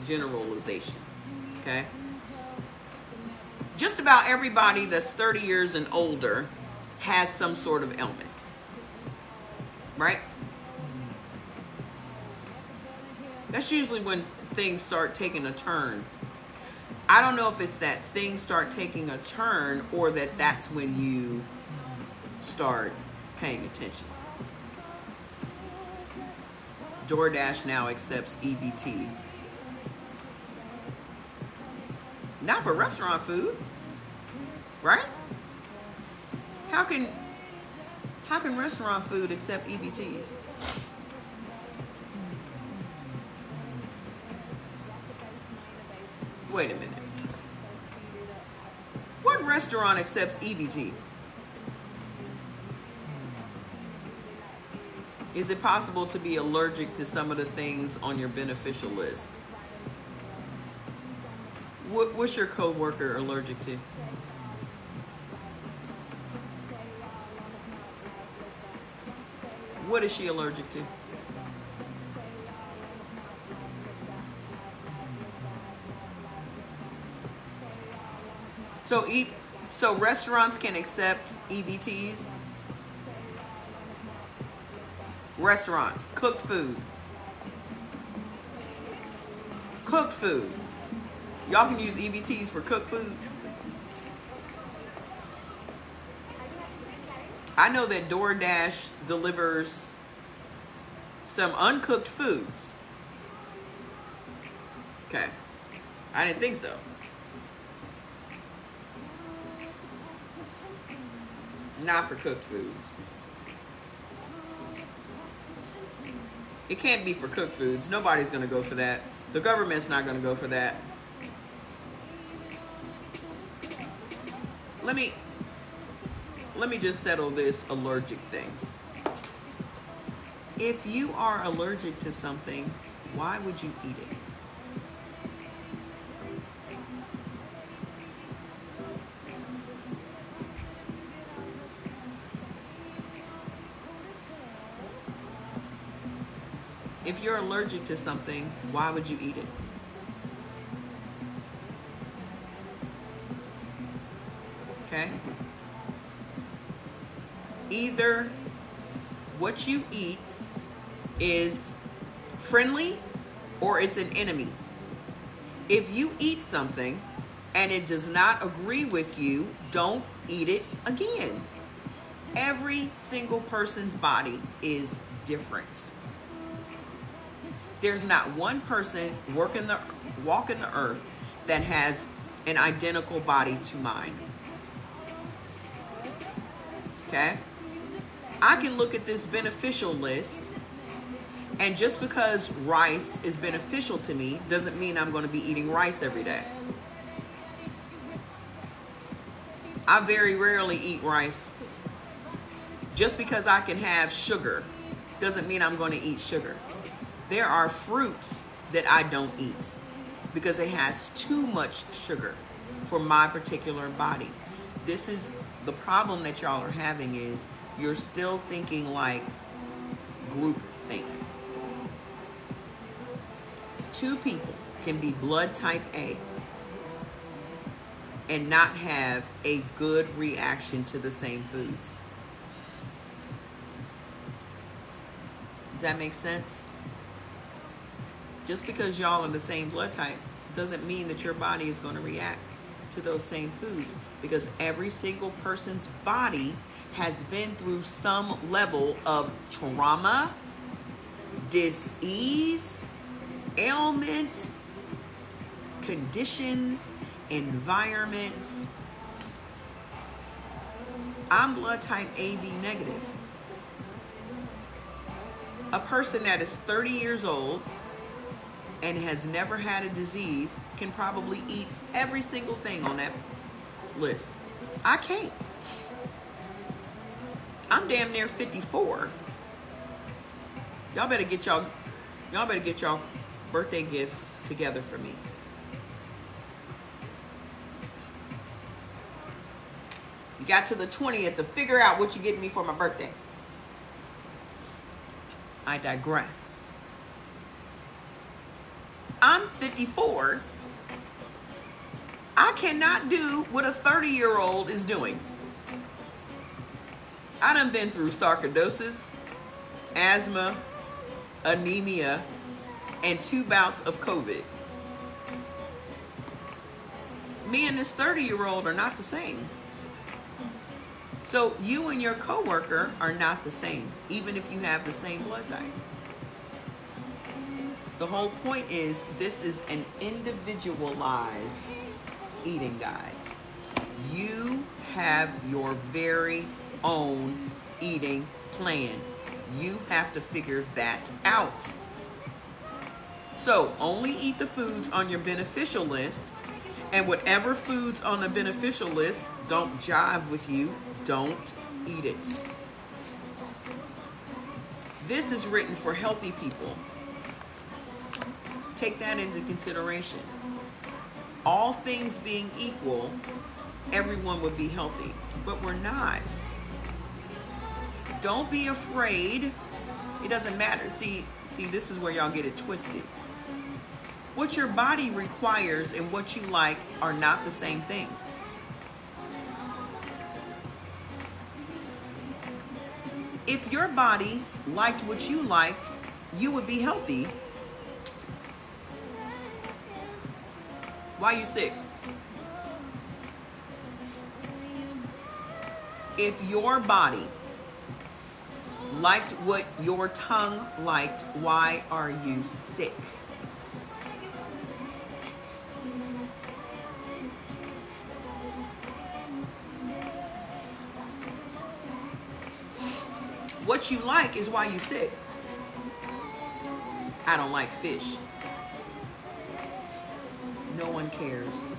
generalization, okay? Just about everybody that's 30 years and older has some sort of ailment, right? That's usually when things start taking a turn. I don't know if it's that things start taking a turn or that that's when you start paying attention. DoorDash now accepts EBT. Not for restaurant food, right? How can restaurant food accept EBTs? Wait a minute. What restaurant accepts EBT? Is it possible to be allergic to some of the things on your beneficial list? What's your coworker allergic to? What is she allergic to? So restaurants can accept EBTs? Restaurants, cooked food. Cooked food. Y'all can use EBTs for cooked food? I know that DoorDash delivers some uncooked foods. Okay. I didn't think so. Not for cooked foods. It can't be for cooked foods. Nobody's going to go for that. The government's not going to go for that. Let me just settle this allergic thing. If you are allergic to something, why would you eat it? If you're allergic to something, why would you eat it? Okay? Either what you eat is friendly or it's an enemy. If you eat something and it does not agree with you, don't eat it again. Every single person's body is different. There's not one person walking the earth that has an identical body to mine. Okay? I can look at this beneficial list, and just because rice is beneficial to me doesn't mean I'm going to be eating rice every day. I very rarely eat rice. Just because I can have sugar doesn't mean I'm going to eat sugar. There are fruits that I don't eat because it has too much sugar for my particular body. This is the problem that y'all are having, is you're still thinking like group think. Two people can be blood type A and not have a good reaction to the same foods. Does that make sense? Just because y'all are the same blood type doesn't mean that your body is going to react to those same foods, because every single person's body has been through some level of trauma, dis-ease, ailment, conditions, environments. I'm blood type AB negative. A person that is 30 years old and has never had a disease can probably eat every single thing on that list. I can't. I'm damn near 54. Y'all better get y'all birthday gifts together for me. You got to the 20th to figure out what you're getting me for my birthday. I digress. I'm 54. I cannot do what a 30-year-old is doing. I done been through sarcoidosis, asthma, anemia, and 2 bouts of COVID. Me and this 30-year-old are not the same. So you and your coworker are not the same, even if you have the same blood type. The whole point is this is an individualized eating guide. You have your very own eating plan. You have to figure that out. So only eat the foods on your beneficial list, and whatever foods on the beneficial list don't jive with you, don't eat it. This is written for healthy people. Take that into consideration. All things being equal, everyone would be healthy, but we're not. Don't be afraid. It doesn't matter. See, this is where y'all get it twisted. What your body requires and what you like are not the same things. If your body liked what you liked, you would be healthy. Why are you sick? If your body liked what your tongue liked, why are you sick? What you like is why you sick. I don't like fish. No one cares.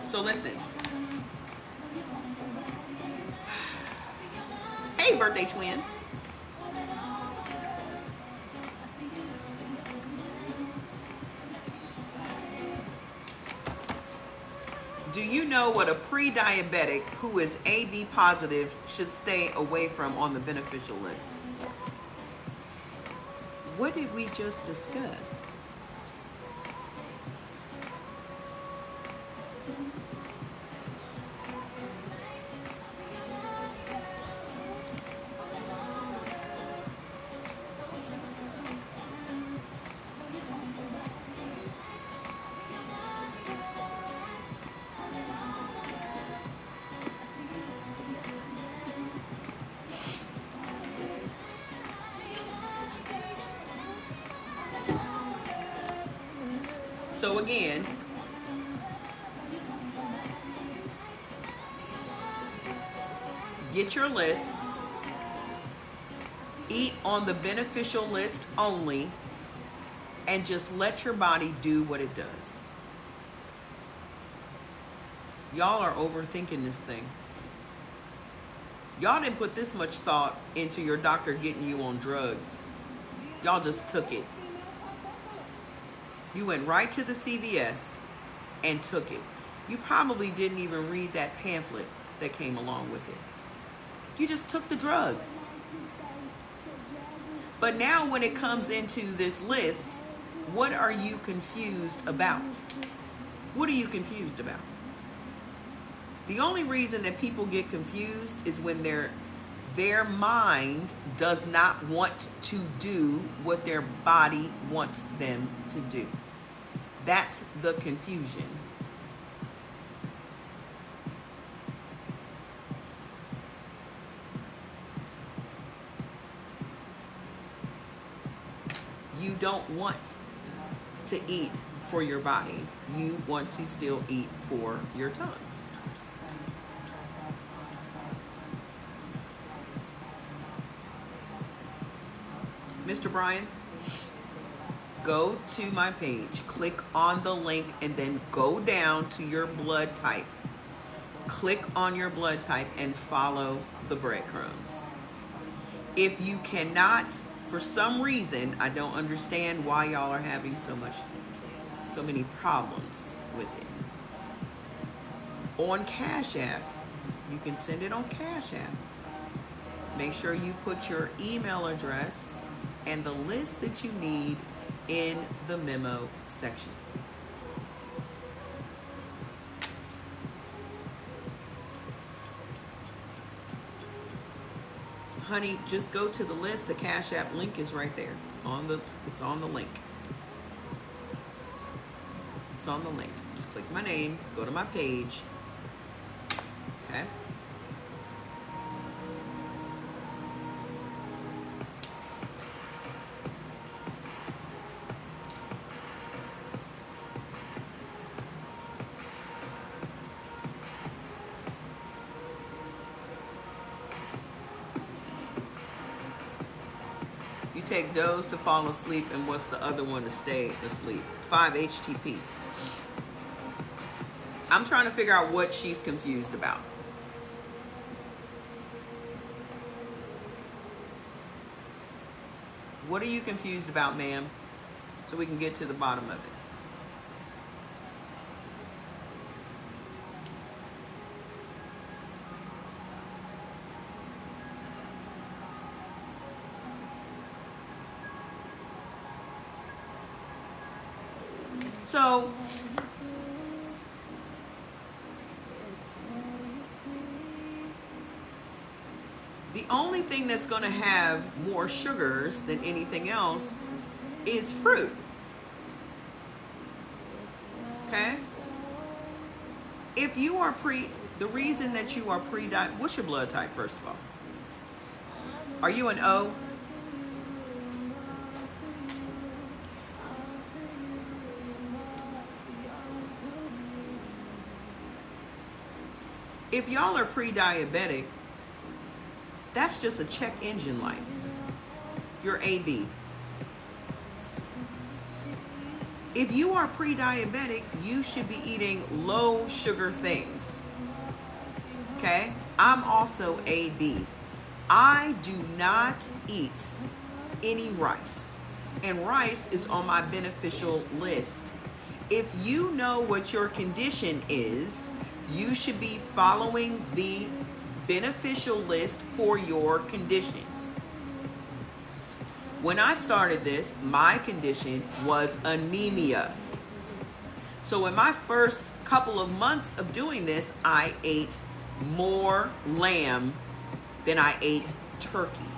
So listen. Hey, birthday twin. Do you know what a pre-diabetic who is AB positive should stay away from on the beneficial list? What did we just discuss? So again, get your list, eat on the beneficial list only, and just let your body do what it does. Y'all are overthinking this thing. Y'all didn't put this much thought into your doctor getting you on drugs. Y'all just took it. You went right to the CVS and took it. You probably didn't even read that pamphlet that came along with it. You just took the drugs. But now when it comes into this list, what are you confused about? What are you confused about? The only reason that people get confused is when their mind does not want to do what their body wants them to do. That's the confusion. You don't want to eat for your body. You want to still eat for your tongue. Mr. Brian, go to my page, click on the link, and then go down to your blood type. Click on your blood type and follow the breadcrumbs. If you cannot, for some reason, I don't understand why y'all are having so many problems with it. On Cash App, you can send it on Cash App. make sure you put your email address and the list that you need in the memo section. Honey, just go to the list. The Cash App link is right there. It's on the link. It's on the link. Just click my name, go to my page. Okay. You take those to fall asleep, and what's the other one to stay asleep? 5-HTP. I'm trying to figure out what she's confused about. What are you confused about, ma'am? So we can get to the bottom of it. So the only thing that's going to have more sugars than anything else is fruit. Okay? If you are the reason that you are pre-diabetic, what's your blood type, first of all? Are you an O? If y'all are pre-diabetic, that's just a check engine light. You're AB. If you are pre-diabetic, you should be eating low sugar things. Okay? I'm also AB. I do not eat any rice. And rice is on my beneficial list. If you know what your condition is, you should be following the beneficial list for your condition. When I started this, my condition was anemia. So in my first couple of months of doing this, I ate more lamb than I ate turkey.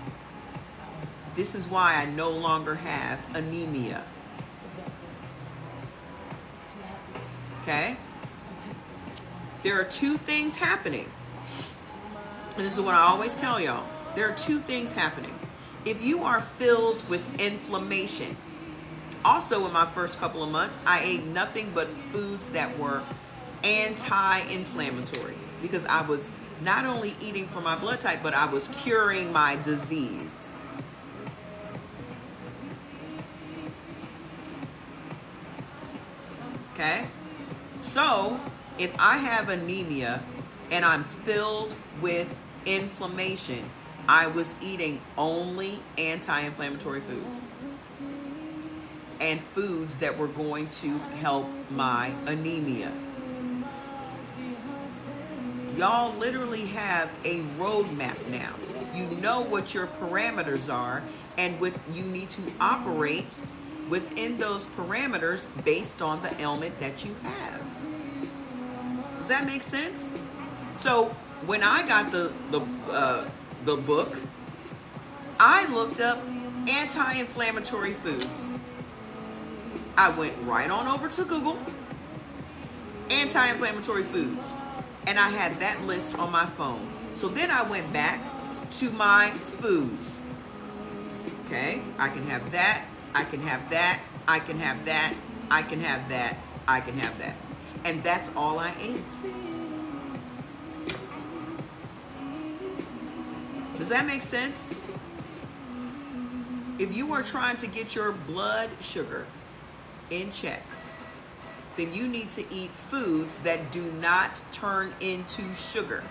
This is why I no longer have anemia. Okay? There are two things happening. And this is what I always tell y'all. There are two things happening. If you are filled with inflammation, also in my first couple of months, I ate nothing but foods that were anti-inflammatory because I was not only eating for my blood type, but I was curing my disease. Okay? So, if I have anemia and I'm filled with inflammation, I was eating only anti-inflammatory foods and foods that were going to help my anemia. Y'all literally have a roadmap now. You know what your parameters are, and you need to operate within those parameters based on the ailment that you have. Does that make sense? So when I got the book, I looked up anti-inflammatory foods. I went right on over to Google, anti-inflammatory foods, and I had that list on my phone. So then I went back to my foods. Okay, I can have that, I can have that, I can have that, I can have that, I can have that. And that's all I ate. Does that make sense? If you are trying to get your blood sugar in check, then you need to eat foods that do not turn into sugar.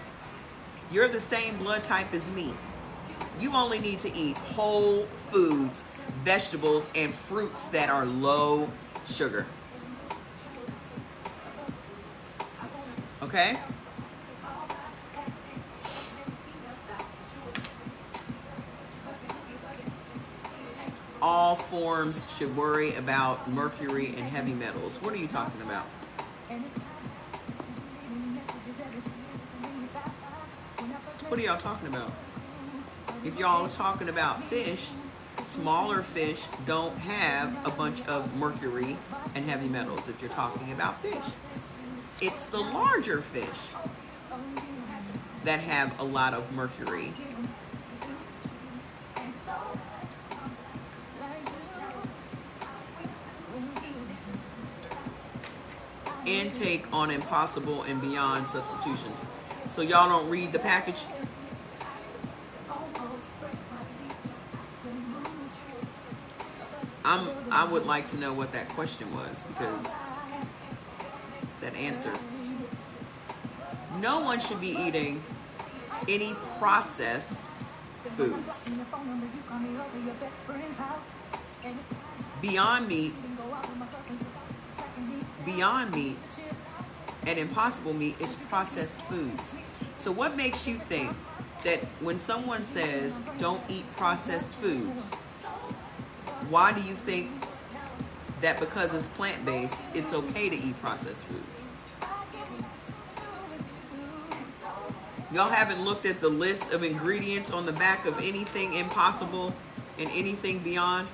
You're the same blood type as me. You only need to eat whole foods, vegetables, and fruits that are low sugar. Okay? all forms should worry about mercury and heavy metals. What are you talking about? What are y'all talking about? If y'all are talking about fish, smaller fish don't have a bunch of mercury and heavy metals if you're talking about fish. It's the larger fish that have a lot of mercury. Intake on Impossible and Beyond substitutions. So y'all don't read the package? I would like to know what that question was, because that answer. No one should be eating any processed foods. Beyond Meat and Impossible Meat is processed foods. So what makes you think that when someone says don't eat processed foods, why do you think that because it's plant-based, it's okay to eat processed foods? Y'all haven't looked at the list of ingredients on the back of anything Impossible and anything Beyond?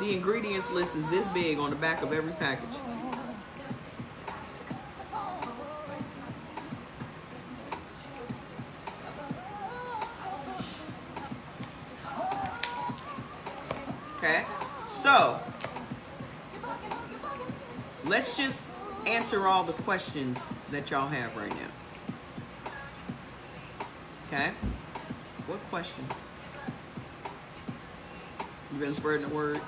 The ingredients list is this big on the back of every package. Okay, so let's just answer all the questions that y'all have right now. Okay, what questions? You been spreading the word?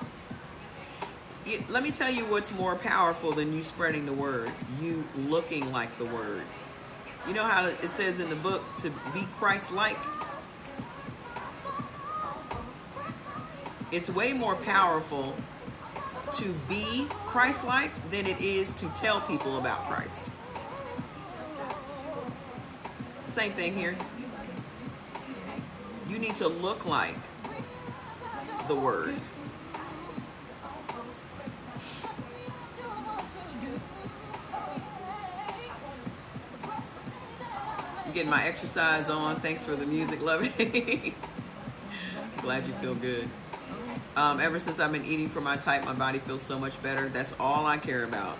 Let me tell you what's more powerful than you spreading the word. You looking like the word. You know how it says in the book to be Christ-like? It's way more powerful to be Christ-like than it is to tell people about Christ. Same thing here. You need to look like the word. I'm getting my exercise on. Thanks for the music, love it. Glad you feel good. Ever since I've been eating for my type, my body feels so much better. That's all I care about.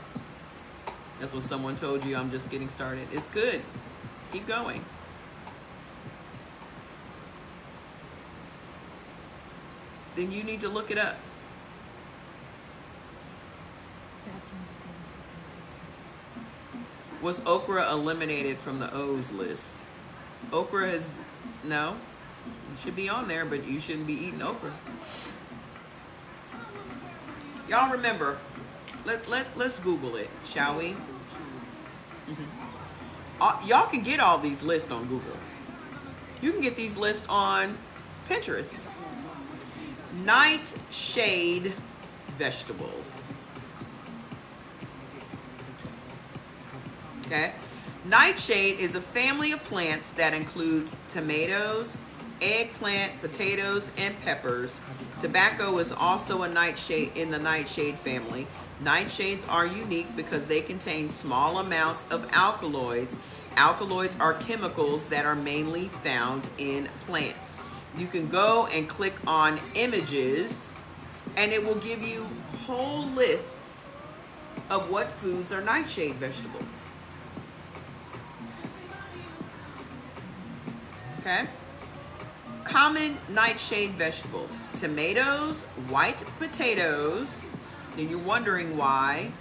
That's what someone told you. I'm just getting started. It's good. Keep going. Then you need to look it up. Was okra eliminated from the O's list? Okra is, no. It should be on there, but you shouldn't be eating okra. Y'all remember, let's Google it, shall we? Y'all can get all these lists on Google. You can get these lists on Pinterest. Nightshade vegetables. Okay? Nightshade is a family of plants that includes tomatoes, eggplant, potatoes, and peppers. Tobacco is also a nightshade in the nightshade family. Nightshades are unique because they contain small amounts of alkaloids. Alkaloids are chemicals that are mainly found in plants. You can go and click on images and it will give you whole lists of what foods are nightshade vegetables. Okay? Common nightshade vegetables: tomatoes, white potatoes. And you're wondering why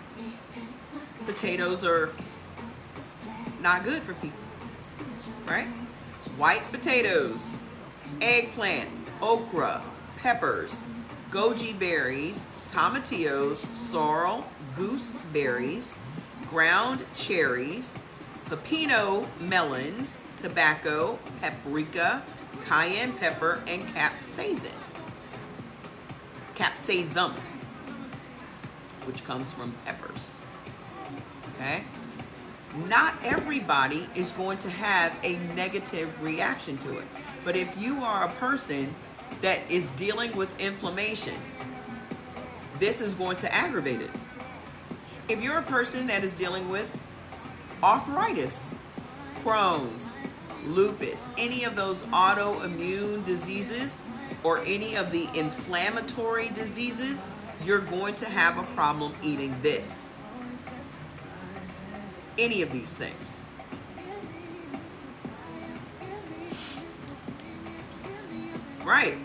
potatoes are not good for people, right? White potatoes, eggplant, okra, peppers, goji berries, tomatillos, sorrel, gooseberries, ground cherries, pepino melons, tobacco, paprika, cayenne pepper, and capsaicin. Capsaicin, which comes from peppers. Okay? Not everybody is going to have a negative reaction to it. But if you are a person that is dealing with inflammation, this is going to aggravate it. If you're a person that is dealing with arthritis, Crohn's, lupus, any of those autoimmune diseases, or any of the inflammatory diseases, you're going to have a problem eating this. Any of these things. Right.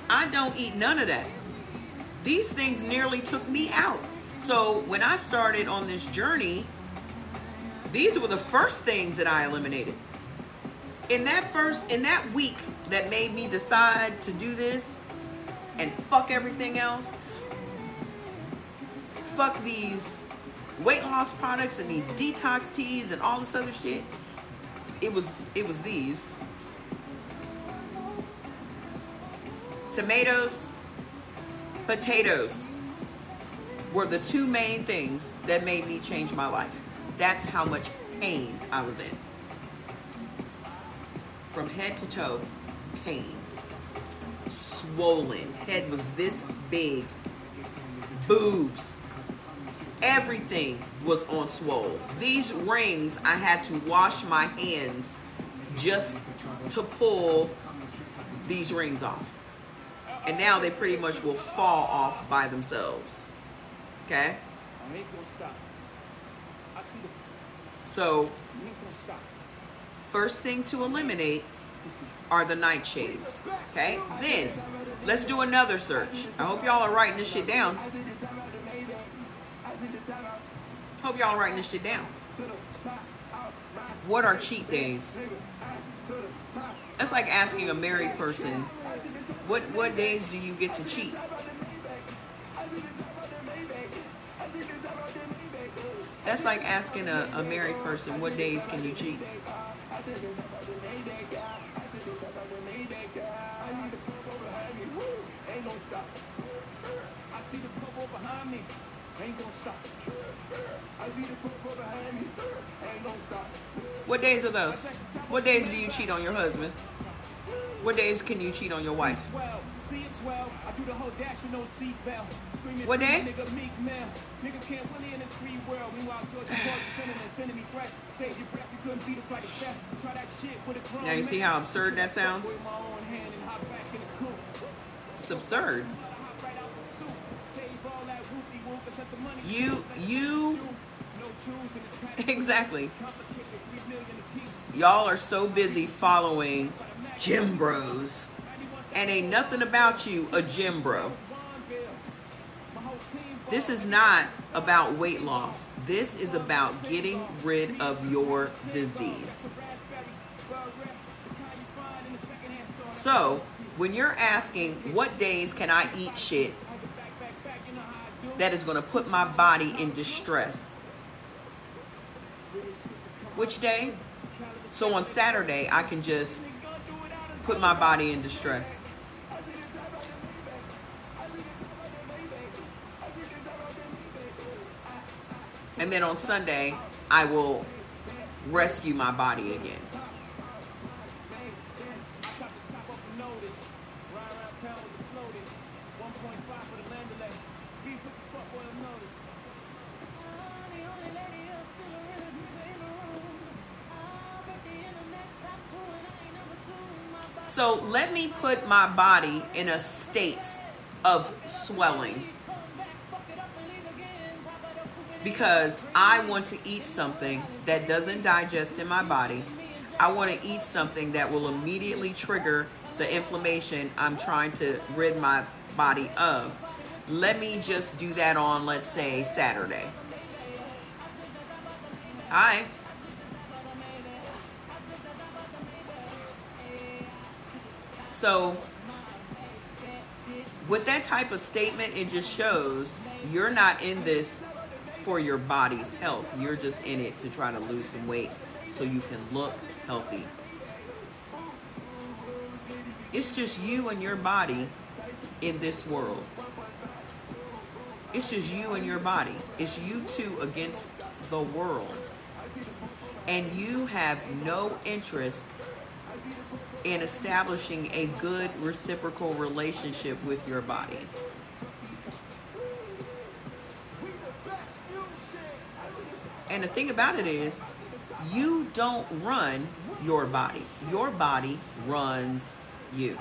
I don't eat none of that. These things nearly took me out. So when I started on this journey, these were the first things that I eliminated. In that week that made me decide to do this and fuck everything else, fuck these weight loss products and these detox teas and all this other shit, it was these. Tomatoes, potatoes were the two main things that made me change my life. That's how much pain I was in. From head to toe, pain. Swollen. Head was this big. Boobs. Everything was on swole. These rings, I had to wash my hands just to pull these rings off. And now they pretty much will fall off by themselves. Okay? So, first thing to eliminate are the nightshades. Okay? Then, let's do another search. I hope y'all are writing this shit down. Hope y'all are writing this shit down. What are cheat days? That's like asking a married person, what days do you get to cheat? That's like asking a married person, what days can you cheat? What days are those? What days do you cheat on your husband? What days can you cheat on your wife? What day? Now you see how absurd that sounds? It's absurd. Exactly. Y'all are so busy following gym bros, and ain't nothing about you a gym bro. This is not about weight loss. This is about getting rid of your disease. So, when you're asking what days can I eat shit that is going to put my body in distress, which day? So on Saturday, I can just put my body in distress. And then on Sunday, I will rescue my body again. So let me put my body in a state of swelling because I want to eat something that doesn't digest in my body. I want to eat something that will immediately trigger the inflammation I'm trying to rid my body of. Let me just do that on, let's say, Saturday. Hi. So with that type of statement, it just shows you're not in this for your body's health. You're just in it to try to lose some weight so you can look healthy. It's just you and your body in this world. It's just you and your body. It's you two against the world. And you have no interest in establishing a good reciprocal relationship with your body. And the thing about it is, you don't run your body. Your body runs you.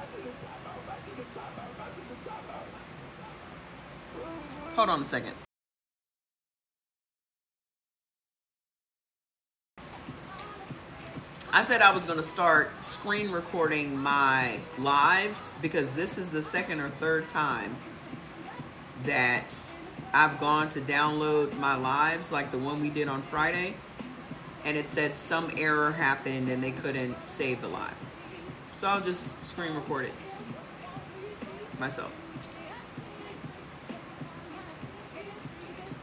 Hold on a second. I said I was going to start screen recording my lives because this is the second or third time that I've gone to download my lives, like the one we did on Friday, and it said some error happened and they couldn't save the live. So I'll just screen record it myself.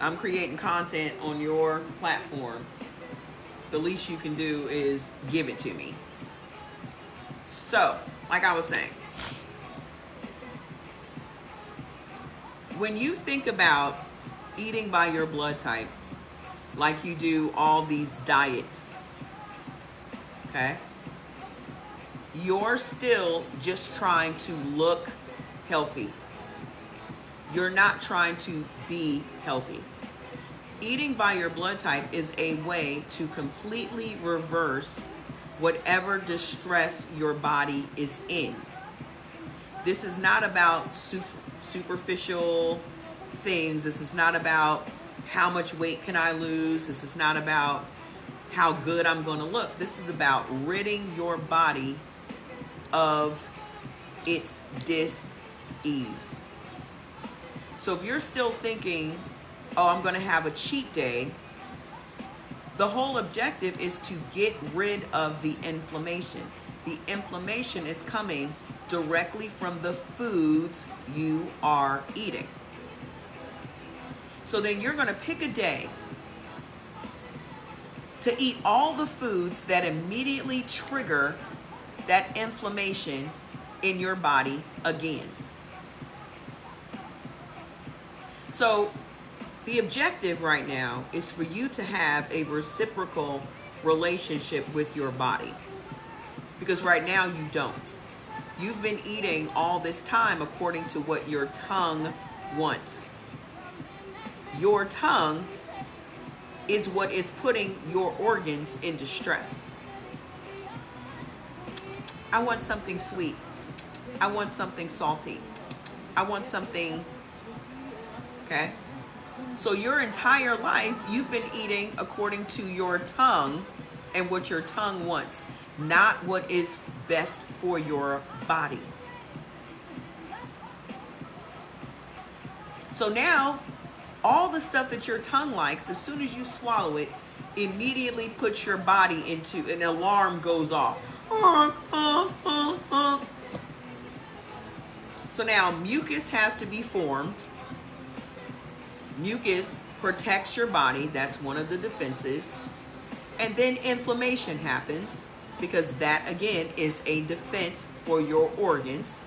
I'm creating content on your platform. The least you can do is give it to me. So, like I was saying, when you think about eating by your blood type, like you do all these diets, okay, you're still just trying to look healthy. You're not trying to be healthy. Eating by your blood type is a way to completely reverse whatever distress your body is in. This is not about superficial things. This is not about how much weight can I lose. This is not about how good I'm going to look. This is about ridding your body of its dis-ease. So if you're still thinking, oh, I'm going to have a cheat day, the whole objective is to get rid of the inflammation. The inflammation is coming directly from the foods you are eating. So then you're going to pick a day to eat all the foods that immediately trigger that inflammation in your body again. So the objective right now is for you to have a reciprocal relationship with your body. Because right now you don't. You've been eating all this time according to what your tongue wants. Your tongue is what is putting your organs into stress. I want something sweet. I want something salty. I want something, okay? So your entire life, you've been eating according to your tongue and what your tongue wants, not what is best for your body. So now, all the stuff that your tongue likes, as soon as you swallow it, immediately puts your body into, an alarm goes off. So now mucus has to be formed. Mucus protects your body. That's one of the defenses. And then inflammation happens because that, again, is a defense for your organs.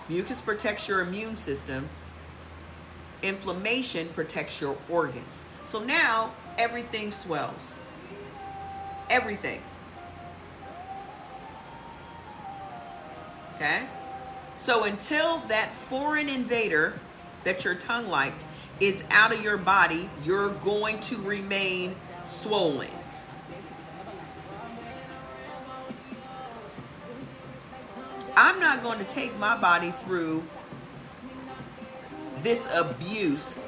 Mucus protects your immune system. Inflammation protects your organs. So now everything swells. Everything. Okay? So until that foreign invader that your tongue liked is out of your body, you're going to remain swollen. I'm not going to take my body through this abuse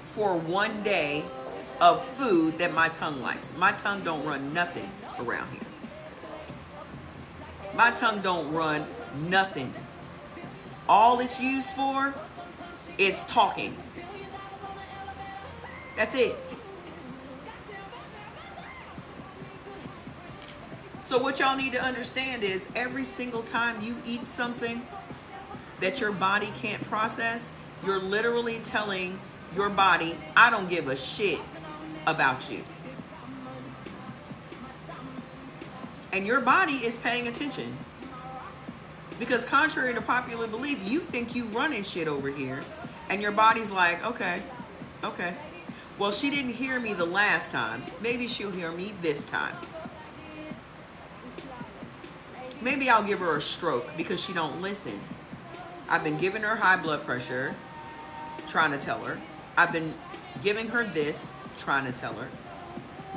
for one day of food that my tongue likes. My tongue don't run nothing around here. My tongue don't run nothing. All it's used for is talking. That's it. So what y'all need to understand is every single time you eat something that your body can't process, you're literally telling your body, I don't give a shit about you. And your body is paying attention. Because contrary to popular belief, you think you running shit over here. And your body's like, okay. Well, she didn't hear me the last time. Maybe she'll hear me this time. Maybe I'll give her a stroke because she don't listen. I've been giving her high blood pressure, trying to tell her. I've been giving her this, trying to tell her.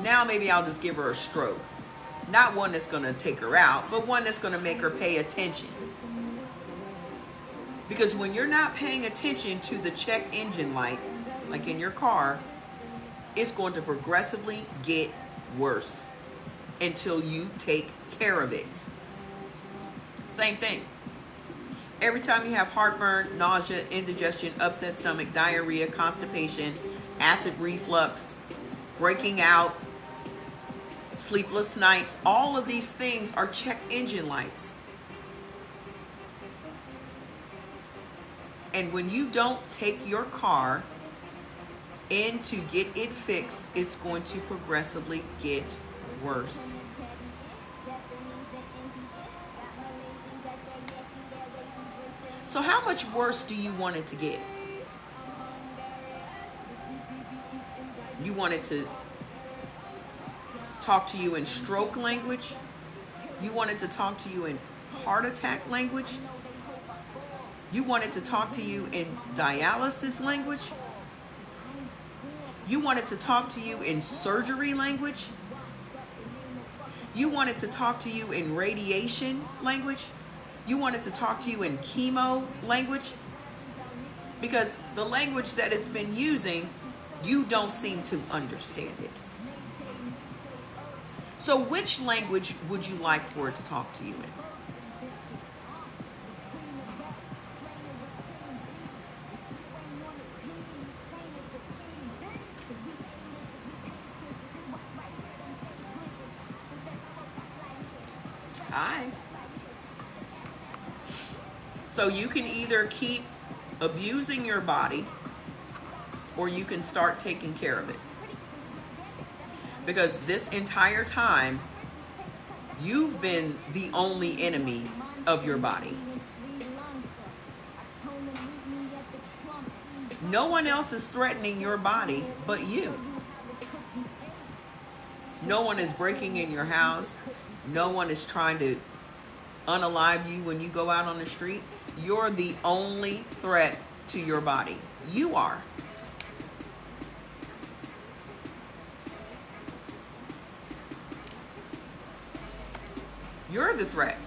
Now maybe I'll just give her a stroke. Not one that's going to take her out, but one that's going to make her pay attention. Because when you're not paying attention to the check engine light, like in your car, it's going to progressively get worse until you take care of it. Same thing. Every time you have heartburn, nausea, indigestion, upset stomach, diarrhea, constipation, acid reflux, breaking out, sleepless nights, all of these things are check engine lights. And when you don't take your car in to get it fixed, it's going to progressively get worse. So how much worse do you want it to get? You want it to talk to you in stroke language? You want it to talk to you in heart attack language? You want it to talk to you in dialysis language? You want it to talk to you in surgery language? You want it to talk to you in radiation language? You want it to talk to you in chemo language? Because the language that it's been using, you don't seem to understand it. So which language would you like for it to talk to you in? Hi. So you can either keep abusing your body or you can start taking care of it. Because this entire time, you've been the only enemy of your body. No one else is threatening your body but you. No one is breaking in your house. No one is trying to unalive you when you go out on the street. You're the only threat to your body. You are. You're the threat.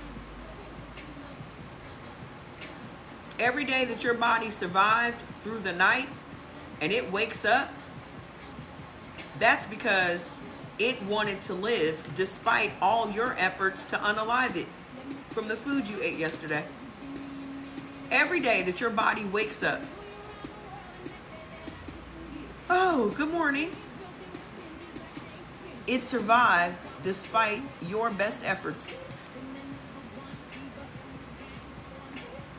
Every day that your body survived through the night and it wakes up, that's because it wanted to live despite all your efforts to unalive it from the food you ate yesterday. Every day that your body wakes up, oh, good morning. It survived despite your best efforts.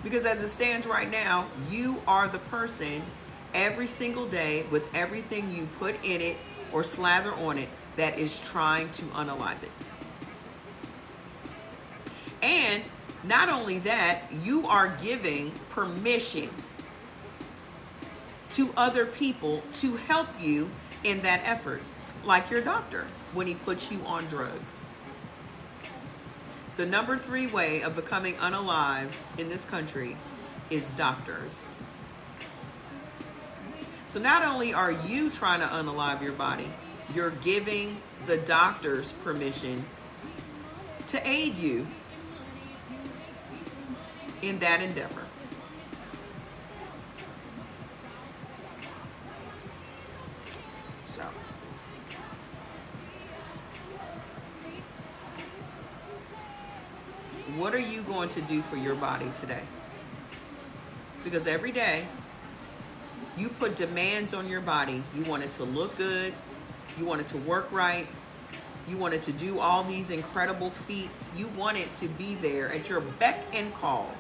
Because as it stands right now, you are the person every single day with everything you put in it or slather on it that is trying to unalive it. And not only that, you are giving permission to other people to help you in that effort, like your doctor when he puts you on drugs. The number 3 way of becoming unalive in this country is doctors. So not only are you trying to unalive your body, you're giving the doctors permission to aid you in that endeavor. So, what are you going to do for your body today? Because every day, you put demands on your body. You want it to look good. You want it to work right. You want it to do all these incredible feats. You want it to be there at your beck and call.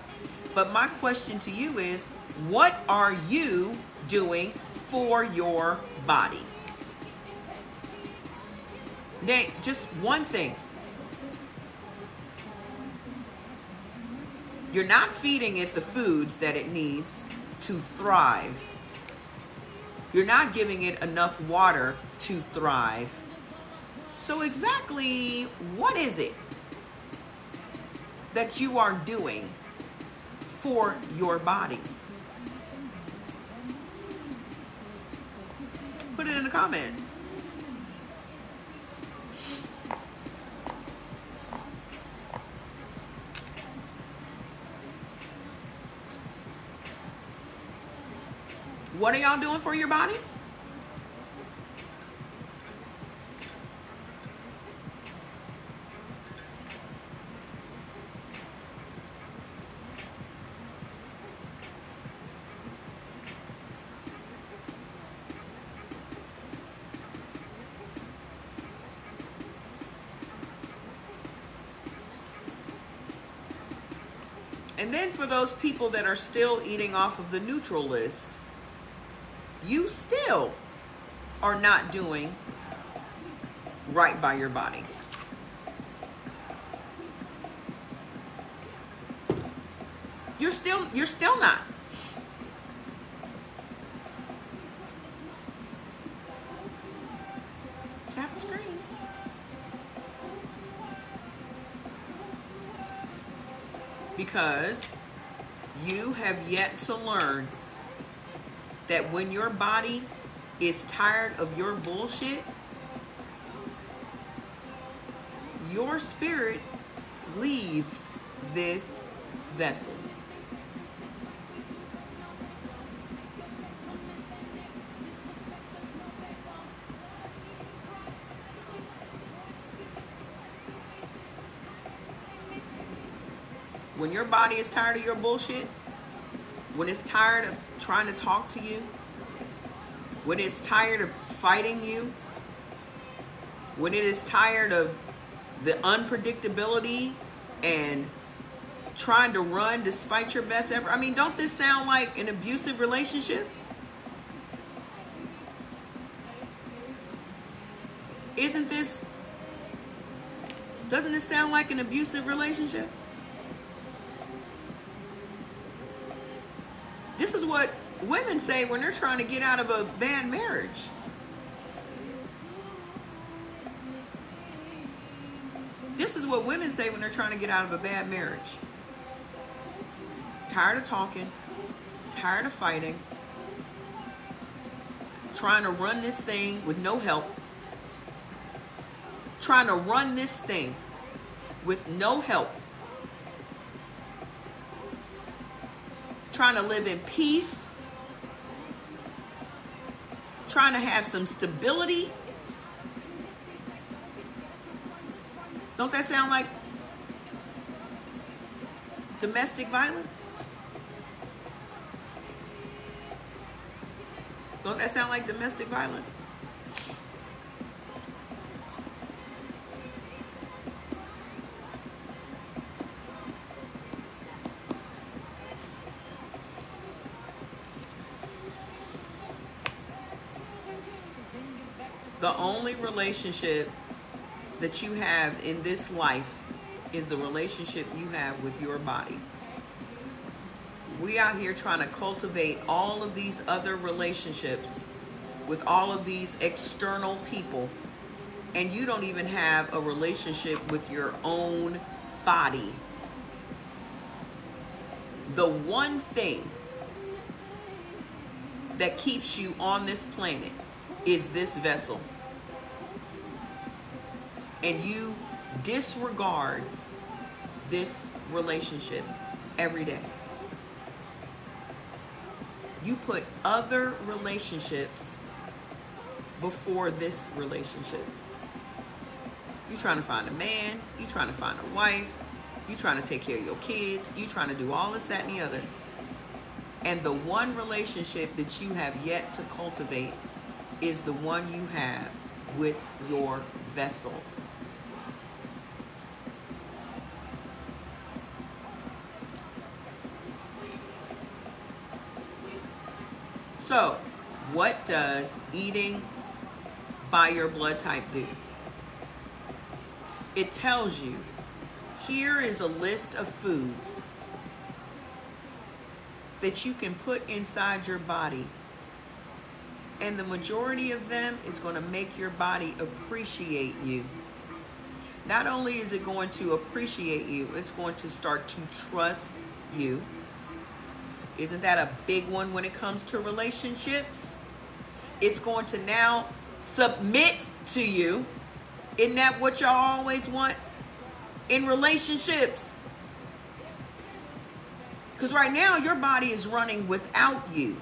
But my question to you is, what are you doing for your body? Nate, just one thing. You're not feeding it the foods that it needs to thrive. You're not giving it enough water to thrive. So exactly what is it? that you are doing for your body? Put it in the comments. What are y'all doing for your body? And then for those people that are still eating off of the neutral list, you still are not doing right by your body. You're still not. Tap the screen. Because you have yet to learn that when your body is tired of your bullshit, your spirit leaves this vessel. When your body is tired of your bullshit, when it's tired of trying to talk to you, when it's tired of fighting you, when it is tired of the unpredictability and trying to run despite your best effort. I mean, don't this sound like an abusive relationship? Doesn't this sound like an abusive relationship? This is what women say when they're trying to get out of a bad marriage. This is what women say when they're trying to get out of a bad marriage. Tired of talking, tired of fighting, trying to run this thing with no help, trying to run this thing with no help, trying to live in peace, trying to have some stability. Don't that sound like domestic violence? Don't that sound like domestic violence? The only relationship that you have in this life is the relationship you have with your body. We out here trying to cultivate all of these other relationships with all of these external people, and you don't even have a relationship with your own body. The one thing that keeps you on this planet is this vessel. And you disregard this relationship every day. You put other relationships before this relationship. You're trying to find a man, you're trying to find a wife, you're trying to take care of your kids, you're trying to do all this, that, and the other. And the one relationship that you have yet to cultivate is the one you have with your vessel. So, what does eating by your blood type do? It tells you, here is a list of foods that you can put inside your body, and the majority of them is going to make your body appreciate you. Not only is it going to appreciate you, it's going to start to trust you. Isn't that a big one when it comes to relationships? It's going to now submit to you. Isn't that what y'all always want in relationships? Because right now your body is running without you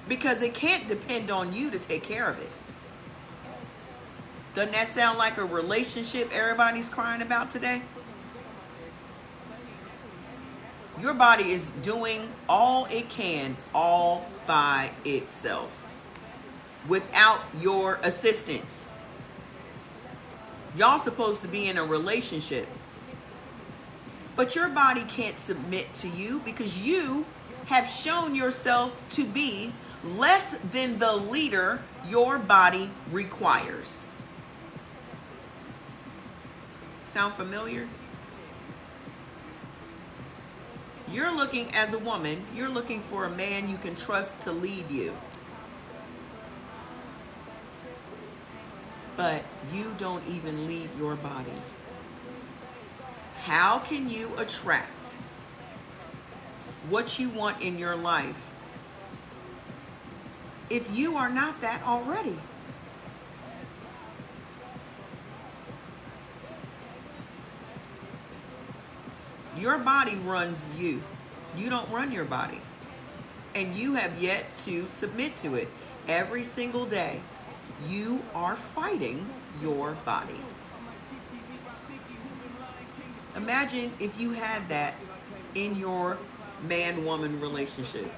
because it can't depend on you to take care of it. Doesn't that sound like a relationship everybody's crying about today? Your body is doing all it can all by itself without your assistance. Y'all supposed to be in a relationship, but your body can't submit to you because you have shown yourself to be less than the leader your body requires. Sound familiar? You're looking, as a woman, you're looking for a man you can trust to lead you. But you don't even lead your body. How can you attract what you want in your life if you are not that already? Your body runs you. You don't run your body. And you have yet to submit to it. Every single day, you are fighting your body. Imagine if you had that in your man-woman relationship.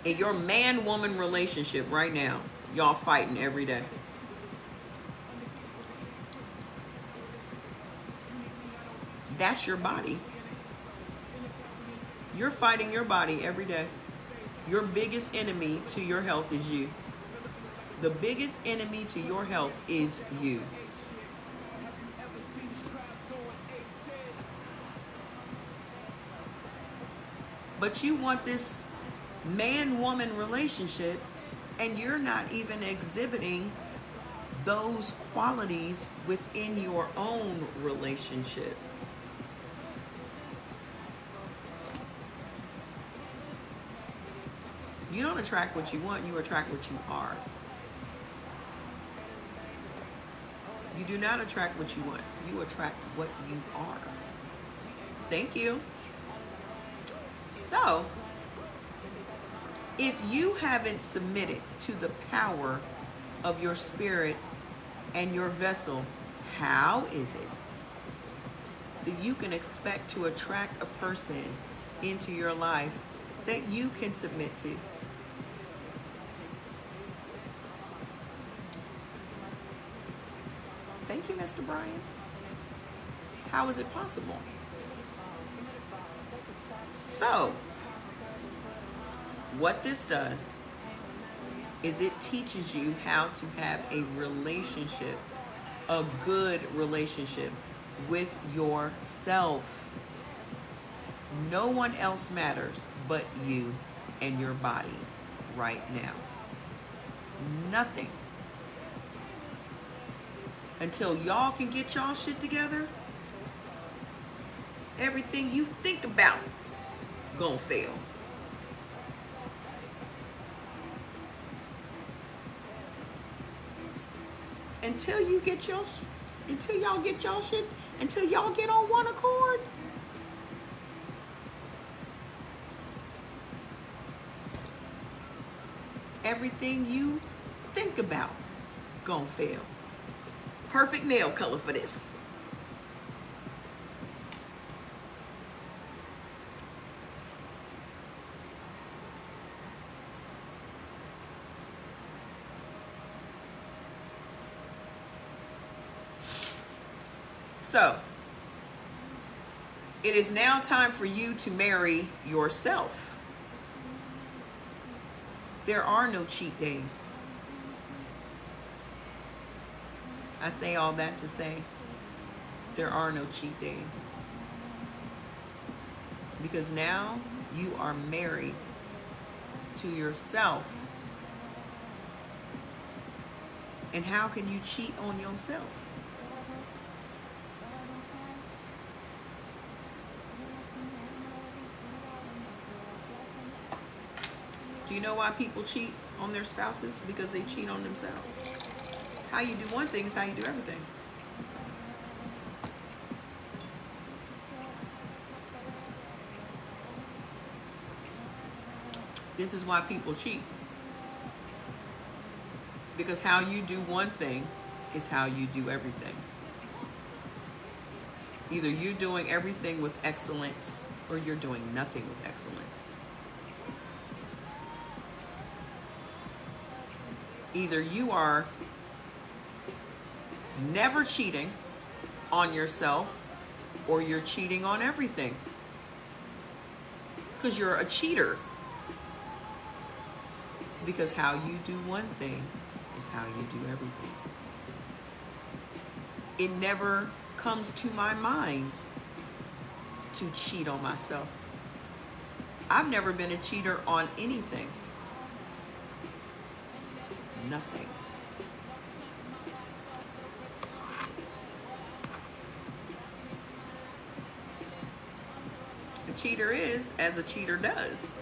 In your man-woman relationship right now, y'all fighting every day. That's your body. You're fighting your body every day. Your biggest enemy to your health is you. The biggest enemy to your health is you. But you want this man-woman relationship, and you're not even exhibiting those qualities within your own relationship. You don't attract what you want, you attract what you are. You do not attract what you want, you attract what you are. Thank you. So, if you haven't submitted to the power of your spirit and your vessel, how is it that you can expect to attract a person into your life that you can submit to? Thank you, Mr. Brian. How is it possible? So, what this does is it teaches you how to have a relationship, a good relationship with yourself. No one else matters but you and your body right now. Nothing. Until y'all can get y'all shit together, everything you think about gonna fail. Until y'all get y'all shit, until y'all get on one accord, everything you think about gonna fail. Perfect nail color for this. So, it is now time for you to marry yourself. There are no cheat days. I say all that to say there are no cheat days. Because now you are married to yourself. And how can you cheat on yourself? Do you know why people cheat on their spouses? Because they cheat on themselves. How you do one thing is how you do everything. This is why people cheat. Because how you do one thing is how you do everything. Either you're doing everything with excellence or you're doing nothing with excellence. Either you are never cheating on yourself or you're cheating on everything. Because you're a cheater. Because how you do one thing is how you do everything. It never comes to my mind to cheat on myself. I've never been a cheater on anything. Nothing. A cheater is as a cheater does.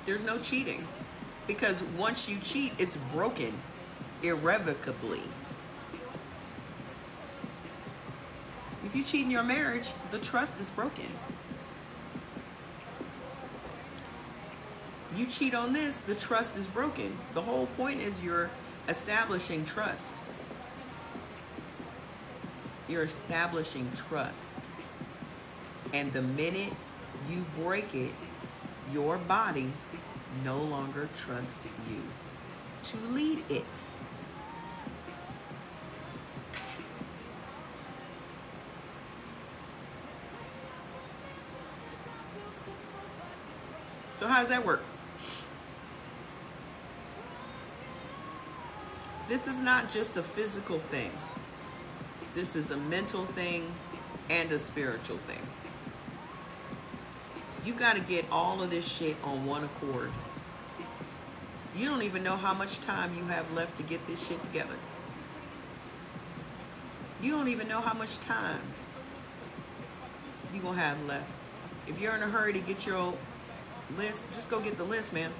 There's no cheating. Because once you cheat, it's broken irrevocably. If you cheat in your marriage, the trust is broken. You cheat on this, the trust is broken. The whole point is you're establishing trust. You're establishing trust. And the minute you break it, your body no longer trusts you to lead it. So how does that work? This is not just a physical thing. This is a mental thing and a spiritual thing. You got to get all of this shit on one accord. You don't even know how much time you have left to get this shit together. You don't even know how much time you're going to have left. If you're in a hurry to get your list, just go get the list, man.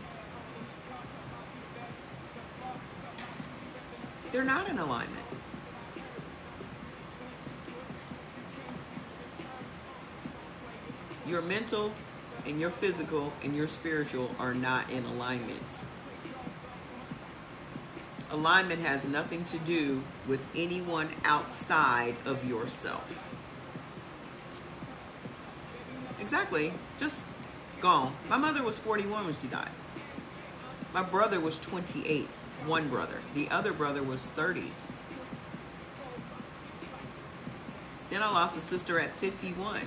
They're not in alignment. Your mental and your physical and your spiritual are not in alignment. Alignment has nothing to do with anyone outside of yourself. Exactly. Just gone. My mother was 41 when she died. My brother was 28. One brother. The other brother was 30. Then I lost a sister at 51.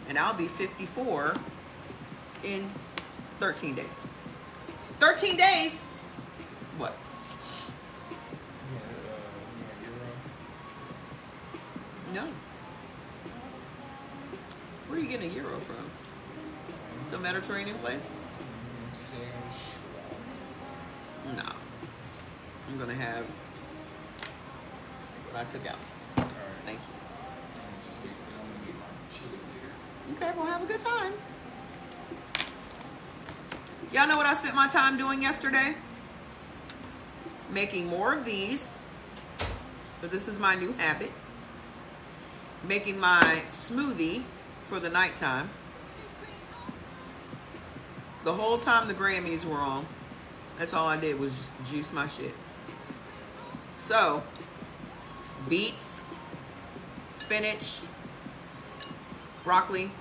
And I'll be 54 in 13 days. 13 days? What? No. Where are you getting a euro from? It's a Mediterranean place? No. I'm going to have what I took out. Thank you. Okay, well, have a good time. Y'all know what I spent my time doing yesterday? Making more of these, because this is my new habit. Making my smoothie for the nighttime. The whole time the Grammys were on, that's all I did was juice my shit. So, beets, spinach, broccoli,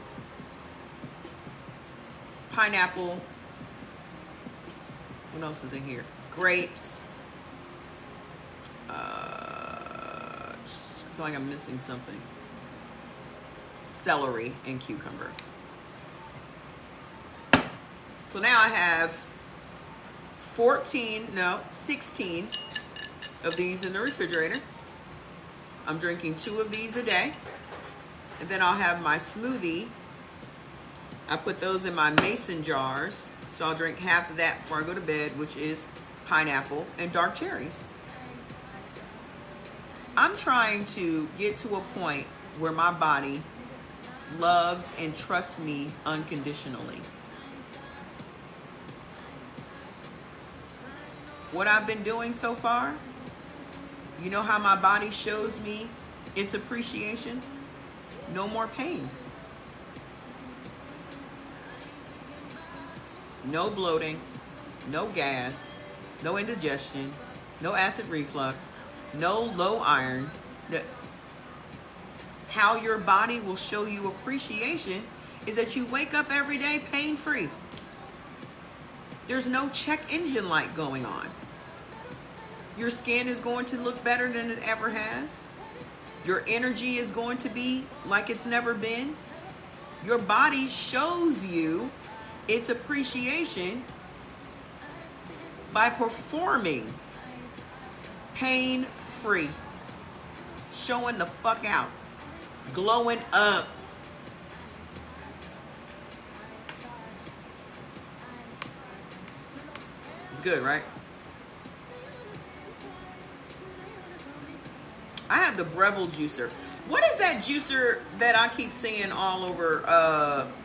pineapple. What else is in here? Grapes. I feel like I'm missing something. Celery and cucumber. So now I have 16 of these in the refrigerator. I'm drinking 2 of these a day. And then I'll have my smoothie. I put those in my mason jars. So I'll drink half of that before I go to bed, which is pineapple and dark cherries. I'm trying to get to a point where my body loves and trusts me unconditionally. What I've been doing so far, you know how my body shows me its appreciation? No more pain. No bloating, no gas, no indigestion, no acid reflux, no low iron. How your body will show you appreciation is that you wake up every day pain-free. There's no check engine light going on. Your skin is going to look better than it ever has. Your energy is going to be like it's never been. Your body shows you its appreciation by performing pain-free, showing the fuck out, glowing up. It's good, right? I have the Breville juicer. What is that juicer that I keep seeing all over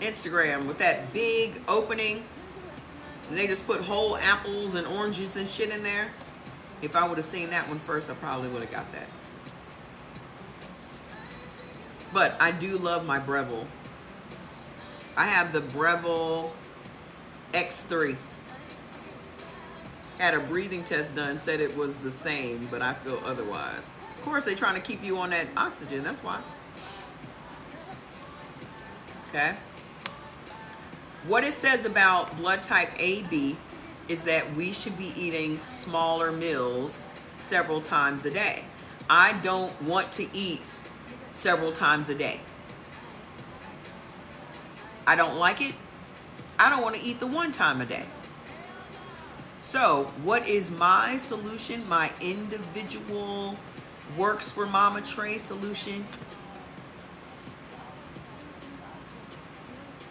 Instagram with that big opening? And they just put whole apples and oranges and shit in there. If I would have seen that one first, I probably would have got that. But I do love my Breville. I have the Breville X3. Had a breathing test done, said it was the same, but I feel otherwise. Of course, they're trying to keep you on that oxygen, that's why. Okay. What it says about blood type AB is that we should be eating smaller meals several times a day. I don't want to eat several times a day. I don't like it. I don't want to eat the one time a day. So, what is my solution? My individual works for Mama Trey solution?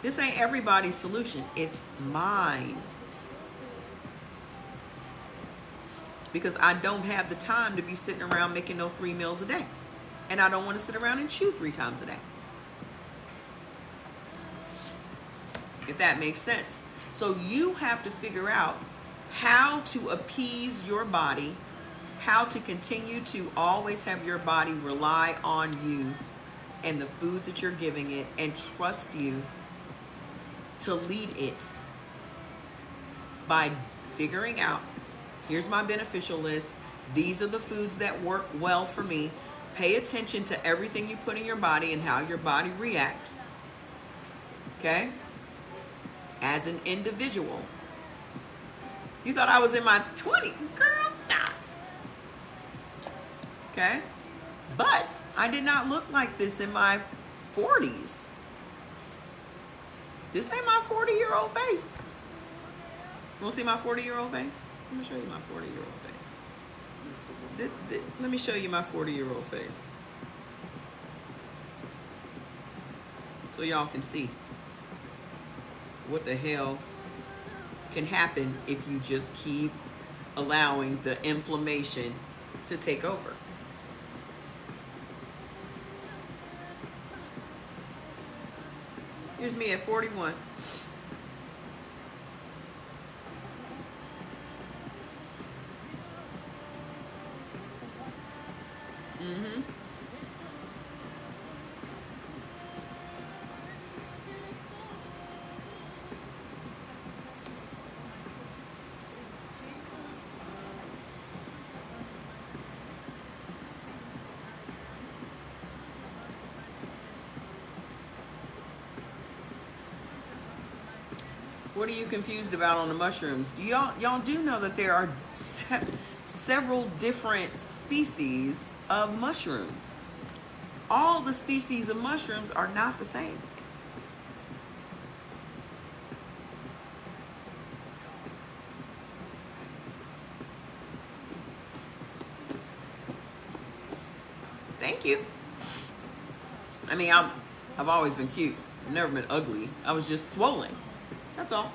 This ain't everybody's solution. It's mine. Because I don't have the time to be sitting around making no 3 meals a day. And I don't want to sit around and chew 3 times a day. If that makes sense. So you have to figure out how to appease your body, how to continue to always have your body rely on you and the foods that you're giving it and trust you to lead it by figuring out, here's my beneficial list. These are the foods that work well for me. Pay attention to everything you put in your body and how your body reacts. Okay? As an individual. You thought I was in my 20s. Girl, stop. Okay? But I did not look like this in my 40s. This ain't my 40-year-old face. You want to see my 40-year-old face? Let me show you my 40-year-old face. Let me show you my 40-year-old face. So y'all can see what the hell can happen if you just keep allowing the inflammation to take over. Here's me at 41. Mm-hmm. What are you confused about on the mushrooms? Do y'all do know that there are several different species of mushrooms? All the species of mushrooms are not the same. Thank you. I mean, I've always been cute. I've never been ugly. I was just swollen. That's all.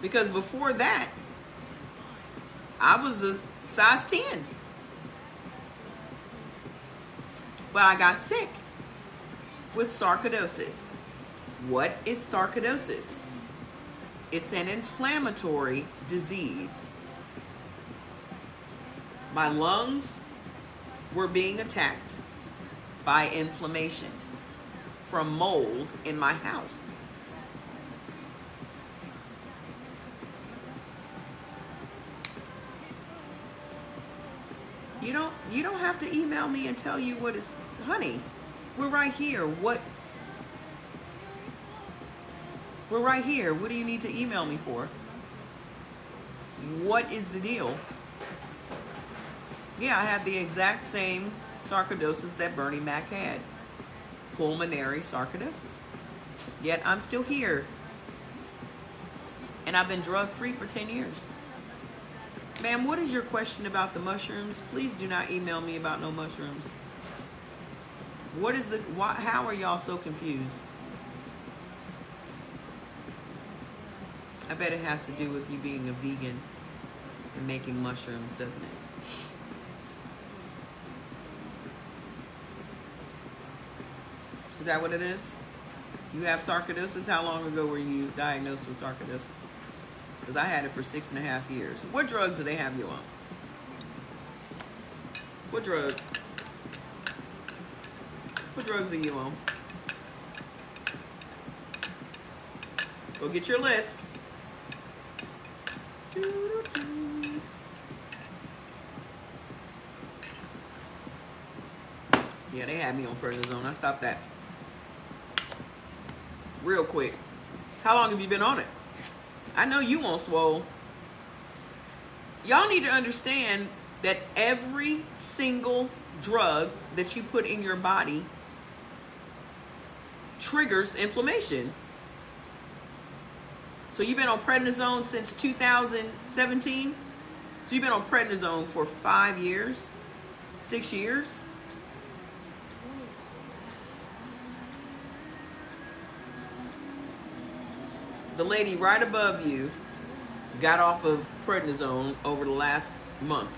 Because before that, I was a size 10. But I got sick with sarcoidosis. What is sarcoidosis? It's an inflammatory disease. My lungs were being attacked by inflammation from mold in my house. You don't have to email me and tell you what is, honey. We're right here. We're right here. What do you need to email me for? What is the deal? Yeah, I had the exact same sarcoidosis that Bernie Mac had. Pulmonary sarcoidosis. Yet I'm still here. And I've been drug-free for 10 years. Ma'am, what is your question about the mushrooms? Please do not email me about no mushrooms. How are y'all so confused? I bet it has to do with you being a vegan and making mushrooms, doesn't it? Is that what it is? You have sarcoidosis? How long ago were you diagnosed with sarcoidosis? Because I had it for 6.5 years. What drugs do they have you on? What drugs? What drugs are you on? Go get your list. Yeah, they had me on prednisone. I stopped that real quick. How long have you been on it? I know you won't swole. Y'all need to understand that every single drug that you put in your body triggers inflammation. So you've been on prednisone since 2017? So you've been on prednisone for 5 years? 6 years? The lady right above you got off of prednisone over the last month.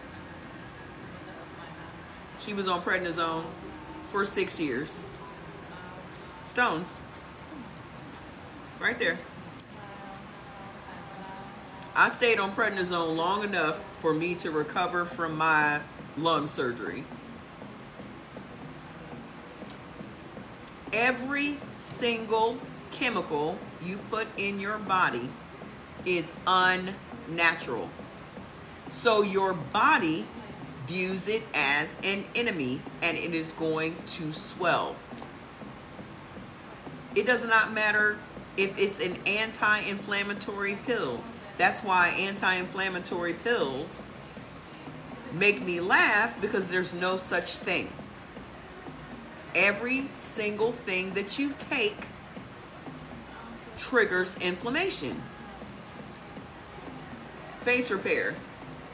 She was on prednisone for 6 years. Stones. Right there. I stayed on prednisone long enough for me to recover from my lung surgery. Every single chemical you put in your body is unnatural. So your body views it as an enemy and it is going to swell. It does not matter if it's an anti-inflammatory pill. That's why anti-inflammatory pills make me laugh, because there's no such thing. Every single thing that you take triggers inflammation. Face repair.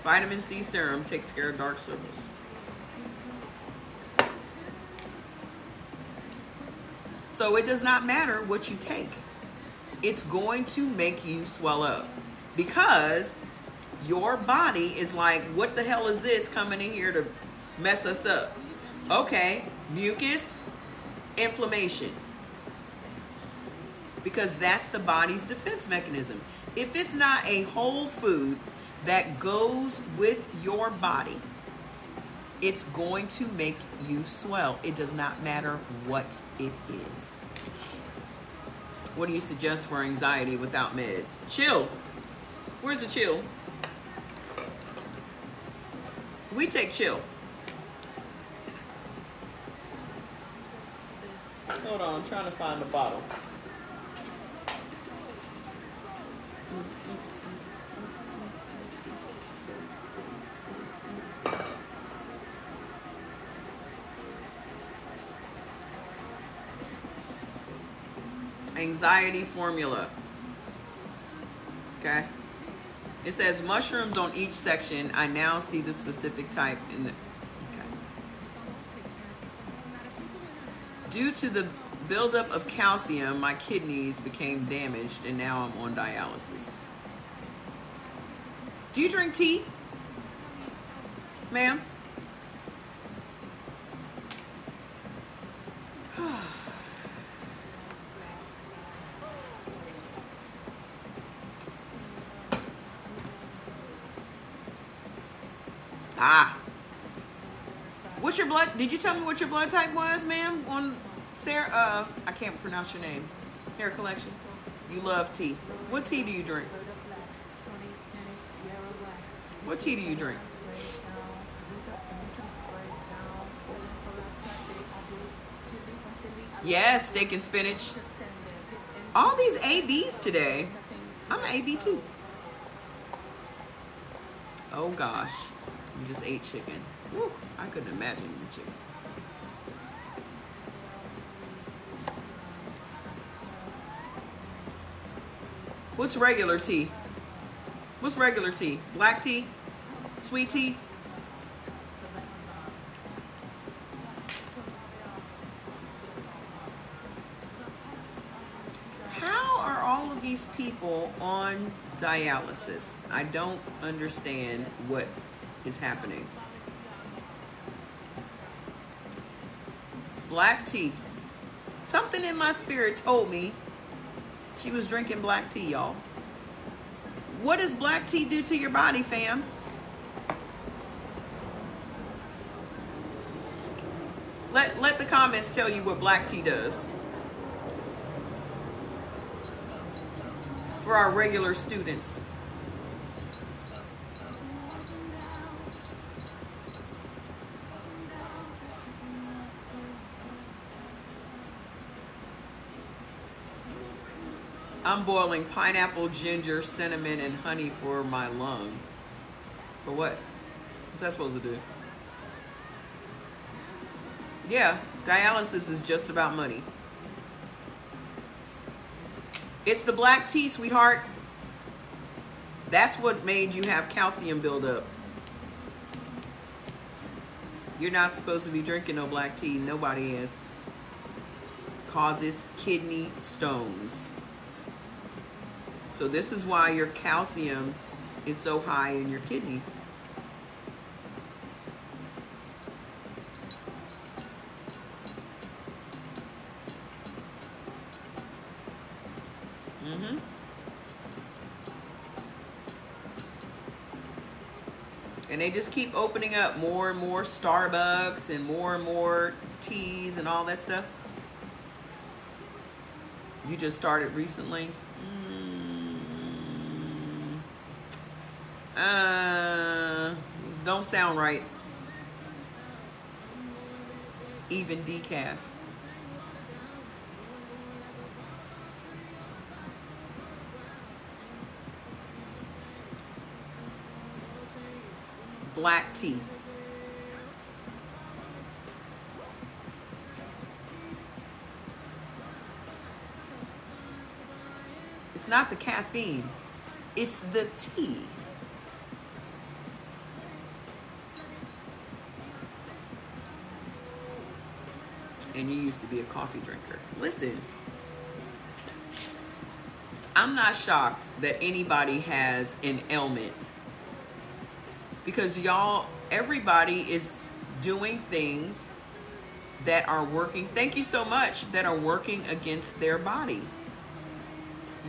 Vitamin C serum takes care of dark circles. So it does not matter what you take. It's going to make you swell up, because your body is like, what the hell is this coming in here to mess us up? Okay, mucus, inflammation. Because that's the body's defense mechanism. If it's not a whole food that goes with your body, it's going to make you swell. It does not matter what it is. What do you suggest for anxiety without meds? Chill. Where's the chill? We take chill. Hold on, I'm trying to find the bottle. Anxiety formula. Okay. It says mushrooms on each section. I now see the specific type in the. Okay. Due to the buildup of calcium, my kidneys became damaged and now I'm on dialysis. Do you drink tea? Ma'am? Ah. What's your blood? Did you tell me what your blood type was, ma'am? On Sarah, I can't pronounce your name. Hair collection. You love tea. What tea do you drink? What tea do you drink? Yes, steak and spinach. All these ABs today. I'm an AB too. Oh gosh, you just ate chicken. Whew, I couldn't imagine eating chicken. What's regular tea? What's regular tea? Black tea? Sweet tea? How are all of these people on dialysis? I don't understand what is happening. Black tea. Something in my spirit told me she was drinking black tea, y'all. What does black tea do to your body, fam? Let the comments tell you what black tea does. For our regular students. I'm boiling pineapple, ginger, cinnamon, and honey for my lung. For what? What's that supposed to do? Yeah, dialysis is just about money. It's the black tea, sweetheart. That's what made you have calcium buildup. You're not supposed to be drinking no black tea. Nobody is. Causes kidney stones. So this is why your calcium is so high in your kidneys. And they just keep opening up more and more Starbucks and more teas and all that stuff. You just started recently. This don't sound right. Even decaf. Black tea. It's not the caffeine, it's the tea. And you used to be a coffee drinker. Listen, I'm not shocked that anybody has an ailment. Because y'all, everybody is doing things that are working, thank you so much, that are working against their body.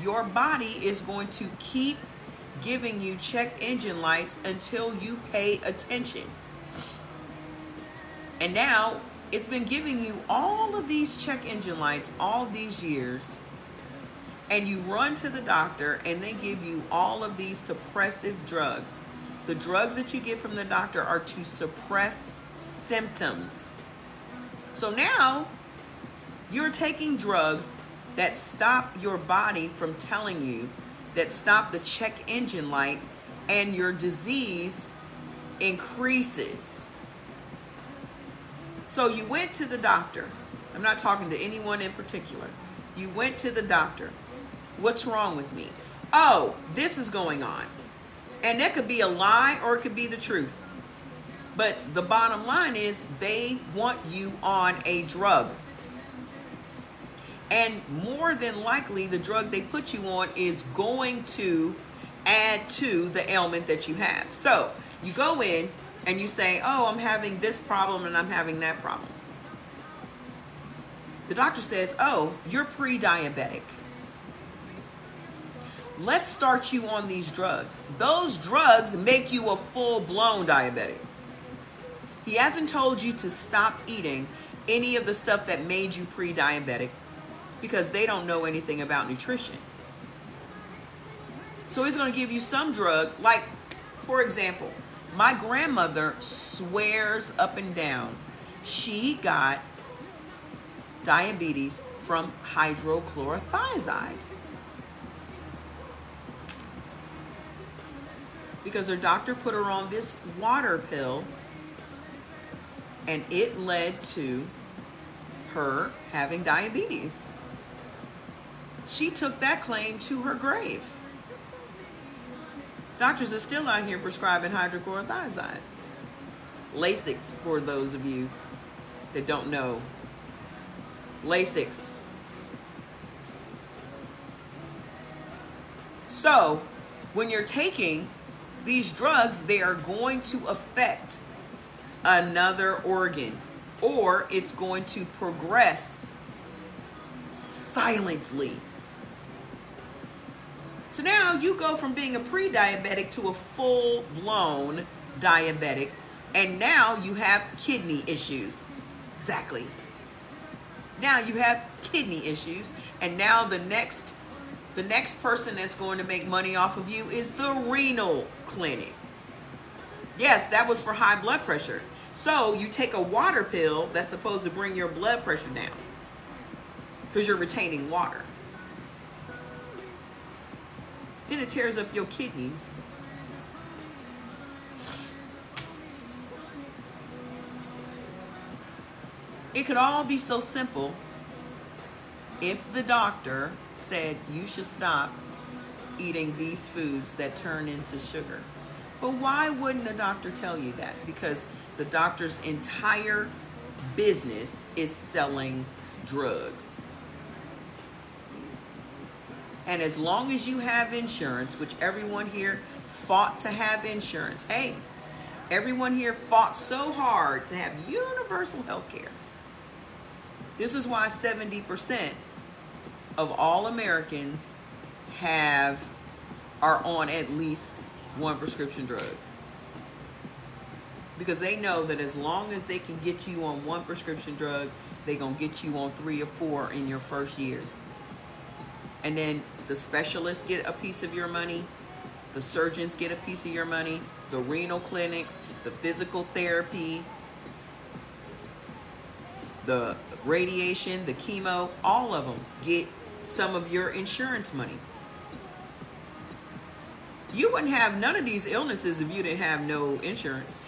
Your body is going to keep giving you check engine lights until you pay attention. And now it's been giving you all of these check engine lights all these years, and you run to the doctor and they give you all of these suppressive drugs. The drugs that you get from the doctor are to suppress symptoms. So now you're taking drugs that stop your body from telling you, that stop the check engine light, and your disease increases. So you went to the doctor. I'm not talking to anyone in particular. You went to the doctor. What's wrong with me? Oh, this is going on. And that could be a lie or it could be the truth. But the bottom line is they want you on a drug. And more than likely, the drug they put you on is going to add to the ailment that you have. So You go in and you say, oh, I'm having this problem and I'm having that problem. The doctor says, oh, you're pre-diabetic. Let's start you on these drugs. Those drugs make you a full-blown diabetic. He hasn't told you to stop eating any of the stuff that made you pre-diabetic because they don't know anything about nutrition. So he's going to give you some drug, like, for example, my grandmother swears up and down she got diabetes from hydrochlorothiazide. Because her doctor put her on this water pill and it led to her having diabetes. She took that claim to her grave. Doctors are still out here prescribing hydrochlorothiazide. Lasix, for those of you that don't know. Lasix. So, when you're taking these drugs, they are going to affect another organ, or it's going to progress silently. So now you go from being a pre-diabetic to a full-blown diabetic, and now you have kidney issues. Exactly. Now you have kidney issues, and now the next person that's going to make money off of you is the renal clinic. Yes, that was for high blood pressure. So you take a water pill that's supposed to bring your blood pressure down because you're retaining water. Then it tears up your kidneys. It could all be so simple if the doctor said you should stop eating these foods that turn into sugar. But why wouldn't the doctor tell you that? Because the doctor's entire business is selling drugs. And as long as you have insurance, which everyone here fought to have insurance. Hey, everyone here fought so hard to have universal health care. This is why 70% of all Americans are on at least one prescription drug. Because they know that as long as they can get you on one prescription drug, they're going to get you on 3 or 4 in your first year. And then the specialists get a piece of your money, the surgeons get a piece of your money, the renal clinics, the physical therapy, the radiation, the chemo, all of them get some of your insurance money. You wouldn't have none of these illnesses if you didn't have no insurance.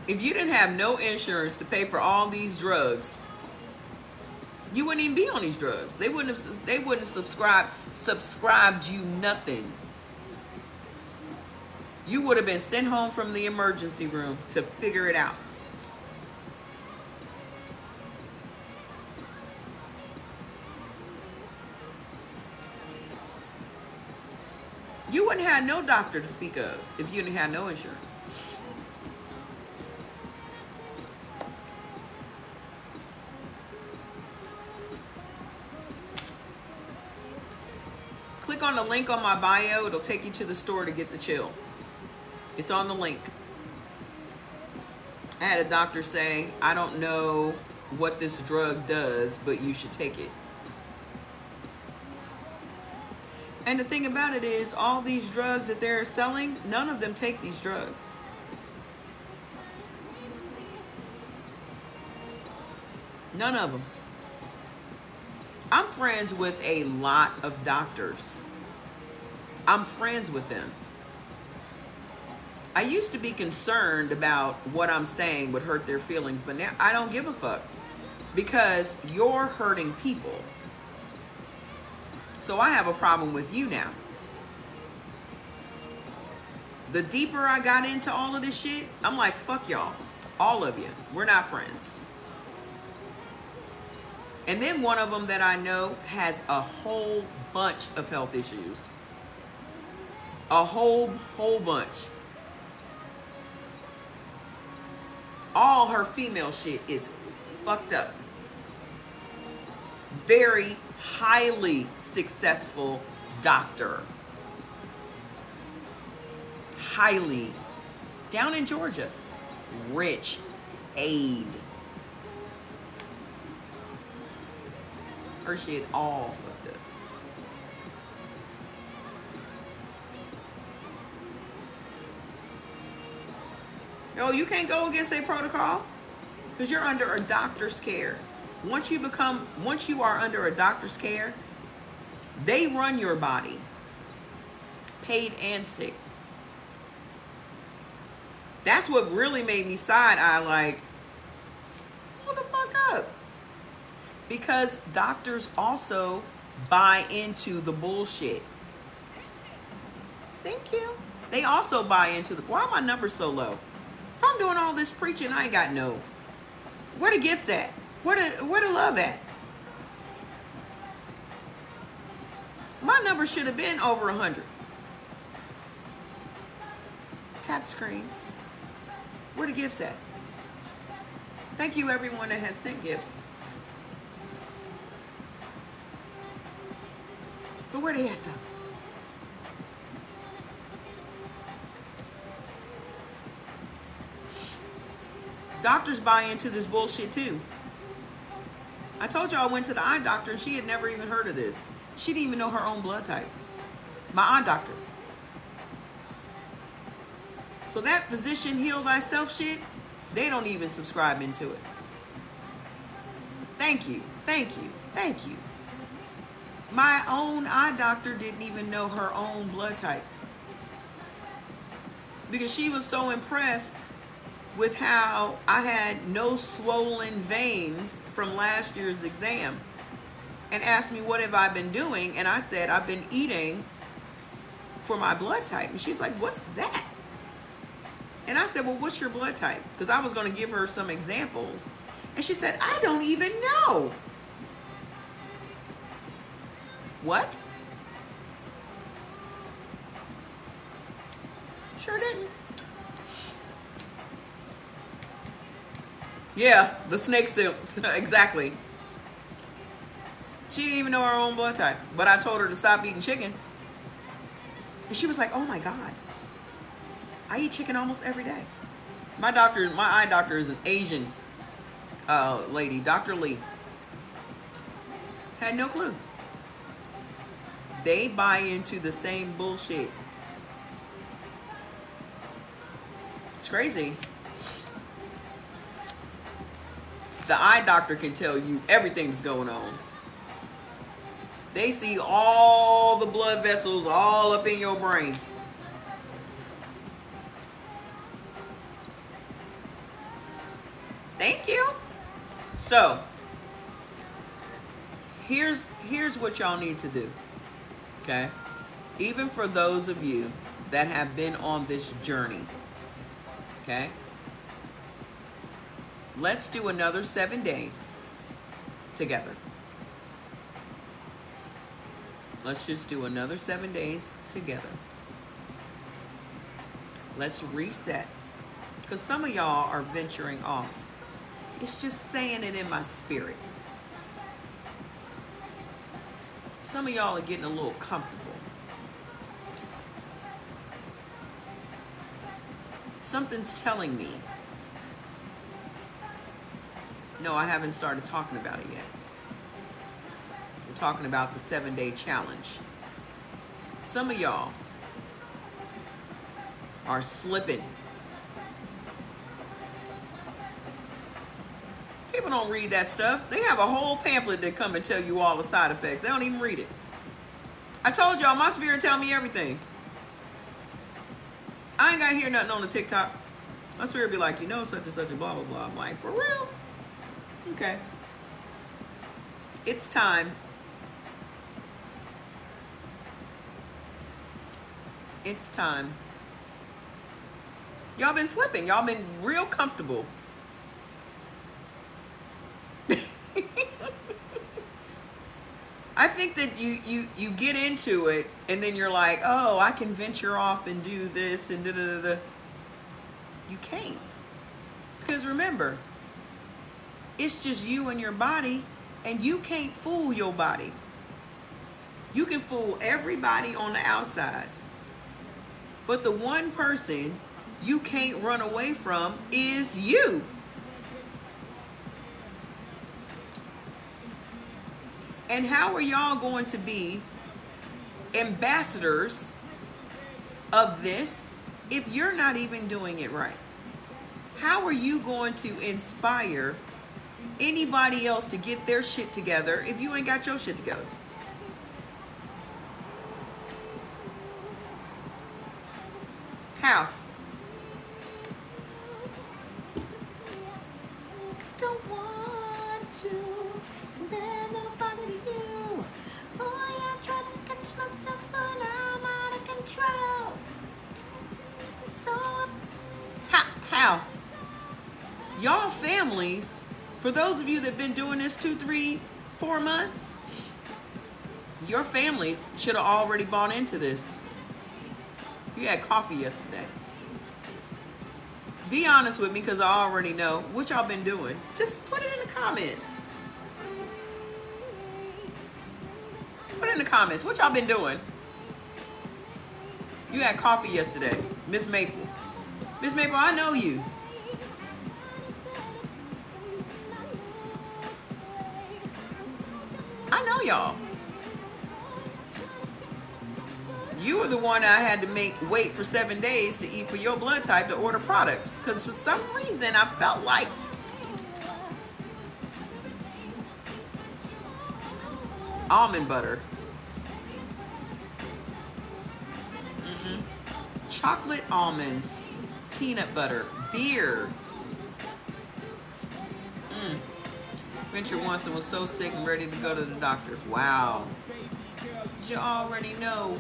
If you didn't have no insurance to pay for all these drugs, you wouldn't even be on these drugs. They wouldn't have subscribed you nothing. You would have been sent home from the emergency room to figure it out. You wouldn't have no doctor to speak of if you didn't have no insurance. Click on the link on my bio. It'll take you to the store to get the chill. It's on the link. I had a doctor say, I don't know what this drug does, but you should take it. And the thing about it is, all these drugs that they're selling, none of them take these drugs. None of them. I'm friends with a lot of doctors. I'm friends with them. I used to be concerned about what I'm saying would hurt their feelings, but now I don't give a fuck because you're hurting people. So I have a problem with you now. The deeper I got into all of this shit, I'm like, fuck y'all. All of you. We're not friends. And then one of them that I know has a whole bunch of health issues. A whole bunch. All her female shit is fucked up. Very highly successful doctor. Highly. Down in Georgia. Rich aid. Her shit all fucked up. No, you can't go against a protocol because you're under a doctor's care. Once you are under a doctor's care, they run your body, paid and sick. That's what really made me side eye like, hold the fuck up. Because doctors also buy into the bullshit. Thank you. They also buy into the, why are my numbers so low? If I'm doing all this preaching, I ain't got no. Where the gifts at? Where the love at? My number should have been over 100. Tap screen. Where the gifts at? Thank you everyone that has sent gifts. But where they at though? Doctors buy into this bullshit too. I told you I went to the eye doctor and she had never even heard of this. She didn't even know her own blood type. My eye doctor. So that physician heal thyself shit, they don't even subscribe into it. Thank you, thank you, thank you. My own eye doctor didn't even know her own blood type. Because she was so impressed with how I had no swollen veins from last year's exam and asked me what have I been doing, and I said I've been eating for my blood type. And she's like, what's that? And I said, well, what's your blood type? Because I was going to give her some examples. And she said, I don't even know. What? Sure didn't. Yeah, the snake silk. Exactly. She didn't even know her own blood type. But I told her to stop eating chicken. And she was like, oh my God. I eat chicken almost every day. My eye doctor is an Asian lady, Dr. Lee. Had no clue. They buy into the same bullshit. It's crazy. The eye doctor can tell you everything that's going on. They see all the blood vessels all up in your brain. Thank you. So, here's what y'all need to do. Okay? Even for those of you that have been on this journey. Okay? Let's do another 7 days together. Let's just do another 7 days together. Let's reset. Because some of y'all are venturing off. It's just saying it in my spirit. Some of y'all are getting a little comfortable. Something's telling me. No, I haven't started talking about it yet. We're talking about the 7-day challenge. Some of y'all are slipping. People don't read that stuff. They have a whole pamphlet that come and tell you all the side effects. They don't even read it. I told y'all, my spirit tell me everything. I ain't got to hear nothing on the TikTok. My spirit be like, you know, such and such and blah, blah, blah. I'm like, for real? Okay. It's time. It's time. Y'all been slipping. Y'all been real comfortable. I think that you get into it and then you're like, oh, I can venture off and do this and da da da da. You can't. Because remember, it's just you and your body, and you can't fool your body. You can fool everybody on the outside, but the one person you can't run away from is you. And how are y'all going to be ambassadors of this if you're not even doing it right? How are you going to inspire anybody else to get their shit together if you ain't got your shit together? How? Don't want to compare nobody to you. Boy, I'm trying to catch myself, but I'm out of control. So, how? Y'all families, for those of you that have been doing this 2, 3, 4 months, your families should have already bought into this. You had coffee yesterday. Be honest with me, because I already know what y'all been doing. Just put it in the comments. Put it in the comments. What y'all been doing? You had coffee yesterday. Miss Maple. Miss Maple, I know you. I know y'all. You were the one I had to wait for 7 days to eat for your blood type to order products. Because for some reason I felt like almond butter. Chocolate almonds. Peanut butter. Beer. Venture once and was so sick and ready to go to the doctor. Wow. You already know.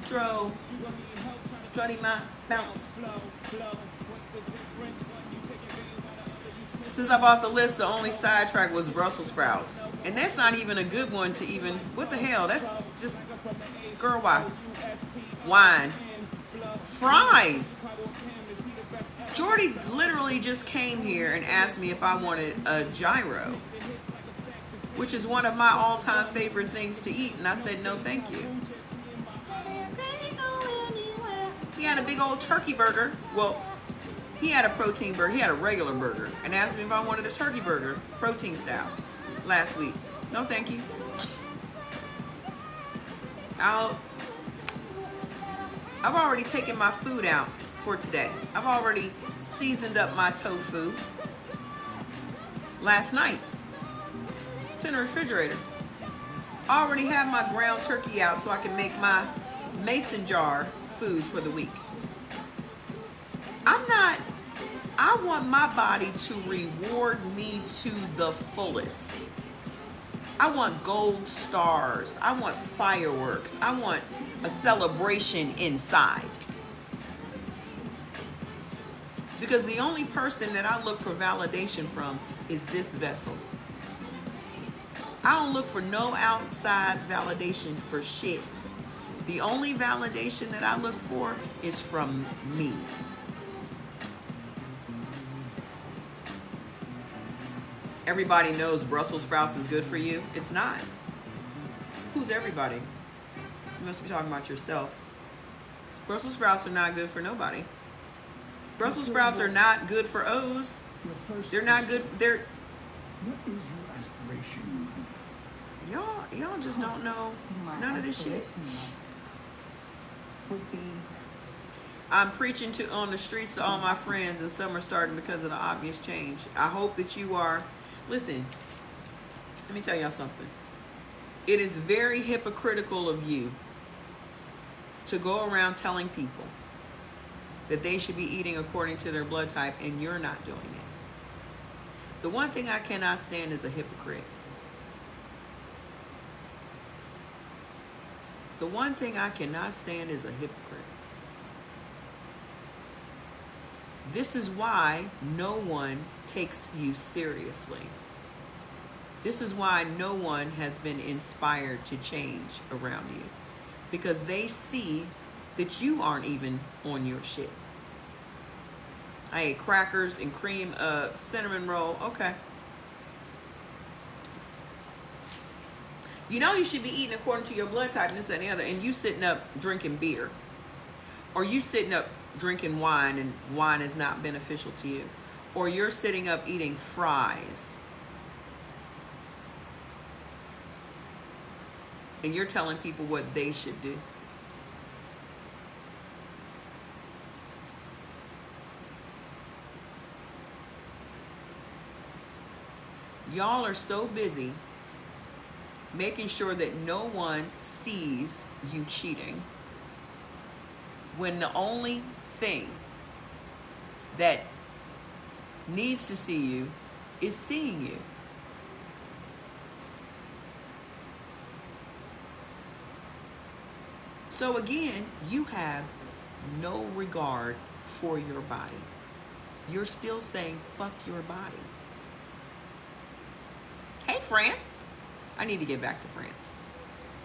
Dro. Strutty my bounce. Since I bought the list, the only sidetrack was Brussels sprouts. And that's not even a good one to even, what the hell? That's just, girl, why? Wine. Fries. Jordy literally just came here and asked me if I wanted a gyro, which is one of my all-time favorite things to eat, and I said no thank you. He had a big old turkey burger. Well, he had a protein burger. He had a regular burger and asked me if I wanted a turkey burger, protein style, last week. No thank you. I've already taken my food out for today. I've already seasoned up my tofu last night. It's in the refrigerator. I already have my ground turkey out so I can make my mason jar food for the week. I want my body to reward me to the fullest. I want gold stars. I want fireworks. I want a celebration inside. Because the only person that I look for validation from is this vessel. I don't look for no outside validation for shit. The only validation that I look for is from me. Everybody knows Brussels sprouts is good for you. It's not. Who's everybody? You must be talking about yourself. Brussels sprouts are not good for nobody. Brussels sprouts are not good for O's. They're not good. What is your aspiration? Y'all just don't know none of this shit. I'm preaching on the streets to all my friends, and some are starting because of the obvious change. I hope that you are. Listen, let me tell y'all something. It is very hypocritical of you to go around telling people that they should be eating according to their blood type, and you're not doing it. The one thing I cannot stand is a hypocrite. The one thing I cannot stand is a hypocrite. This is why no one takes you seriously. This is why no one has been inspired to change around you, because they see that you aren't even on your shit. I ate crackers and cream cinnamon roll. Okay. You know you should be eating according to your blood type and this and the other, and you sitting up drinking beer. Or you sitting up drinking wine, and wine is not beneficial to you. Or you're sitting up eating fries. And you're telling people what they should do. Y'all are so busy making sure that no one sees you cheating, when the only thing that needs to see you is seeing you. So again, you have no regard for your body. You're still saying, fuck your body. Hey, France. I need to get back to France.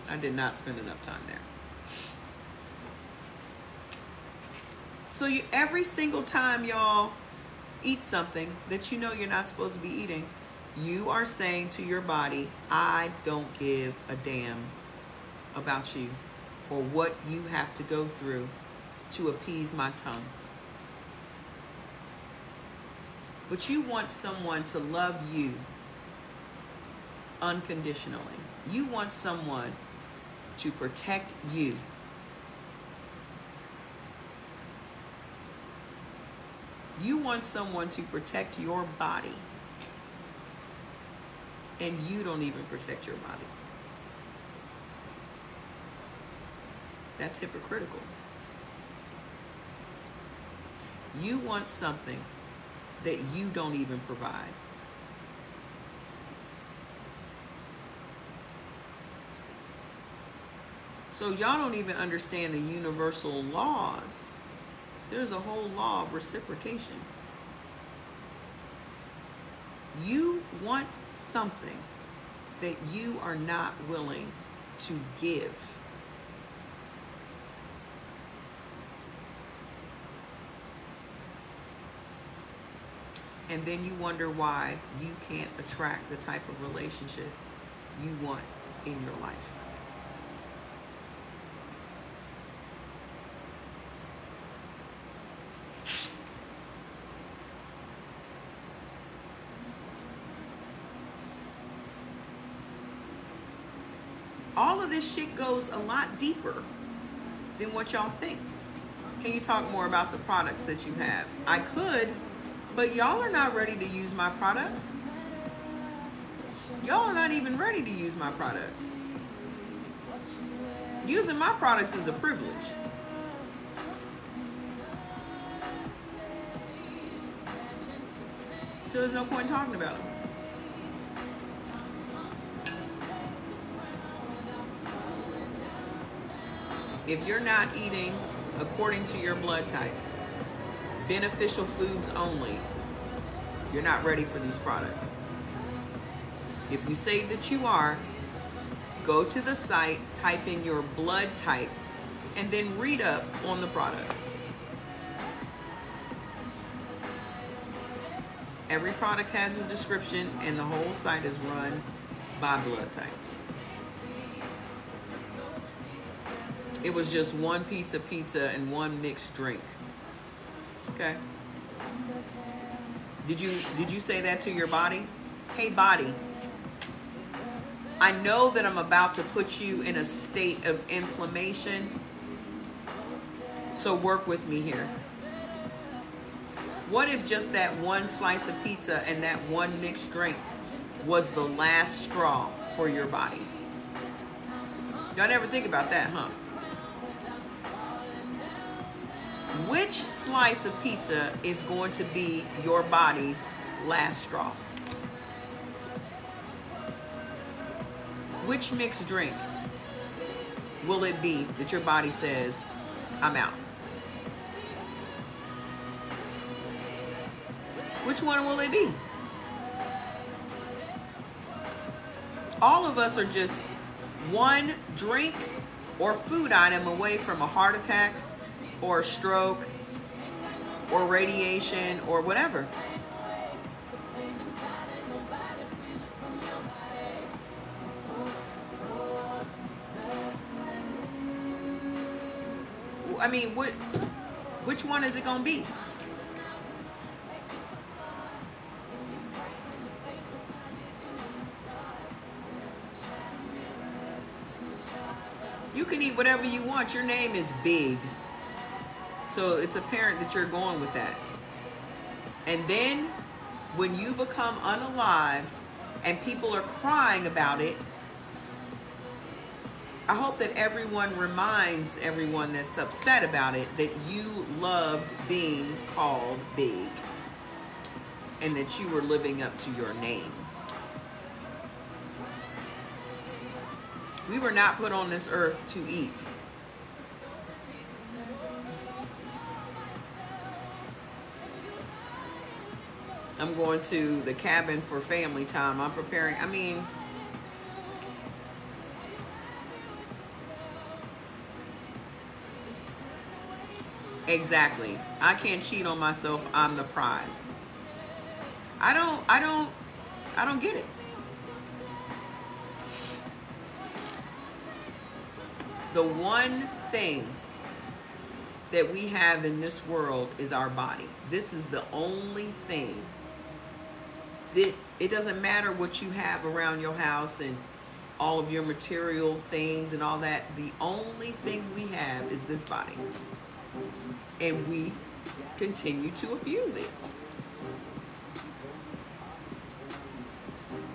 I did not spend enough time there. So every single time y'all eat something that you know you're not supposed to be eating, you are saying to your body, I don't give a damn about you or what you have to go through to appease my tongue. But you want someone to love you unconditionally. You want someone to protect you. You want someone to protect your body, and you don't even protect your body. That's hypocritical. You want something that you don't even provide. So y'all don't even understand the universal laws. There's a whole law of reciprocation. You want something that you are not willing to give. And then you wonder why you can't attract the type of relationship you want in your life. All of this shit goes a lot deeper than what y'all think. Can you talk more about the products that you have? I could, but y'all are not ready to use my products. Y'all are not even ready to use my products. Using my products is a privilege. So there's no point talking about them. If you're not eating according to your blood type, beneficial foods only, you're not ready for these products. If you say that you are, go to the site, type in your blood type, and then read up on the products. Every product has a description, and the whole site is run by blood type. It was just one piece of pizza and one mixed drink. Okay. Did you say that to your body? Hey body, I know that I'm about to put you in a state of inflammation, so work with me here. What if just that one slice of pizza and that one mixed drink was the last straw for your body? Y'all never think about that, huh? Which slice of pizza is going to be your body's last straw? Which mixed drink will it be that your body says, I'm out? Which one will it be? All of us are just one drink or food item away from a heart attack or a stroke or radiation or whatever. I mean, which one is it going to be? You can eat whatever you want. Your name is big. So it's apparent that you're going with that. And then when you become unalived and people are crying about it, I hope that everyone reminds everyone that's upset about it that you loved being called big and that you were living up to your name. We were not put on this earth to eat. I'm going to the cabin for family time. I'm preparing. I mean, exactly. I can't cheat on myself. I'm the prize. I don't get it. The one thing that we have in this world is our body. This is the only thing that it doesn't matter what you have around your house and all of your material things and all that. The only thing we have is this body. And we continue to abuse it.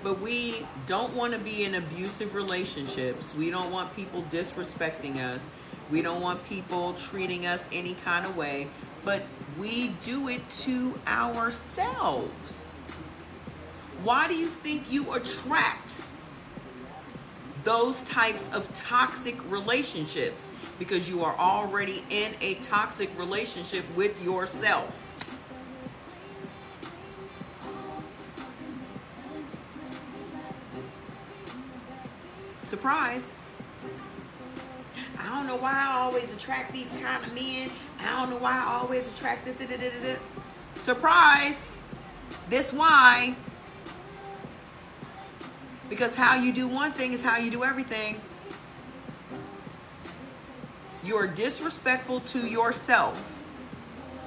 But we don't want to be in abusive relationships. We don't want people disrespecting us. We don't want people treating us any kind of way. But we do it to ourselves. Why do you think you attract those types of toxic relationships? Because you are already in a toxic relationship with yourself. Surprise. I don't know why I always attract these kind of men. I don't know why I always attract this. Surprise. This why. Because how you do one thing is how you do everything. You are disrespectful to yourself.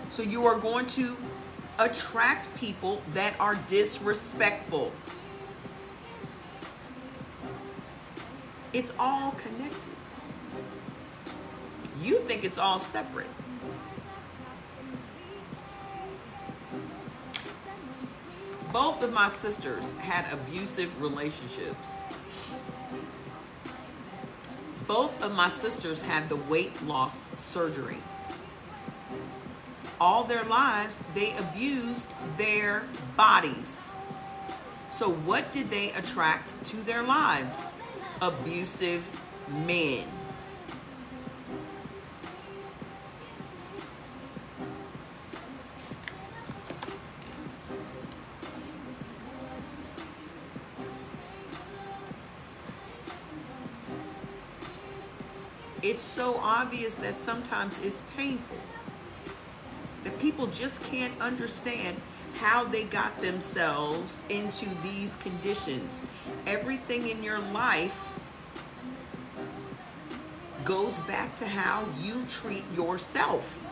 So you are going to attract people that are disrespectful. It's all connected. You think it's all separate. Both of my sisters had abusive relationships. Both of my sisters had the weight loss surgery. All their lives, they abused their bodies. So what did they attract to their lives? Abusive men. It's so obvious that sometimes it's painful. That people just can't understand how they got themselves into these conditions. Everything in your life goes back to how you treat yourself.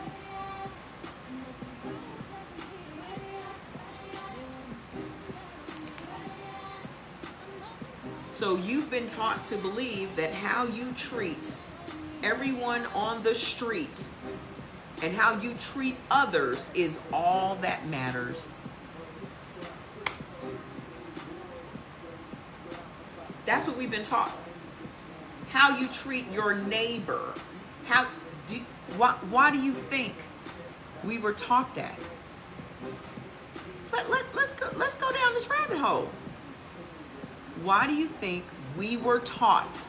So you've been taught to believe that how you treat everyone on the street and how you treat others is all that matters. That's what we've been taught. How you treat your neighbor. Why do you think we were taught that? Let's go down this rabbit hole. Why do you think we were taught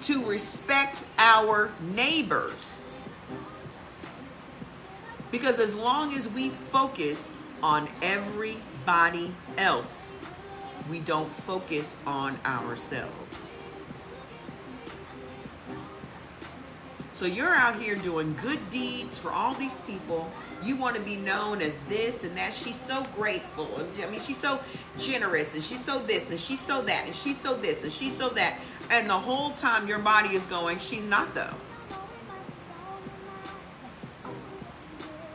to respect our neighbors? Because as long as we focus on everybody else, we don't focus on ourselves. So you're out here doing good deeds for all these people. You want to be known as this and that. She's so grateful. I mean, she's so generous, and she's so this, and she's so that, and she's so this, and she's so that. And the whole time your body is going, she's not though.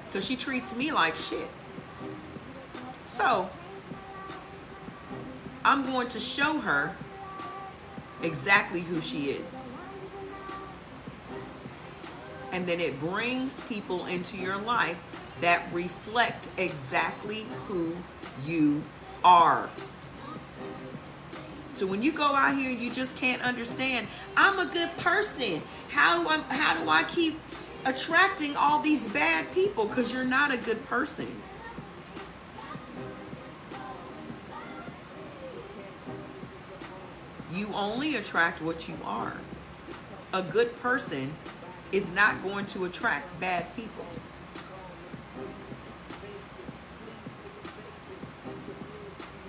Because she treats me like shit. So I'm going to show her exactly who she is. And then it brings people into your life that reflect exactly who you are. So when you go out here and you just can't understand, I'm a good person. How do I keep attracting all these bad people? Because you're not a good person. You only attract what you are. A good person is not going to attract bad people.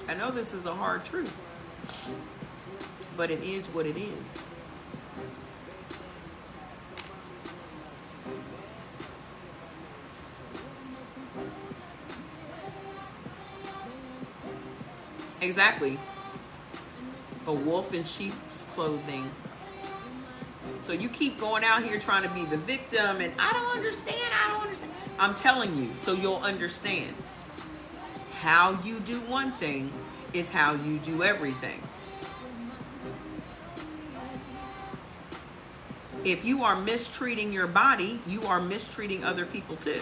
I know this is a hard truth, but it is what it is. Exactly. A wolf in sheep's clothing. So you keep going out here trying to be the victim, and I don't understand. I'm telling you, so you'll understand. How you do one thing is how you do everything. If you are mistreating your body, you are mistreating other people too.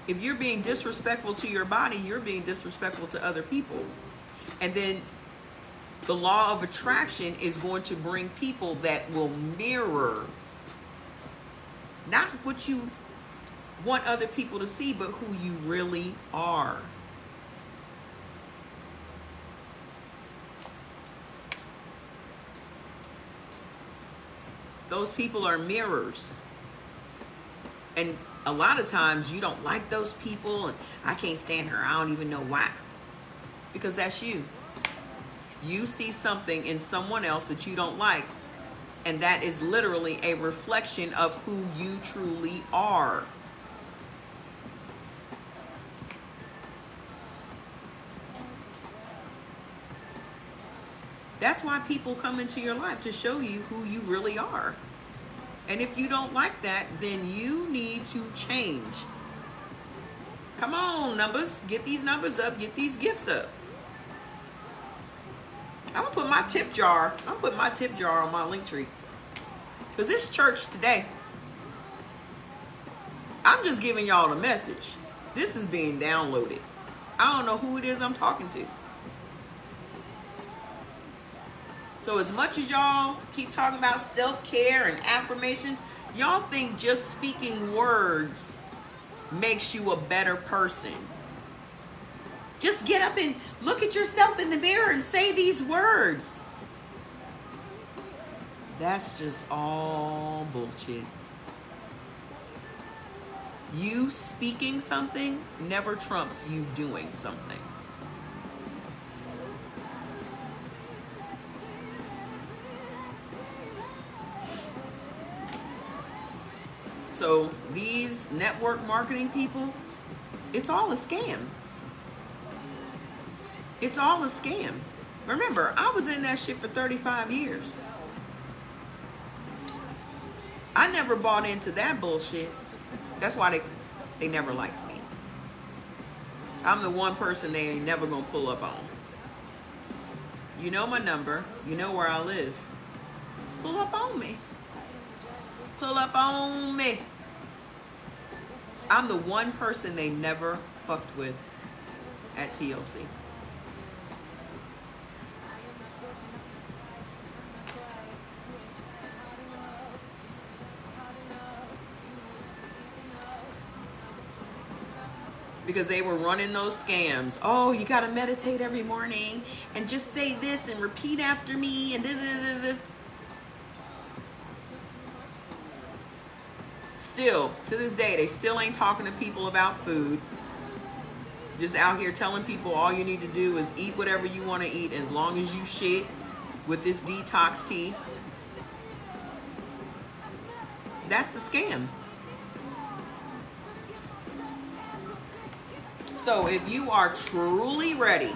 If you're being disrespectful to your body, you're being disrespectful to other people. And then the law of attraction is going to bring people that will mirror not what you want other people to see, but who you really are. Those people are mirrors. And a lot of times you don't like those people, and I can't stand her. I don't even know why. Because that's you. You see something in someone else that you don't like, and that is literally a reflection of who you truly are. That's why people come into your life, to show you who you really are. And if you don't like that, then you need to change. Come on, numbers. Get these numbers up. Get these gifts up. I'm going to put my tip jar. I'm putting my tip jar on my link tree. Because it's church today. I'm just giving y'all the message. This is being downloaded. I don't know who it is I'm talking to. So as much as y'all keep talking about self-care and affirmations, y'all think just speaking words makes you a better person. Just get up and look at yourself in the mirror and say these words. That's just all bullshit. You speaking something never trumps you doing something. So these network marketing people, it's all a scam. It's all a scam. Remember, I was in that shit for 35 years. I never bought into that bullshit. That's why they never liked me. I'm the one person they ain't never gonna pull up on. You know my number. You know where I live. Pull up on me. Pull up on me. I'm the one person they never fucked with at TLC. Because they were running those scams. Oh, you got to meditate every morning and just say this and repeat after me and da-da-da-da. Still, to this day, they still ain't talking to people about food. Just out here telling people all you need to do is eat whatever you want to eat as long as you shit with this detox tea. That's the scam. So if you are truly ready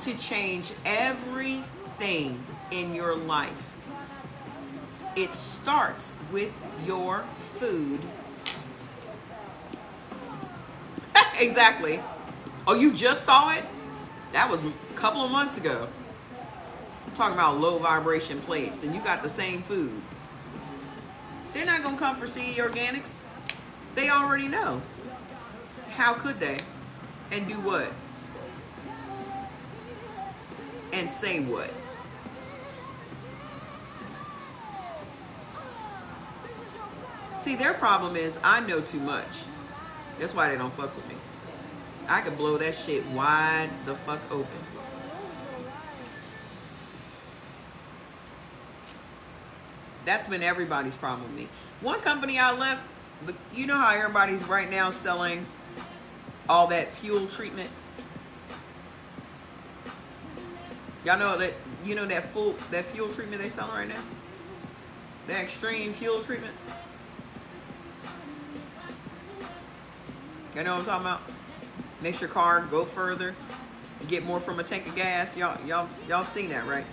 to change everything in your life, it starts with your food. Exactly. Oh, you just saw it? That was a couple of months ago. I'm talking about low vibration plates, and you got the same food. They're not going to come for CE Organics. They already know. How could they? And do what? And say what? See, their problem is I know too much. That's why they don't fuck with me. I could blow that shit wide the fuck open. That's been everybody's problem with me. One company I left, you know how everybody's right now selling all that fuel treatment? Y'all know that, you know that fuel treatment they selling right now? The extreme fuel treatment? You know what I'm talking about? Makes your car go further, get more from a tank of gas. Y'all seen that, right?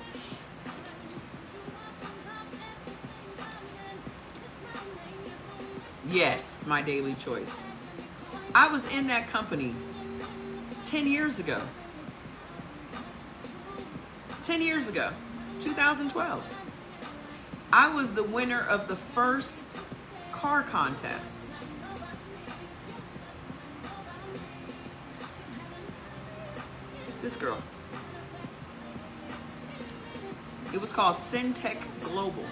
Yes, My Daily Choice. I was in that company 10 years ago. 10 years ago, 2012. I was the winner of the first car contest. This girl. It was called Syntec Global.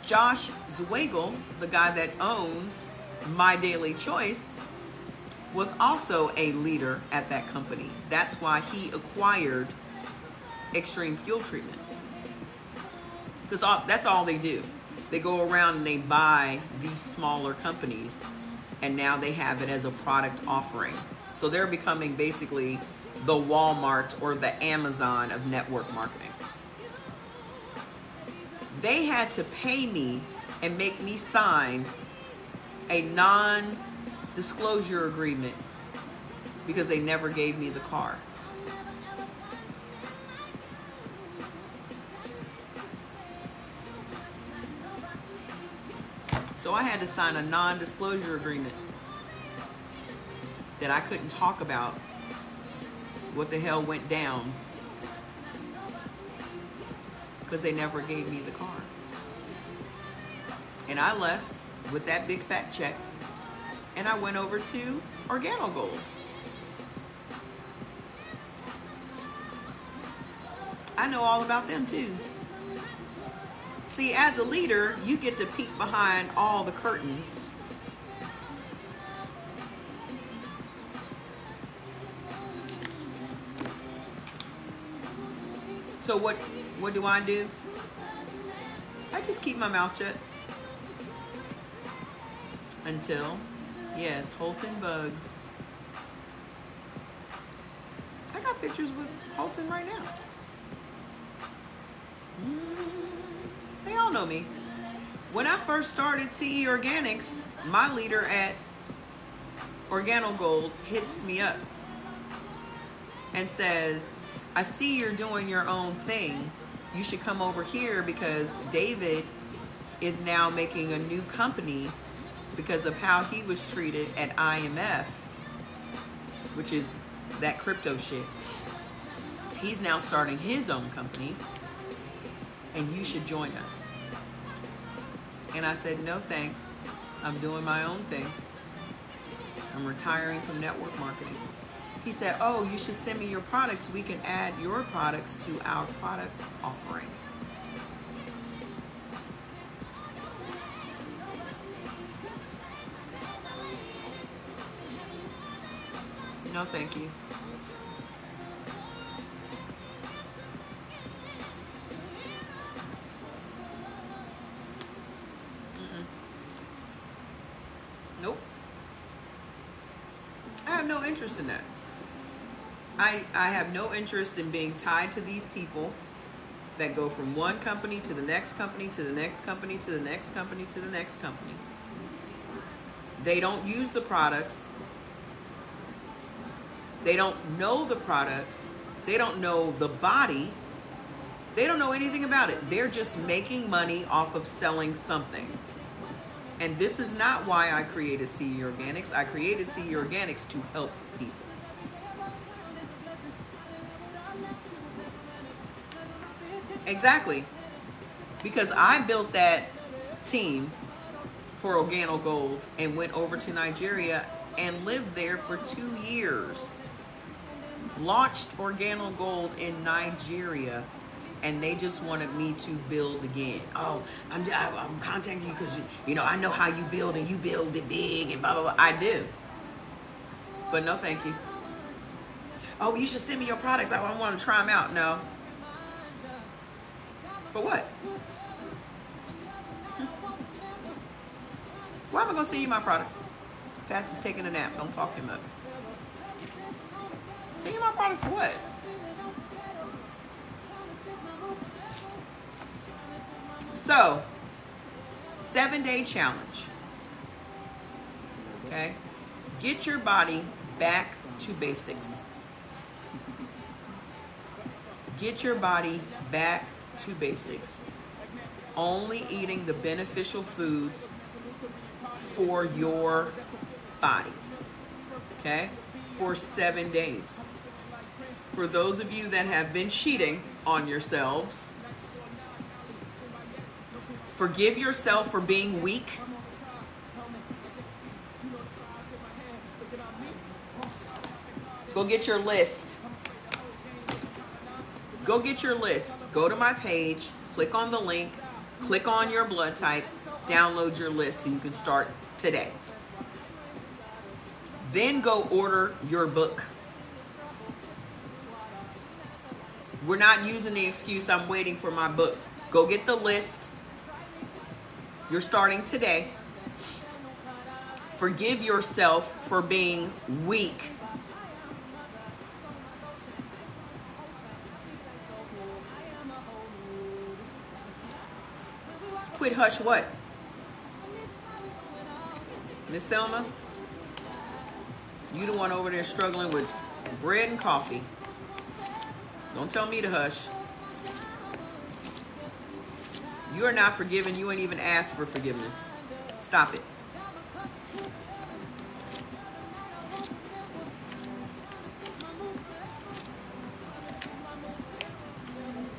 Josh Zwagel, the guy that owns My Daily Choice, was also a leader at that company. That's why he acquired Extreme Fuel Treatment. Because that's all they do. They go around and they buy these smaller companies, and now they have it as a product offering. So they're becoming basically the Walmart or the Amazon of network marketing. They had to pay me and make me sign a non-disclosure agreement because they never gave me the car. So I had to sign a non-disclosure agreement that I couldn't talk about what the hell went down because they never gave me the car. And I left with that big fat check and I went over to OrganoGold. I know all about them too. See, as a leader, you get to peek behind all the curtains. So what do? I just keep my mouth shut until, yes, Holton Bugs. I got pictures with Holton right now. They all know me. When I first started CE Organics, my leader at OrganoGold hits me up and says, I see you're doing your own thing. You should come over here because David is now making a new company because of how he was treated at IMF, which is that crypto shit. He's now starting his own company and you should join us. And I said, no thanks. I'm doing my own thing. I'm retiring from network marketing. He said, oh, you should send me your products. We can add your products to our product offering. No, thank you. Nope. have no interest in that. I have no interest in being tied to these people that go from one company to the next company to the next company to the next company to the next company. They don't use the products. They don't know the products. They don't know the body. They don't know anything about it. They're just making money off of selling something. And this is not why I created CE Organics. I created CE Organics to help people. Exactly. Because I built that team for Organo Gold and went over to Nigeria and lived there for 2 years. Launched Organo Gold in Nigeria, and they just wanted me to build again. Oh, I'm contacting you because you know I know how you build and you build it big and blah blah blah. I do, but no, thank you. Oh, you should send me your products. I want to try them out. No. For what? Why am I gonna send you my products? Fats is taking a nap. Don't talk him up. Send you my products for what? So, 7-day challenge. Okay? Get your body back to basics. Get your body back to basics. Only eating the beneficial foods for your body. Okay? For 7 days. For those of you that have been cheating on yourselves, forgive yourself for being weak. Go get your list. Go get your list. Go to my page, click on the link, click on your blood type, download your list so you can start today. Then go order your book. We're not using the excuse, I'm waiting for my book. Go get the list. You're starting today. Forgive yourself for being weak. Quit hush what? Miss Thelma? You the one over there struggling with bread and coffee. Don't tell me to hush. You are not forgiven. You ain't even asked for forgiveness. Stop it.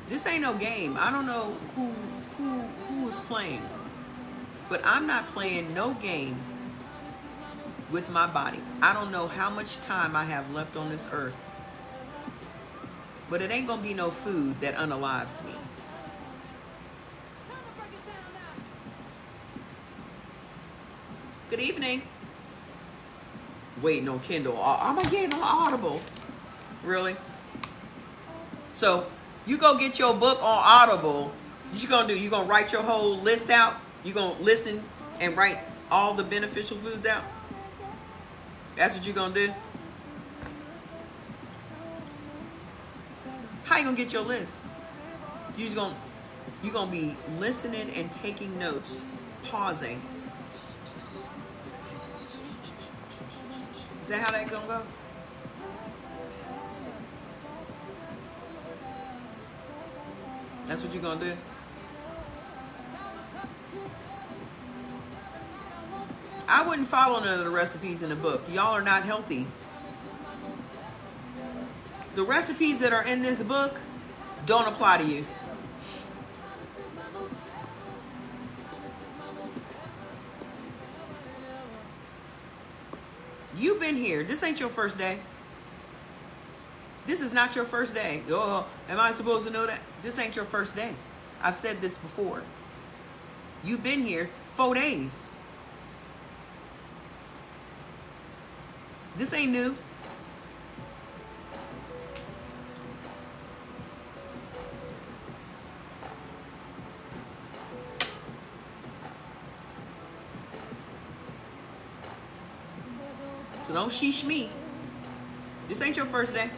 This ain't no game. I don't know who's playing, but I'm not playing no game with my body. I don't know how much time I have left on this earth, but it ain't gonna be no food that unalives me. Good evening. Waiting on Kindle. I'm again on Audible. Really? So you go get your book on Audible. What you gonna do? You gonna write your whole list out? You gonna listen and write all the beneficial foods out? That's what you gonna do? How you gonna get your list? You gonna be listening and taking notes, pausing. Is that how that gonna go? That's what you're gonna do? I wouldn't follow none of the recipes in the book. Y'all are not healthy. The recipes that are in this book don't apply to you. You've been here. This ain't your first day. This is not your first day. Oh, am I supposed to know that? This ain't your first day. I've said this before. You've been here 4 days. This ain't new. So don't sheesh me. This ain't your first day.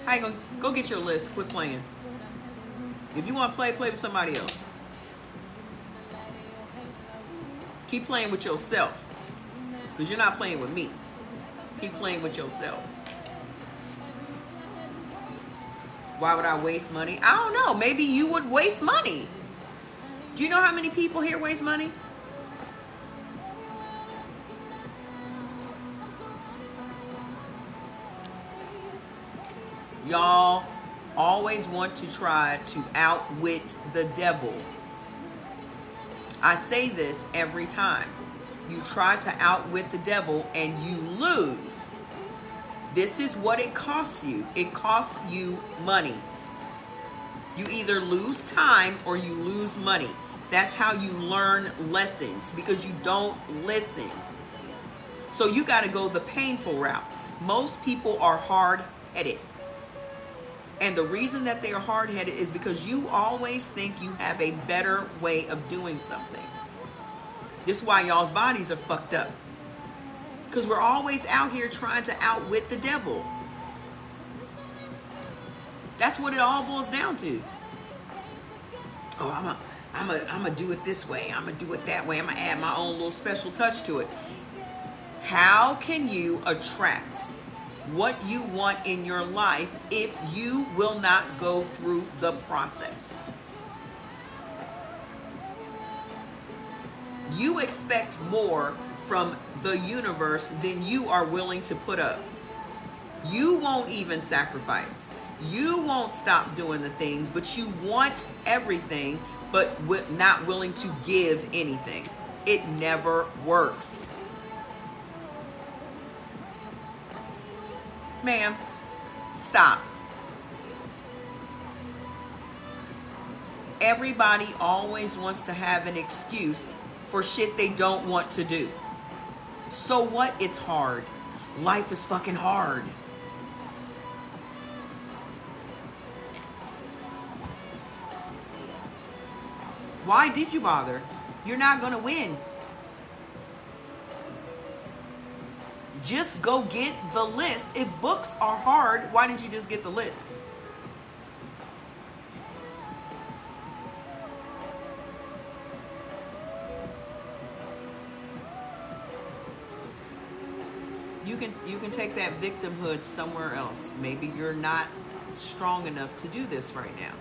How you gonna go get your list? Quit playing. If you want to play, play with somebody else. Keep playing with yourself, because you're not playing with me. Keep playing with yourself. Why would I waste money? I don't know. Maybe you would waste money. Do you know how many people here waste money? Y'all always want to try to outwit the devil. I say this every time. You try to outwit the devil and you lose. This is what it costs you. It costs you money. You either lose time or you lose money. That's how you learn lessons, because you don't listen. So you got to go the painful route. Most people are hard-headed. And the reason that they are hard-headed is because you always think you have a better way of doing something. This is why y'all's bodies are fucked up. Because we're always out here trying to outwit the devil. That's what it all boils down to. Oh, I'm gonna do it this way. I'm gonna do it that way. I'm gonna add my own little special touch to it. How can you attract what you want in your life if you will not go through the process? You expect more from the universe than you are willing to put up. You won't even sacrifice. You won't stop doing the things, but you want everything, but not willing to give anything. It never works. Ma'am, stop. Everybody always wants to have an excuse for shit they don't want to do. So what? It's hard. Life is fucking hard. Why did you bother? You're not gonna win. Just go get the list. If books are hard, why didn't you just get the list? You can take that victimhood somewhere else. Maybe you're not strong enough to do this right now.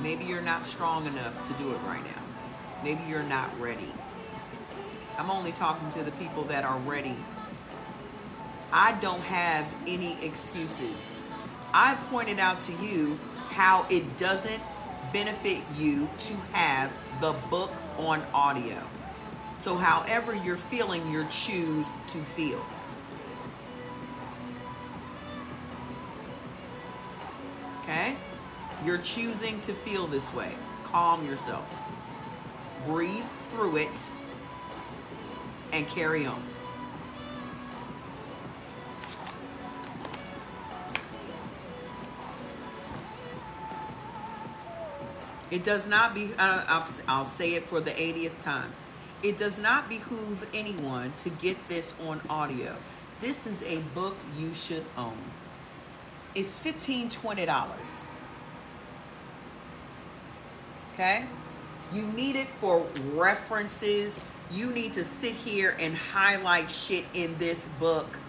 Maybe you're not strong enough to do it right now. Maybe you're not ready. I'm only talking to the people that are ready. I don't have any excuses. I pointed out to you how it doesn't benefit you to have the book on audio. So however you're feeling, you choose to feel. Okay? You're choosing to feel this way. Calm yourself. Breathe through it and carry on. It does not be, I'll say it for the 80th time. It does not behoove anyone to get this on audio. This is a book you should own. It's $15, $20. Okay? You need it for references. You need to sit here and highlight shit in this book.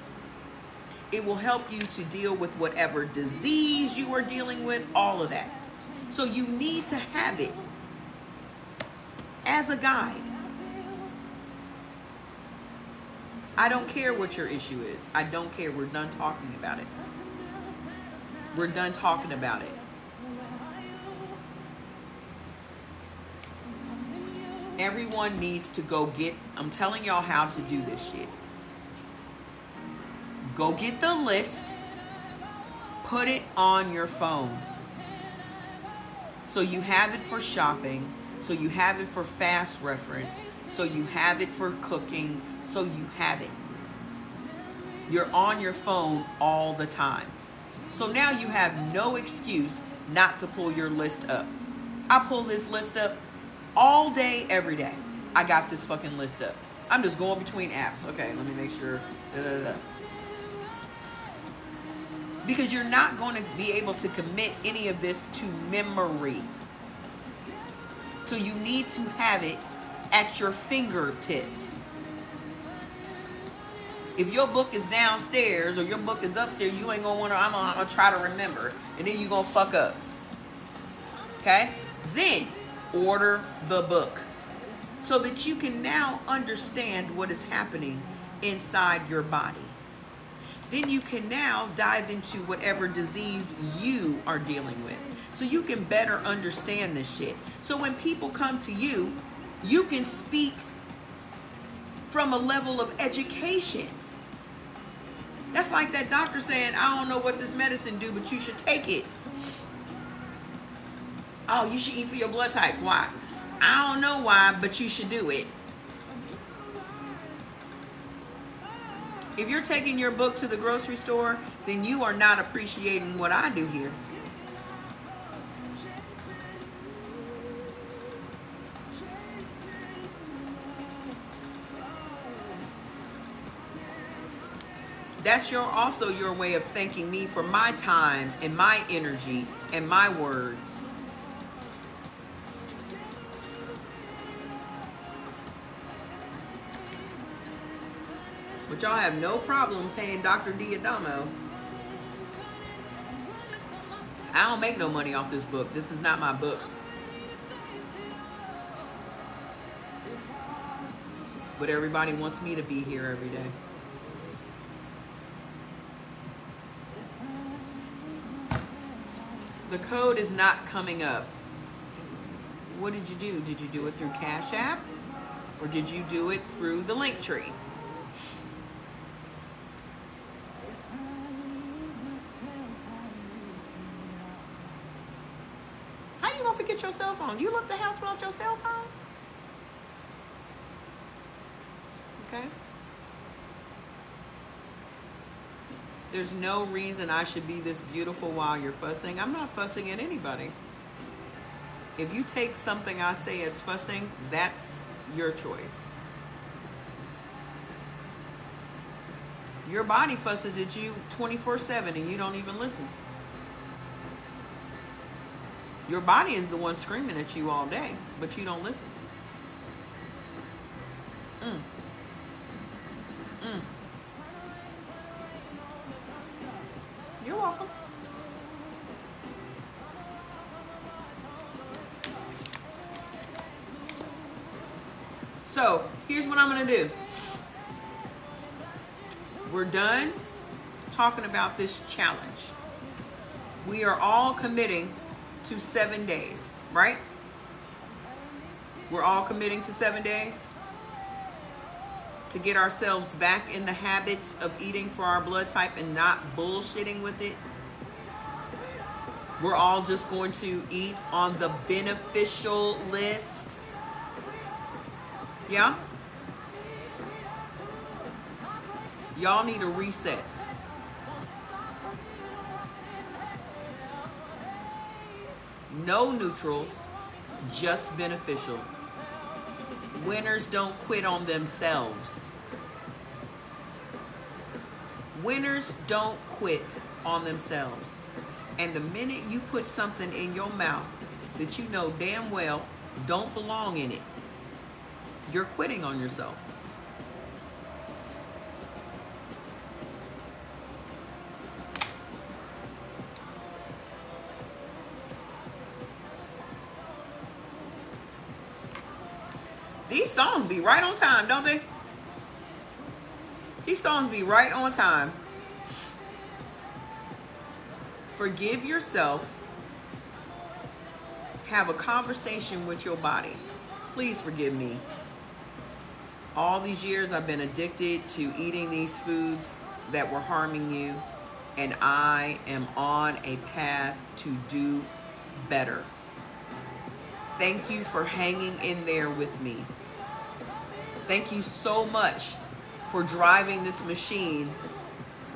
It will help you to deal with whatever disease you are dealing with, all of that. So you need to have it as a guide. I don't care what your issue is. I don't care. We're done talking about it. We're done talking about it. Everyone needs to go get, I'm telling y'all how to do this shit. Go get the list. Put it on your phone. So you have it for shopping. So you have it for fast reference. So you have it for cooking. So you have it. You're on your phone all the time. So now you have no excuse not to pull your list up. I pull this list up all day, every day. I got this fucking list up. I'm just going between apps. Okay, let me make sure. Because you're not going to be able to commit any of this to memory. So you need to have it at your fingertips. If your book is downstairs or your book is upstairs, you ain't gonna I'm gonna try to remember. And then you're gonna fuck up. Okay? Then order the book so that you can now understand what is happening inside your body. Then you can now dive into whatever disease you are dealing with, so you can better understand this shit. So when people come to you, you can speak from a level of education. That's like that doctor saying, I don't know what this medicine do, but you should take it. Oh, you should eat for your blood type. Why? I don't know why, but you should do it. If you're taking your book to the grocery store, then you are not appreciating what I do here. That's also your way of thanking me for my time and my energy and my words. But y'all have no problem paying Dr. Diadamo. I don't make no money off this book. This is not my book. But everybody wants me to be here every day. The code is not coming up. What did you do? Did you do it through Cash App? Or did you do it through the Linktree? How you gonna forget your cell phone? You left the house without your cell phone? Okay. There's no reason I should be this beautiful while you're fussing. I'm not fussing at anybody. If you take something I say as fussing, that's your choice. Your body fusses at you 24/7 and you don't even listen. Your body is the one screaming at you all day, but you don't listen. You're welcome. So, here's what I'm going to do. We're done talking about this challenge. We are all committing to 7 days, right? We're all committing to 7 days to get ourselves back in the habits of eating for our blood type and not bullshitting with it. We're all just going to eat on the beneficial list. Yeah? Y'all need a reset. No neutrals, just beneficial. Winners don't quit on themselves. Winners don't quit on themselves. And the minute you put something in your mouth that you know damn well don't belong in it, you're quitting on yourself. These songs be right on time, don't they? These songs be right on time. Forgive yourself. Have a conversation with your body. Please forgive me. All these years I've been addicted to eating these foods that were harming you, and I am on a path to do better. Thank you for hanging in there with me. Thank you so much for driving this machine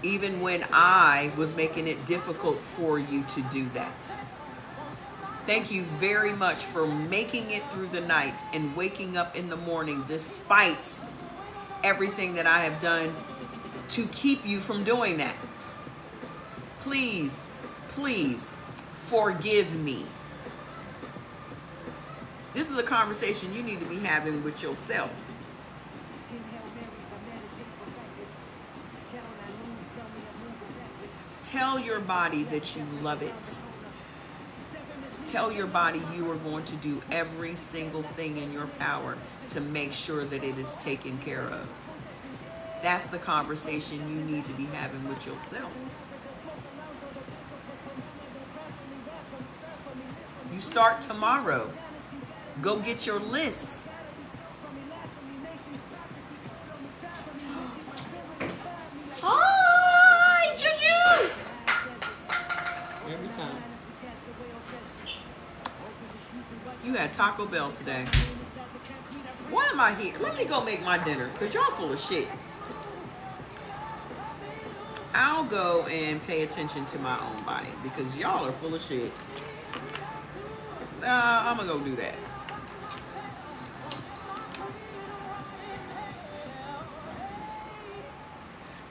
even when I was making it difficult for you to do that. Thank you very much for making it through the night and waking up in the morning despite everything that I have done to keep you from doing that. Please, please forgive me. This is a conversation you need to be having with yourself. Tell your body that you love it. Tell your body you are going to do every single thing in your power to make sure that it is taken care of. That's the conversation you need to be having with yourself. You start tomorrow. Go get your list. Hi, Juju! Every time. You had Taco Bell today. Why am I here? Let me go make my dinner, because y'all full of shit. I'll go and pay attention to my own body, because y'all are full of shit. I'm going to go do that.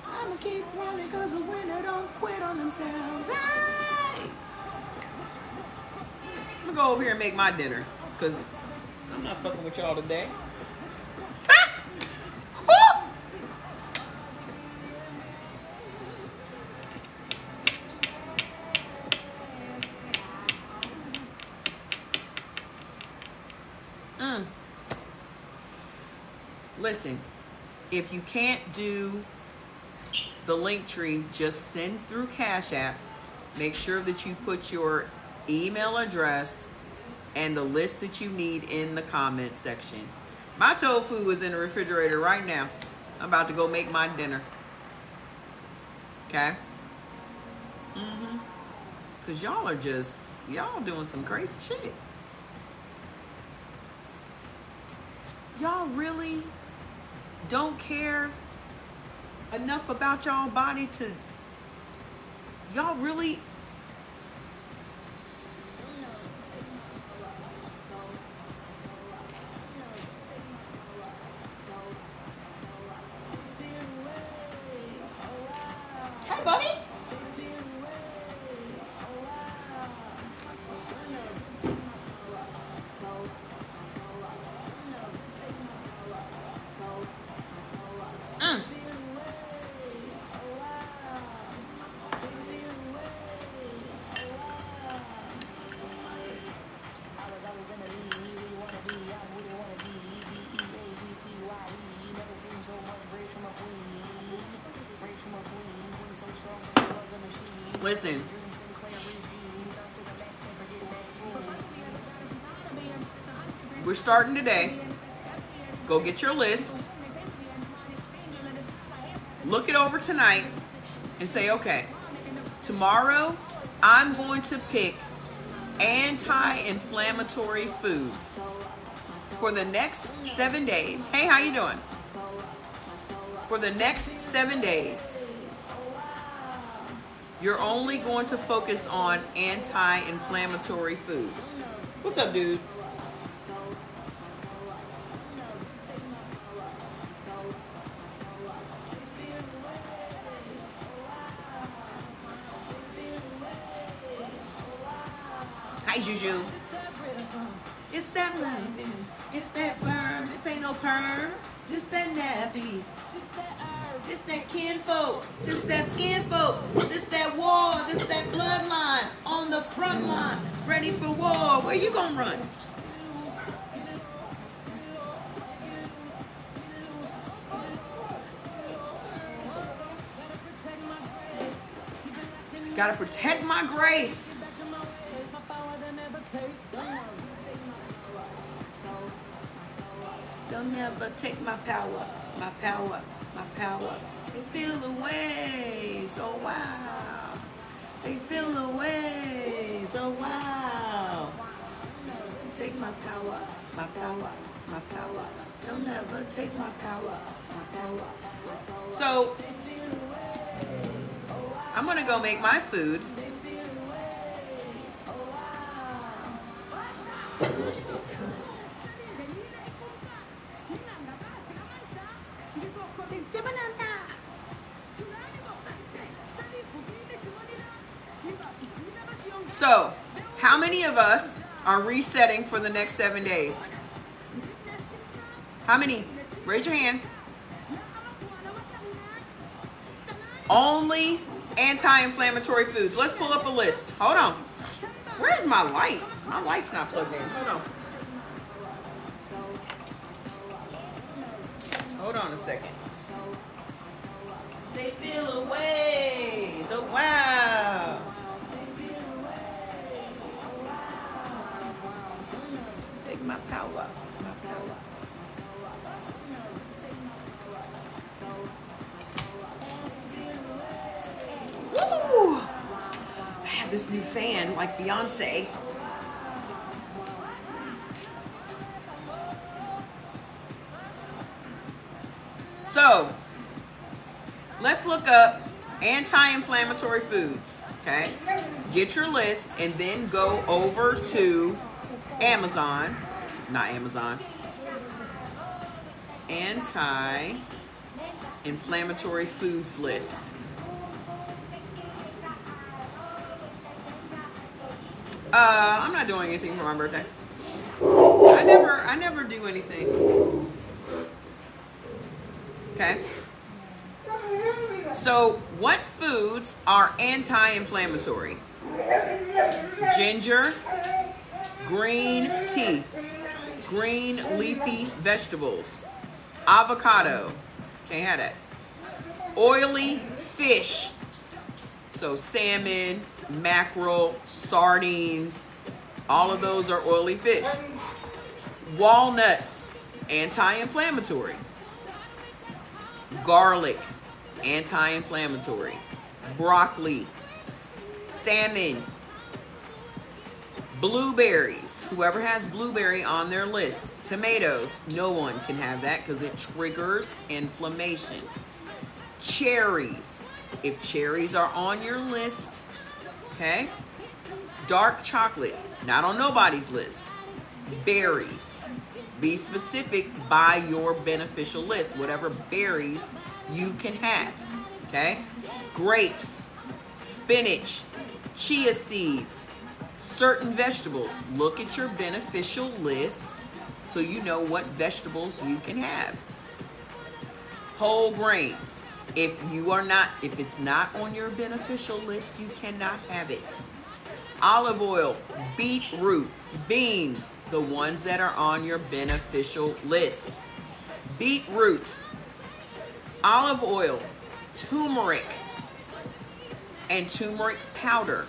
I'm going to keep running, because a winner don't quit on themselves. Hey! I'm going to go over here and make my dinner, because I'm not fucking with y'all today. Listen, if you can't do the link tree, just send through Cash App. Make sure that you put your email address and the list that you need in the comment section. My tofu is in the refrigerator right now. I'm about to go make my dinner. Okay? Because y'all are just, y'all doing some crazy shit. Y'all really don't care enough about y'all body to, y'all really, hey buddy. Listen, we're starting today. Go get your list. Look it over tonight and say, okay, tomorrow I'm going to pick anti-inflammatory foods for the next 7 days. Hey, how you doing? For the next 7 days, you're only going to focus on anti-inflammatory foods. What's up, dude? Hi, Juju. It's that burn. It's that burn. This ain't no perm. This that nappy. This that kinfolk. This that skinfolk. This that war. This that bloodline. On the front line. Ready for war. Where you gonna run? Gotta protect my grace. Don't never take my power, my power, my power. They feel the waves, oh wow. They feel the waves, oh wow. Take my power, my power, my power. Don't ever take my power, my power. So I'm gonna go make my food. So, how many of us are resetting for the next 7 days? How many? Raise your hand. Only anti-inflammatory foods. Let's pull up a list. Hold on. Where's my light? My light's not plugged in. Hold on. Hold on a second. They feel away. So wow. Take my power. Woo! I have this new fan like Beyonce. So, let's look up anti-inflammatory foods, okay? Get your list and then go over to Amazon, not Amazon, anti-inflammatory foods list. I'm not doing anything for my birthday. I never do anything. Okay. So, what foods are anti-inflammatory? Ginger, green tea, green leafy vegetables, avocado, can't have that. Oily fish, so salmon, mackerel, sardines, all of those are oily fish. Walnuts, anti-inflammatory. Garlic, anti-inflammatory. Broccoli, salmon, blueberries. Whoever has blueberry on their list. Tomatoes, no one can have that because it triggers inflammation. Cherries, if cherries are on your list, okay. Dark chocolate, not on nobody's list. Berries, be specific by your beneficial list, whatever berries you can have, okay? Grapes, spinach, chia seeds, certain vegetables. Look at your beneficial list so you know what vegetables you can have. Whole grains, if it's not on your beneficial list, you cannot have it. Olive oil, beetroot, beans, the ones that are on your beneficial list. Beetroot, olive oil, turmeric, and turmeric powder.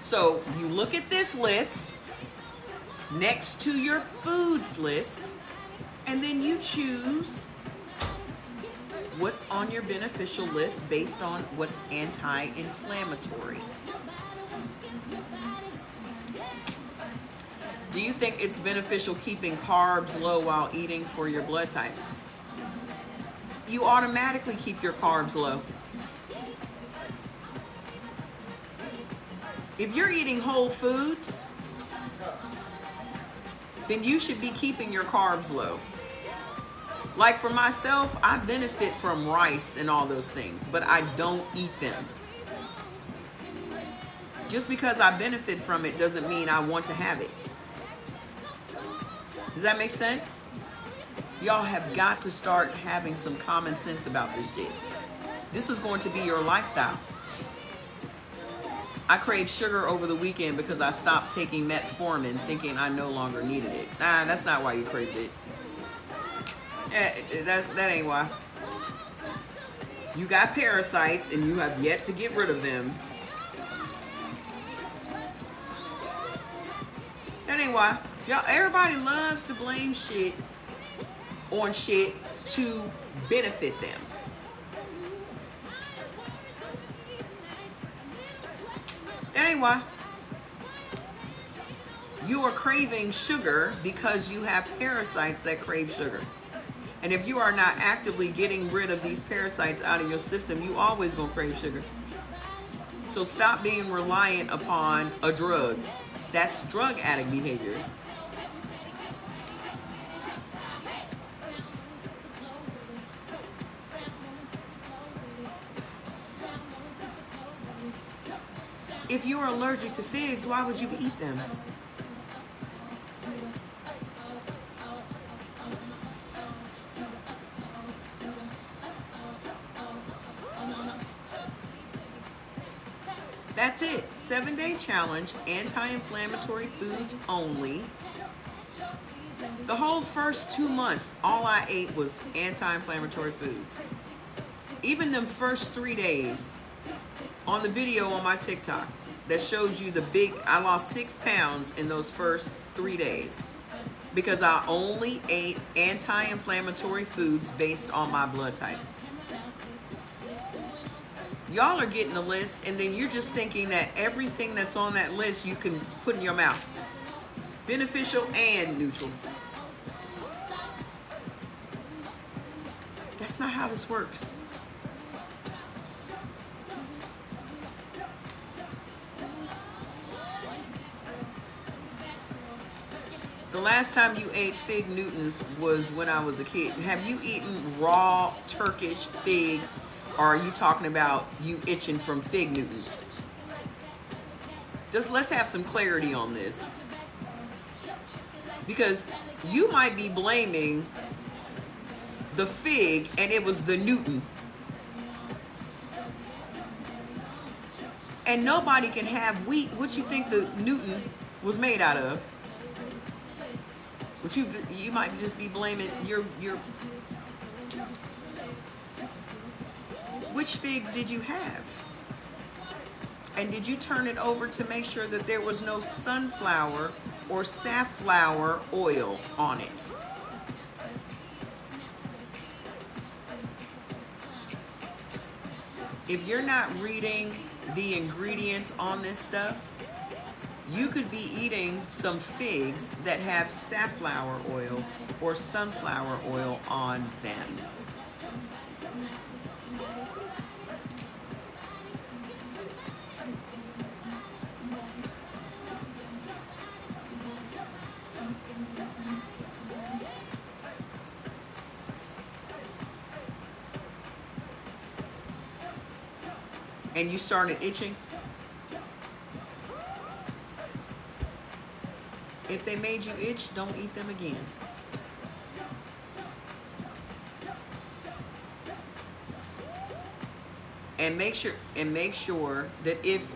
So you look at this list next to your foods list, and then you choose what's on your beneficial list based on what's anti-inflammatory. Do you think it's beneficial keeping carbs low while eating for your blood type? You automatically keep your carbs low. If you're eating whole foods, then you should be keeping your carbs low. Like for myself, I benefit from rice and all those things, but I don't eat them. Just because I benefit from it doesn't mean I want to have it. Does that make sense? Y'all have got to start having some common sense about this shit. This is going to be your lifestyle. I craved sugar over the weekend because I stopped taking metformin thinking I no longer needed it. Nah, that's not why you craved it. That ain't why. You got parasites and you have yet to get rid of them. That ain't why. Y'all, everybody loves to blame shit on shit to benefit them. That ain't why. You are craving sugar because you have parasites that crave sugar. And if you are not actively getting rid of these parasites out of your system, you always gonna crave sugar. So stop being reliant upon a drug. That's drug addict behavior. If you're allergic to figs, why would you eat them? That's it. 7-day challenge, anti-inflammatory foods only. The whole first 2 months, all I ate was anti-inflammatory foods. Even them first 3 days, on the video on my TikTok that showed you I lost 6 pounds in those first 3 days because I only ate anti-inflammatory foods based on my blood type. Y'all are getting a list and then you're just thinking that everything that's on that list you can put in your mouth. Beneficial and neutral. That's not how this works. The last time you ate fig Newtons was when I was a kid. Have you eaten raw Turkish figs, or are you talking about you itching from fig Newtons? Just let's have some clarity on this. Because you might be blaming the fig and it was the Newton. And nobody can have wheat. What you think the Newton was made out of? But you might just be blaming your which figs did you have? And did you turn it over to make sure that there was no sunflower or safflower oil on it? If you're not reading the ingredients on this stuff, you could be eating some figs that have safflower oil or sunflower oil on them. And you started itching. If they made you itch, don't eat them again. And make sure that if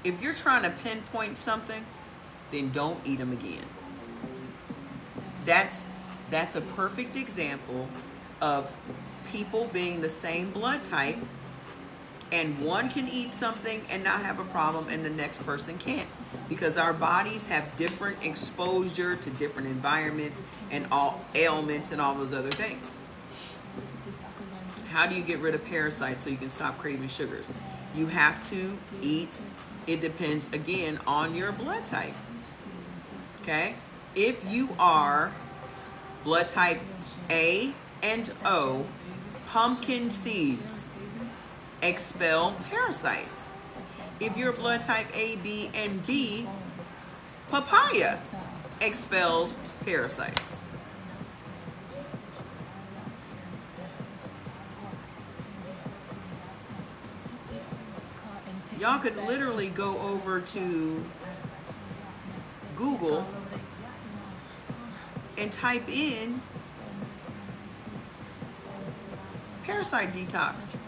you're trying to pinpoint something, then don't eat them again. That's a perfect example of people being the same blood type, and one can eat something and not have a problem and the next person can't, because our bodies have different exposure to different environments and all ailments and all those other things. How do you get rid of parasites so you can stop craving sugars? You have to eat. It depends again on your blood type. Okay? If you are blood type A and O, pumpkin seeds expel parasites. If you're blood type A, B, and B, papaya expels parasites. Y'all could literally go over to Google and type in parasite detox.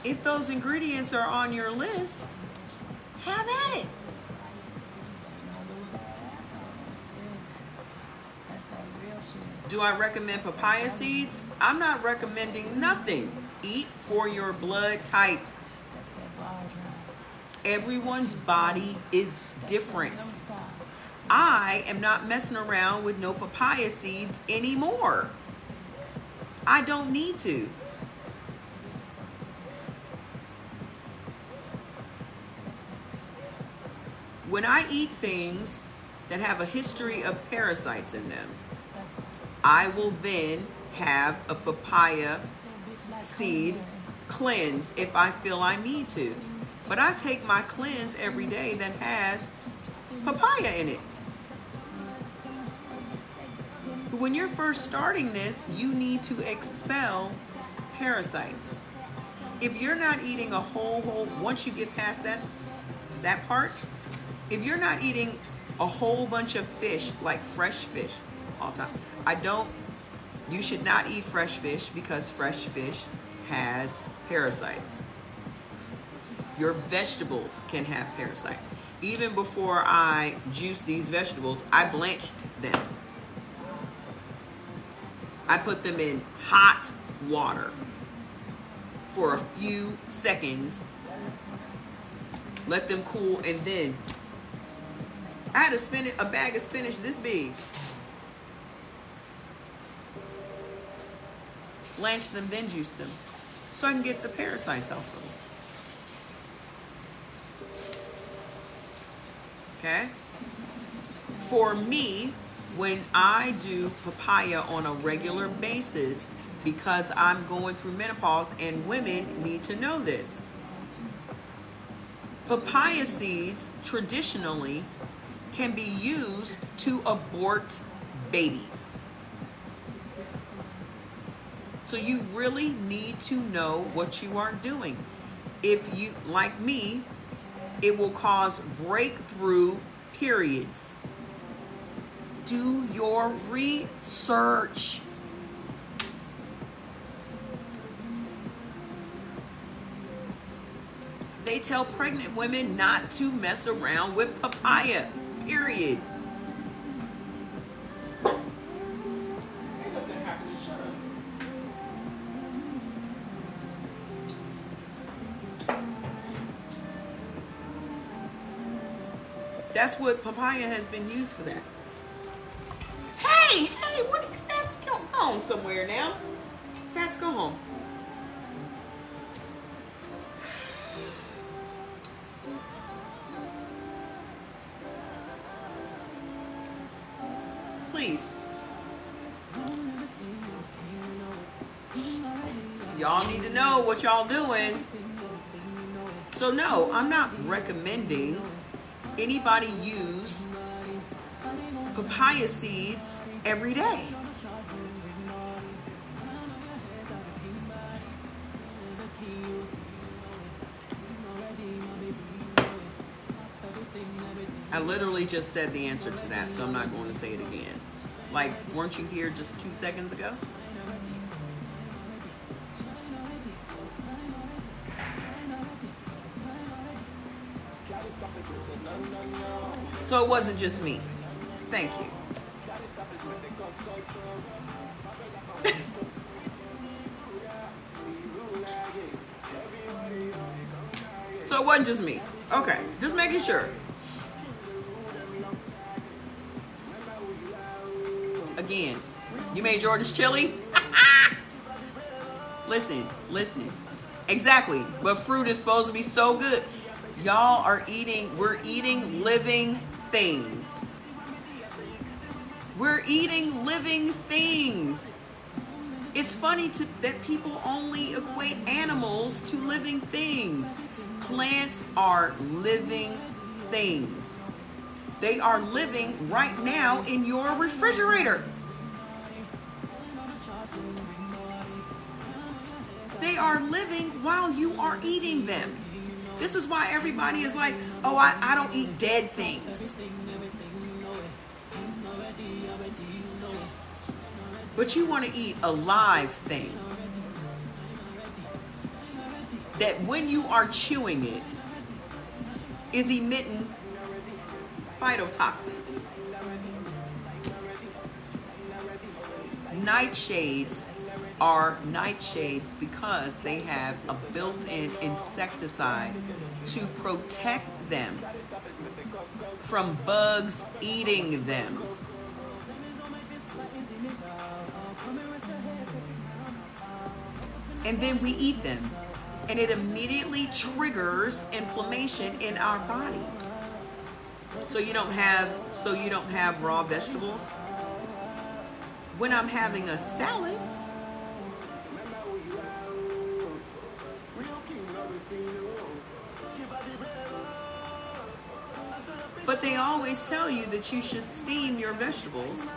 If those ingredients are on your list, have at it. Do I recommend papaya seeds? I'm not recommending nothing. Eat for your blood type. Everyone's body is different. I am not messing around with no papaya seeds anymore. I don't need to. When I eat things that have a history of parasites in them, I will then have a papaya seed cleanse if I feel I need to. But I take my cleanse every day that has papaya in it. But when you're first starting this, you need to expel parasites. If you're not eating a whole, once you get past that part, if you're not eating a whole bunch of fish, like fresh fish all the time, you should not eat fresh fish because fresh fish has parasites. Your vegetables can have parasites. Even before I juice these vegetables, I blanched them. I put them in hot water for a few seconds, let them cool, and then I had a bag of spinach this big. Blanch them, then juice them, so I can get the parasites off of them. Okay? For me, when I do papaya on a regular basis, because I'm going through menopause, and women need to know this, papaya seeds traditionally can be used to abort babies. So you really need to know what you are doing. If you, like me, it will cause breakthrough periods. Do your research. They tell pregnant women not to mess around with papaya, period. That's what papaya has been used for that. Hey, what? Fats, go home somewhere now. Fats, go home. Please. Y'all need to know what y'all doing. So no, I'm not recommending anybody use papaya seeds every day. I literally just said the answer to that, so I'm not going to say it again. Like, weren't you here just 2 seconds ago? So it wasn't just me. Thank you. So it wasn't just me. Okay, just making sure. Again, you made Jordan's chili? Listen. Exactly. But fruit is supposed to be so good. Y'all are we're eating living things. We're eating living things. It's funny that people only equate animals to living things. Plants are living things. They are living right now in your refrigerator. They are living while you are eating them. This is why everybody is like, oh, I don't eat dead things. But you want to eat a live thing. That when you are chewing it, is emitting phytotoxins. Nightshades are nightshades because they have a built-in insecticide to protect them from bugs eating them. And then we eat them, and it immediately triggers inflammation in our body. So you don't have raw vegetables. When I'm having a salad, But they always tell you that you should steam your vegetables.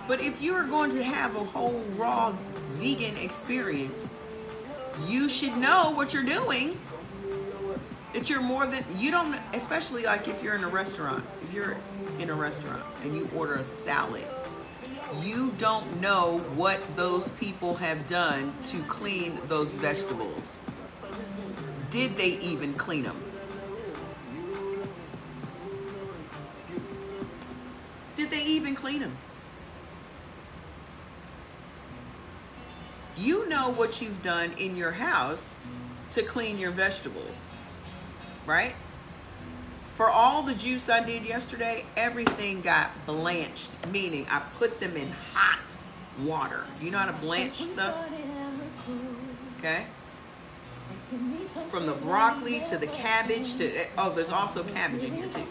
But if you are going to have a whole raw vegan experience, you should know what you're doing. That you're more than, you don't, especially like if you're in a restaurant. If you're in a restaurant and you order a salad, you don't know what those people have done to clean those vegetables. Did they even clean them? Did they even clean them? You know what you've done in your house to clean your vegetables, right? For all the juice I did yesterday, everything got blanched, meaning I put them in hot water. You know how to blanch stuff? Okay? From the broccoli to the cabbage to, oh, there's also cabbage in here too.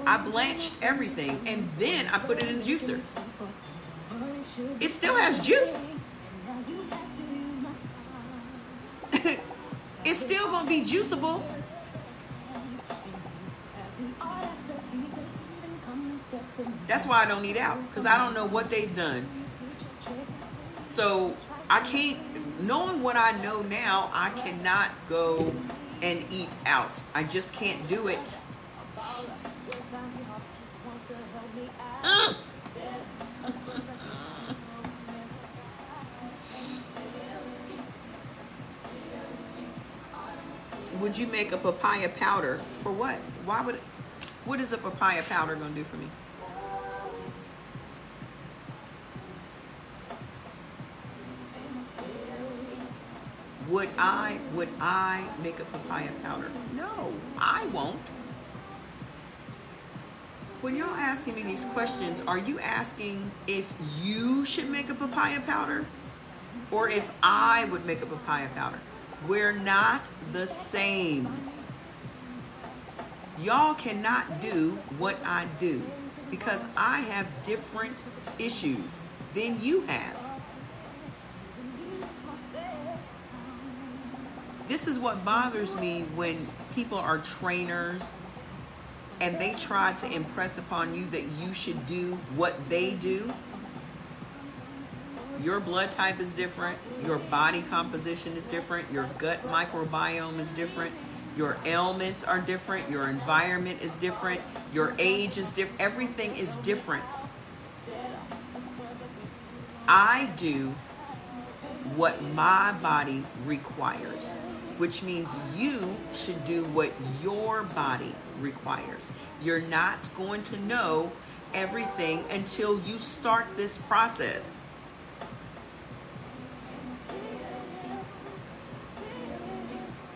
I blanched everything and then I put it in a juicer. It still has juice. It's still gonna be juiceable. That's why I don't eat out, because I don't know what they've done. So I can't, knowing what I know now, I cannot go and eat out. I just can't do it. Would you make a papaya powder? For what? Why would it? What is a papaya powder gonna do for me? Would I make a papaya powder? No, I won't. When y'all asking me these questions, are you asking if you should make a papaya powder? Or if I would make a papaya powder? We're not the same. Y'all cannot do what I do because I have different issues than you have. This is what bothers me when people are trainers and they try to impress upon you that you should do what they do. Your blood type is different. Your body composition is different. Your gut microbiome is different. Your ailments are different. Your environment is different. Your age is different. Everything is different. I do what my body requires, which means you should do what your body requires. You're not going to know everything until you start this process.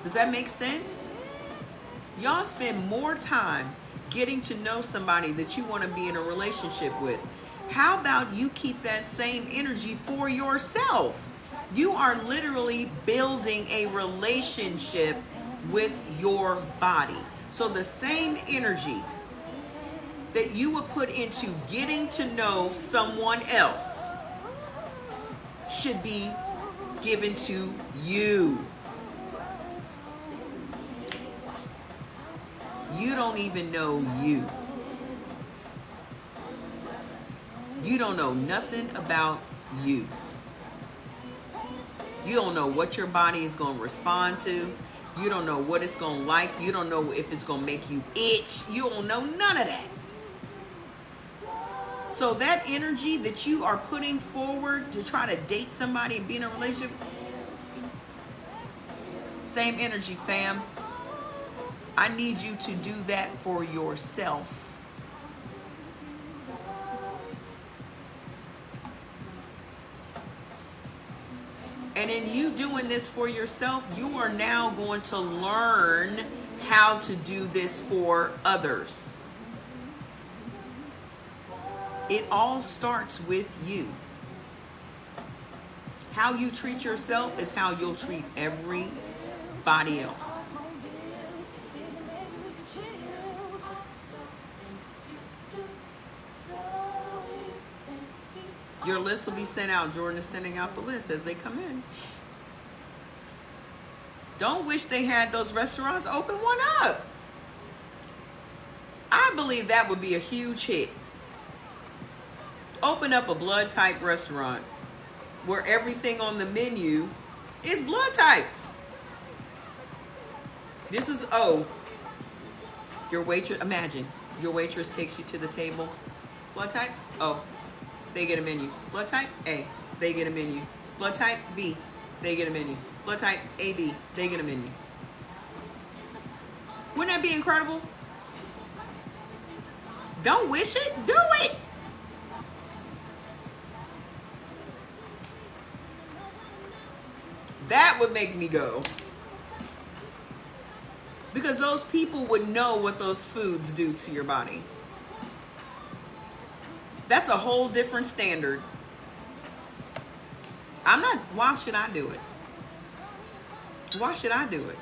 Does that make sense? Y'all spend more time getting to know somebody that you want to be in a relationship with. How about you keep that same energy for yourself? You are literally building a relationship with your body. So the same energy that you would put into getting to know someone else should be given to you. You don't even know you. You don't know nothing about you. You don't know what your body is going to respond to. You don't know what it's going to like. You don't know if it's going to make you itch. You don't know none of that. So that energy that you are putting forward to try to date somebody and be in a relationship, same energy, fam. I need you to do that for yourself. And in you doing this for yourself, you are now going to learn how to do this for others. It all starts with you. How you treat yourself is how you'll treat everybody else. Your list will be sent out. Jordan is sending out the list as they come in. Don't wish they had those restaurants. Open one up. I believe that would be a huge hit. Open up a blood type restaurant where everything on the menu is blood type. This is O. Your waitress, imagine, your waitress takes you to the table. Blood type? O. They get a menu. Blood type? A. They get a menu. Blood type? B. They get a menu. Blood type? AB. They get a menu. Wouldn't that be incredible? Don't wish it, do it. That would make me go. Because those people would know what those foods do to your body. That's a whole different standard. Why should I do it? Why should I do it?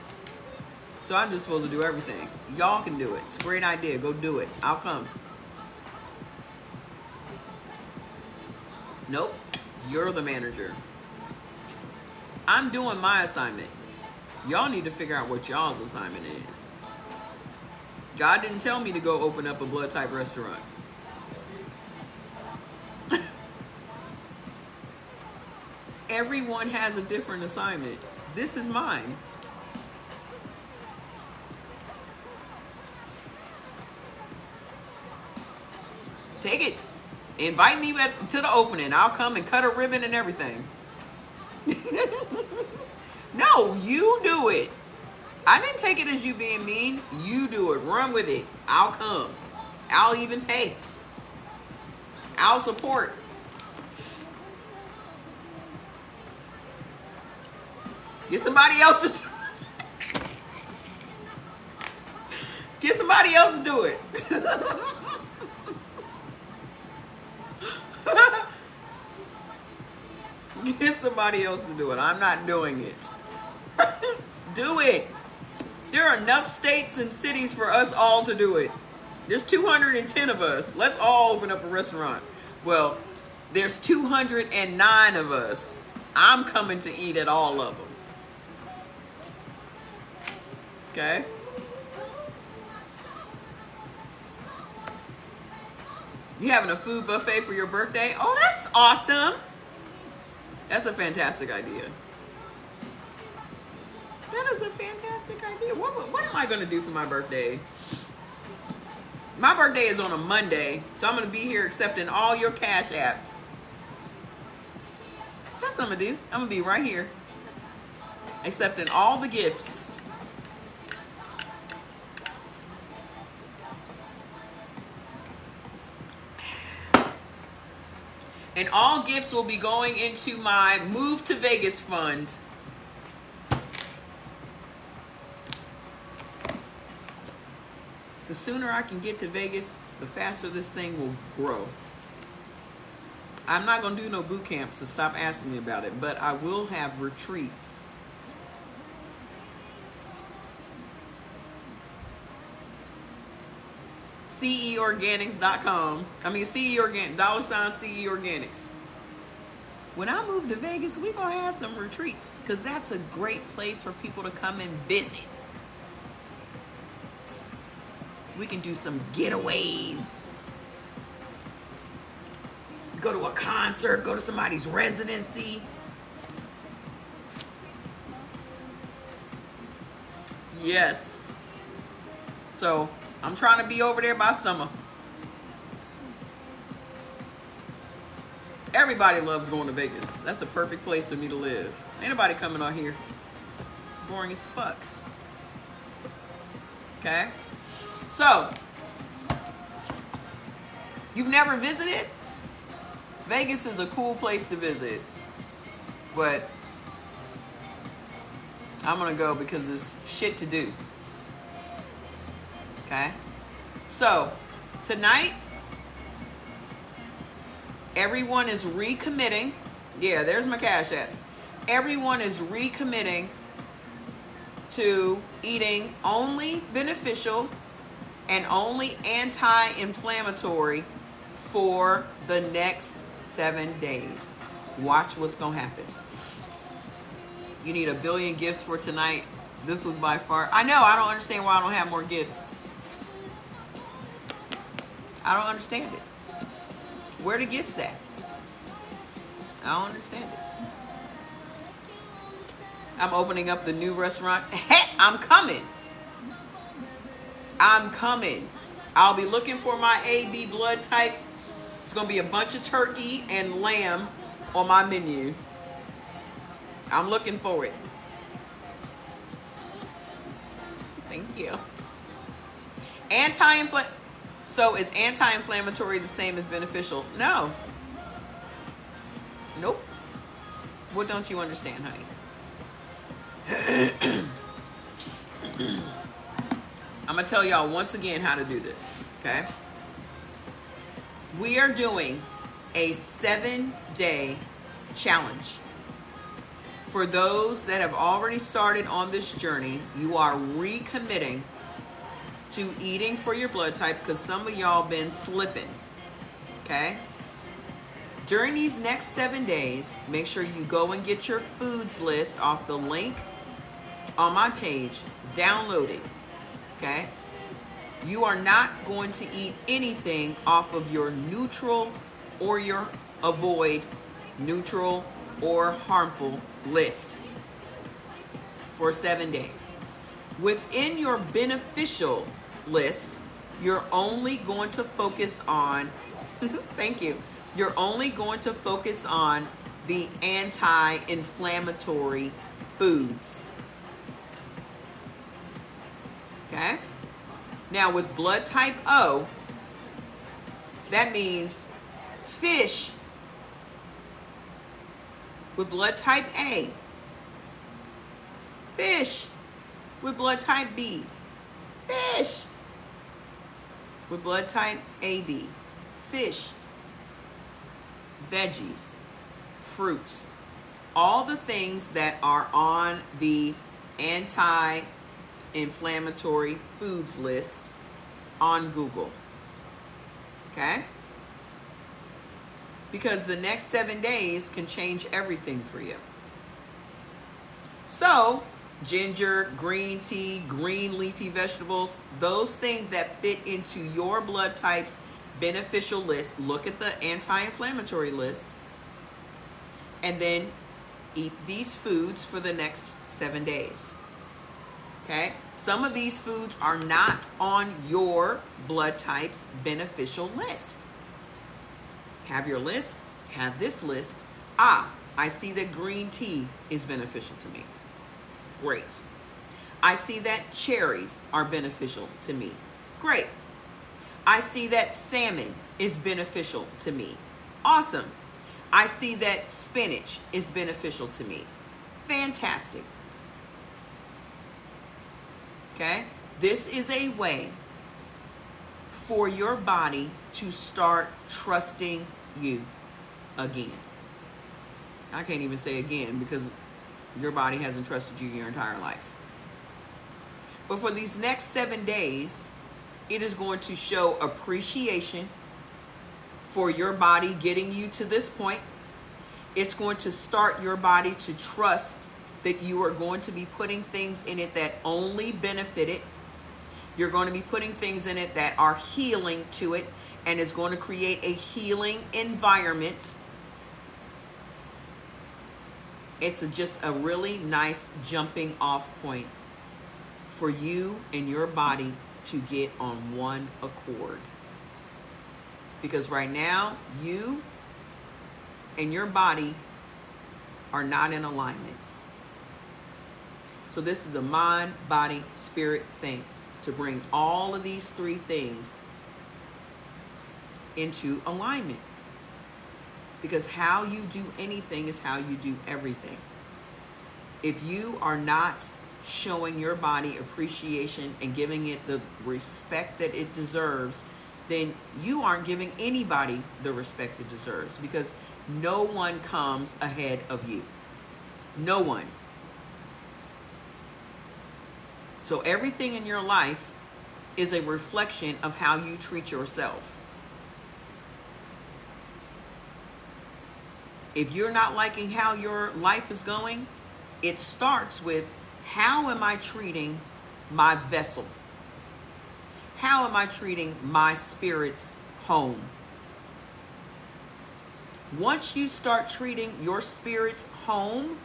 So I'm just supposed to do everything. Y'all can do it. It's a great idea. Go do it. I'll come. Nope. You're the manager. I'm doing my assignment. Y'all need to figure out what y'all's assignment is. God didn't tell me to go open up a blood type restaurant. Everyone has a different assignment. This is mine. Take it. Invite me to the opening. I'll come and cut a ribbon and everything. No, you do it. I didn't take it as you being mean. You do it. Run with it. I'll come. I'll even pay. I'll support. Get somebody else to do it. Get somebody else to do it. Get somebody else to do it. I'm not doing it. Do it. There are enough states and cities for us all to do it. There's 210 of us. Let's all open up a restaurant. Well, there's 209 of us. I'm coming to eat at all of them. Okay? You having a food buffet for your birthday? Oh, that's awesome. That's a fantastic idea. That is a fantastic idea. What am I going to do for my birthday? My birthday is on a Monday, so I'm going to be here accepting all your cash apps. That's what I'm going to do. I'm going to be right here accepting all the gifts. And all gifts will be going into my Move to Vegas fund. The sooner I can get to Vegas, the faster this thing will grow. I'm not going to do no boot camp, so stop asking me about it. But I will have retreats. CE-Organics.com. I mean, CE Organics, $CE Organics. When I move to Vegas, we're going to have some retreats because that's a great place for people to come and visit. We can do some getaways. Go to a concert, go to somebody's residency. Yes. So, I'm trying to be over there by summer. Everybody loves going to Vegas. That's the perfect place for me to live. Ain't nobody coming out here. Boring as fuck. Okay? So, you've never visited? Vegas is a cool place to visit. But I'm going to go because there's shit to do. Okay? So, tonight, everyone is recommitting. Yeah, there's my cash app. Everyone is recommitting to eating only beneficial and only anti-inflammatory for the next 7 days. Watch what's going to happen. You need 1 billion gifts for tonight. This was by far. I know, I don't understand why I don't have more gifts. I don't understand it. Where the gifts at? I don't understand it. I'm opening up the new restaurant. Hey, I'm coming. I'm coming. I'll be looking for my AB blood type. It's going to be a bunch of turkey and lamb on my menu. I'm looking for it. Thank you. So is anti-inflammatory the same as beneficial? No. Nope. What don't you understand, honey? I'm going to tell y'all once again how to do this, okay? We are doing a 7-day challenge. For those that have already started on this journey, you are recommitting to eating for your blood type because some of y'all been slipping, okay? During these next 7 days, make sure you go and get your foods list off the link on my page, download it, okay? You are not going to eat anything off of your neutral or your avoid neutral or harmful list for 7 days. Within your beneficial list, you're only going to focus on, thank you, you're only going to focus on the anti-inflammatory foods. Okay? Now with blood type O, that means fish. With blood type A, fish. With blood type B, fish. With blood type AB, fish. Veggies, fruits, all the things that are on the anti-inflammatory foods list on Google. Okay? Because the next 7 days can change everything for you. So, ginger, green tea, green leafy vegetables, those things that fit into your blood type's beneficial list, look at the anti-inflammatory list, and then eat these foods for the next 7 days. Okay? Some of these foods are not on your blood type's beneficial list. Have your list, have this list. Ah, I see that green tea is beneficial to me. Great. I see that cherries are beneficial to me. Great. I see that salmon is beneficial to me. Awesome. I see that spinach is beneficial to me. Fantastic. Okay? This is a way for your body to start trusting you again. I can't even say again because your body hasn't trusted you your entire life. But for these next 7 days, it is going to show appreciation for your body getting you to this point. It's going to start your body to trust that you are going to be putting things in it that only benefit it. You're going to be putting things in it that are healing to it, and it's going to create a healing environment. It's just a really nice jumping off point for you and your body to get on one accord. Because right now, you and your body are not in alignment. So this is a mind, body, spirit thing to bring all of these 3 things into alignment. Because how you do anything is how you do everything. If you are not showing your body appreciation and giving it the respect that it deserves, then you aren't giving anybody the respect it deserves, because no one comes ahead of you. No one. So everything in your life is a reflection of how you treat yourself. If you're not liking how your life is going, it starts with, how am I treating my vessel? How am I treating my spirit's home? Once you start treating your spirit's home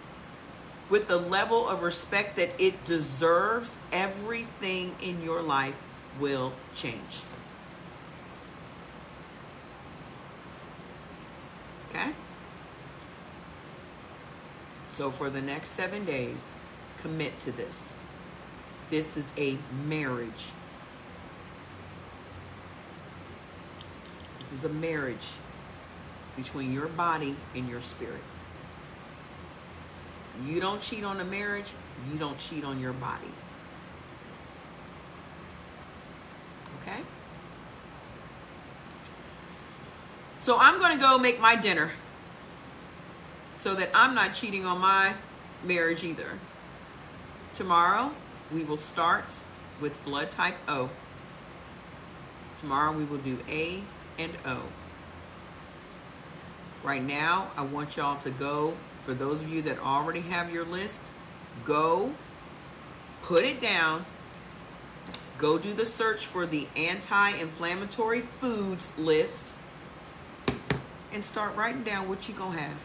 with the level of respect that it deserves, everything in your life will change. Okay? So for the next 7 days, commit to this. This is a marriage. This is a marriage between your body and your spirit. You don't cheat on a marriage, you don't cheat on your body. Okay? So I'm going to go make my dinner so that I'm not cheating on my marriage either. Tomorrow, we will start with blood type O. Tomorrow, we will do A and O. Right now, I want y'all to go, for those of you that already have your list, go, put it down, go do the search for the anti-inflammatory foods list, and start writing down what you're going to have.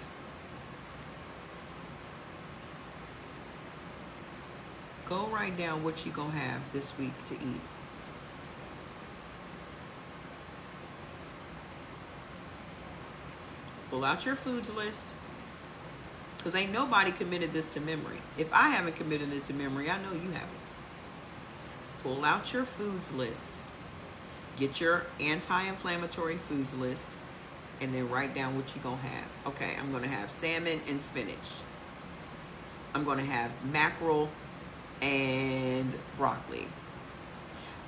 Go write down what you're going to have this week to eat. Pull out your foods list, because ain't nobody committed this to memory. If I haven't committed it to memory, I know you haven't. Pull out your foods list. Get your anti-inflammatory foods list, and then write down what you're going to have. Okay, I'm going to have salmon and spinach. I'm going to have mackerel and broccoli.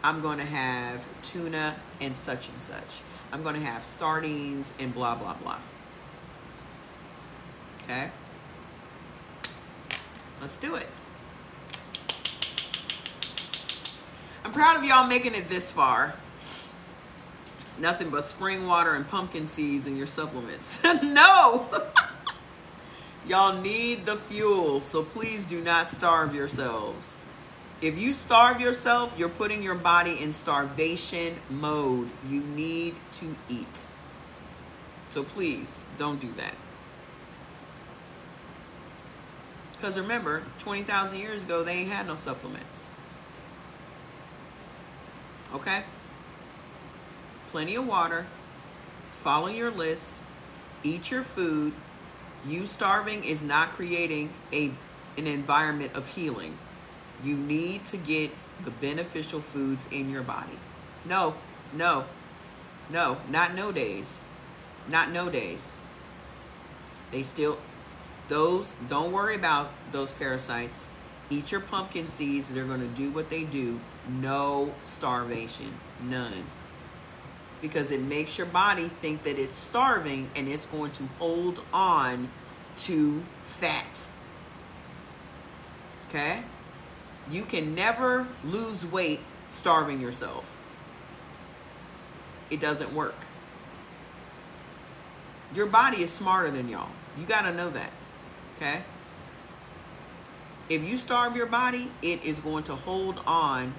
I'm going to have tuna and such and such. I'm going to have sardines and blah, blah, blah. Okay? Let's do it. I'm proud of y'all making it this far. Nothing but spring water and pumpkin seeds in your supplements. No! Y'all need the fuel, so please do not starve yourselves. If you starve yourself, you're putting your body in starvation mode. You need to eat. So please, don't do that. Because remember, 20,000 years ago, they ain't had no supplements. Okay? Plenty of water. Follow your list. Eat your food. You starving is not creating an environment of healing. You need to get the beneficial foods in your body. No, not no days. Not no days. They still, those, don't worry about those parasites. Eat your pumpkin seeds. They're going to do what they do. No starvation. None. Because it makes your body think that it's starving, and it's going to hold on to fat. Okay? You can never lose weight starving yourself. It doesn't work. Your body is smarter than y'all. You got to know that. Okay? If you starve your body, it is going to hold on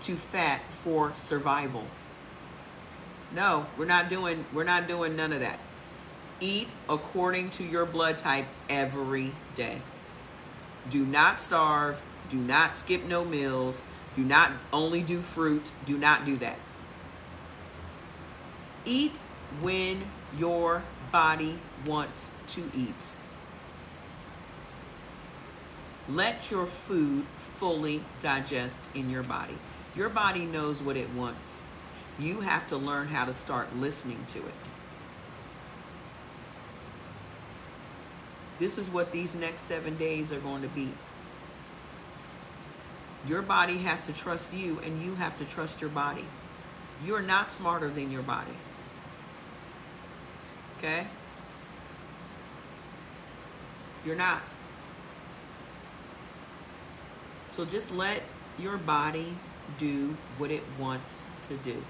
to fat for survival. No, we're not doing none of that. Eat according to your blood type every day. Do not starve. Do not skip no meals. Do not only do fruit. Do not do that. Eat when your body wants to eat. Let your food fully digest in your body. Your body knows what it wants. You have to learn how to start listening to it. This is what these next 7 days are going to be. Your body has to trust you, and you have to trust your body. You're not smarter than your body. Okay? You're not. So just let your body do what it wants to do.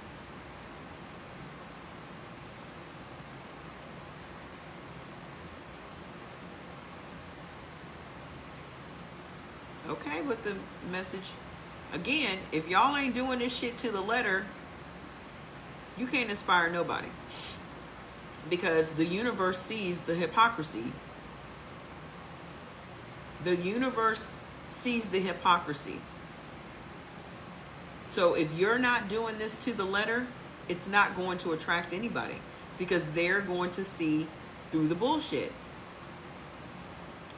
Okay, but the message, again, if y'all ain't doing this shit to the letter, you can't inspire nobody. Because the universe sees the hypocrisy. The universe sees the hypocrisy. So if you're not doing this to the letter, it's not going to attract anybody, because they're going to see through the bullshit.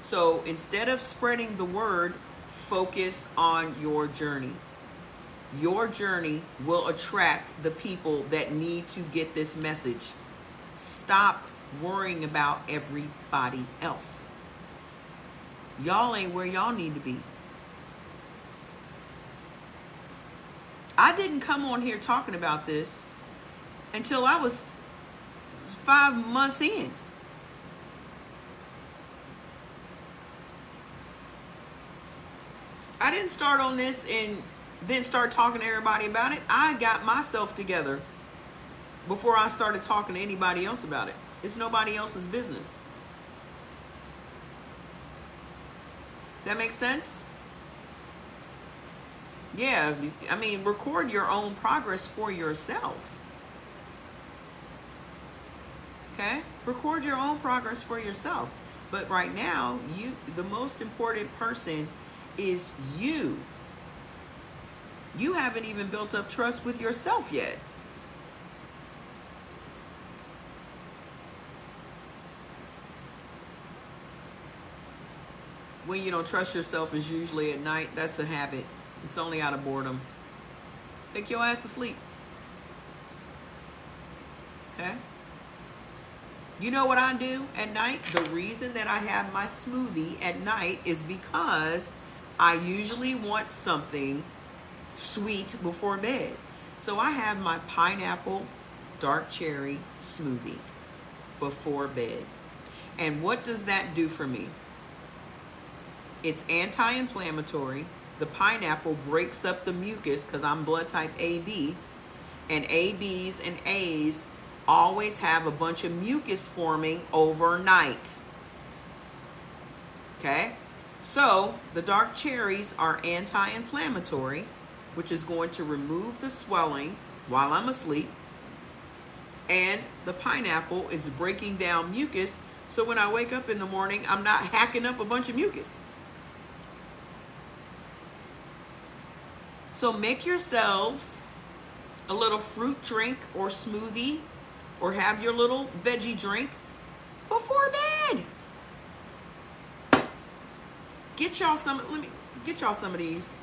So instead of spreading the word, focus on your journey. Your journey will attract the people that need to get this message. Stop worrying about everybody else. Y'all ain't where y'all need to be. I didn't come on here talking about this until I was 5 months in. I didn't start on this and then start talking to everybody about it. I got myself together before I started talking to anybody else about it. It's nobody else's business. Does that make sense? Yeah, I mean, record your own progress for yourself. Okay? Record your own progress for yourself. But right now, the most important person is you. You haven't even built up trust with yourself yet. When you don't trust yourself is usually at night. That's a habit. It's only out of boredom. Take your ass to sleep. Okay? You know what I do at night? The reason that I have my smoothie at night is because I usually want something sweet before bed. So I have my pineapple dark cherry smoothie before bed. And what does that do for me? It's anti-inflammatory. The pineapple breaks up the mucus because I'm blood type AB. And ABs and A's always have a bunch of mucus forming overnight. Okay? So the dark cherries are anti-inflammatory, which is going to remove the swelling while I'm asleep. And the pineapple is breaking down mucus, so when I wake up in the morning, I'm not hacking up a bunch of mucus. So make yourselves a little fruit drink or smoothie, or have your little veggie drink before bed. Get y'all some, let me get y'all some of these.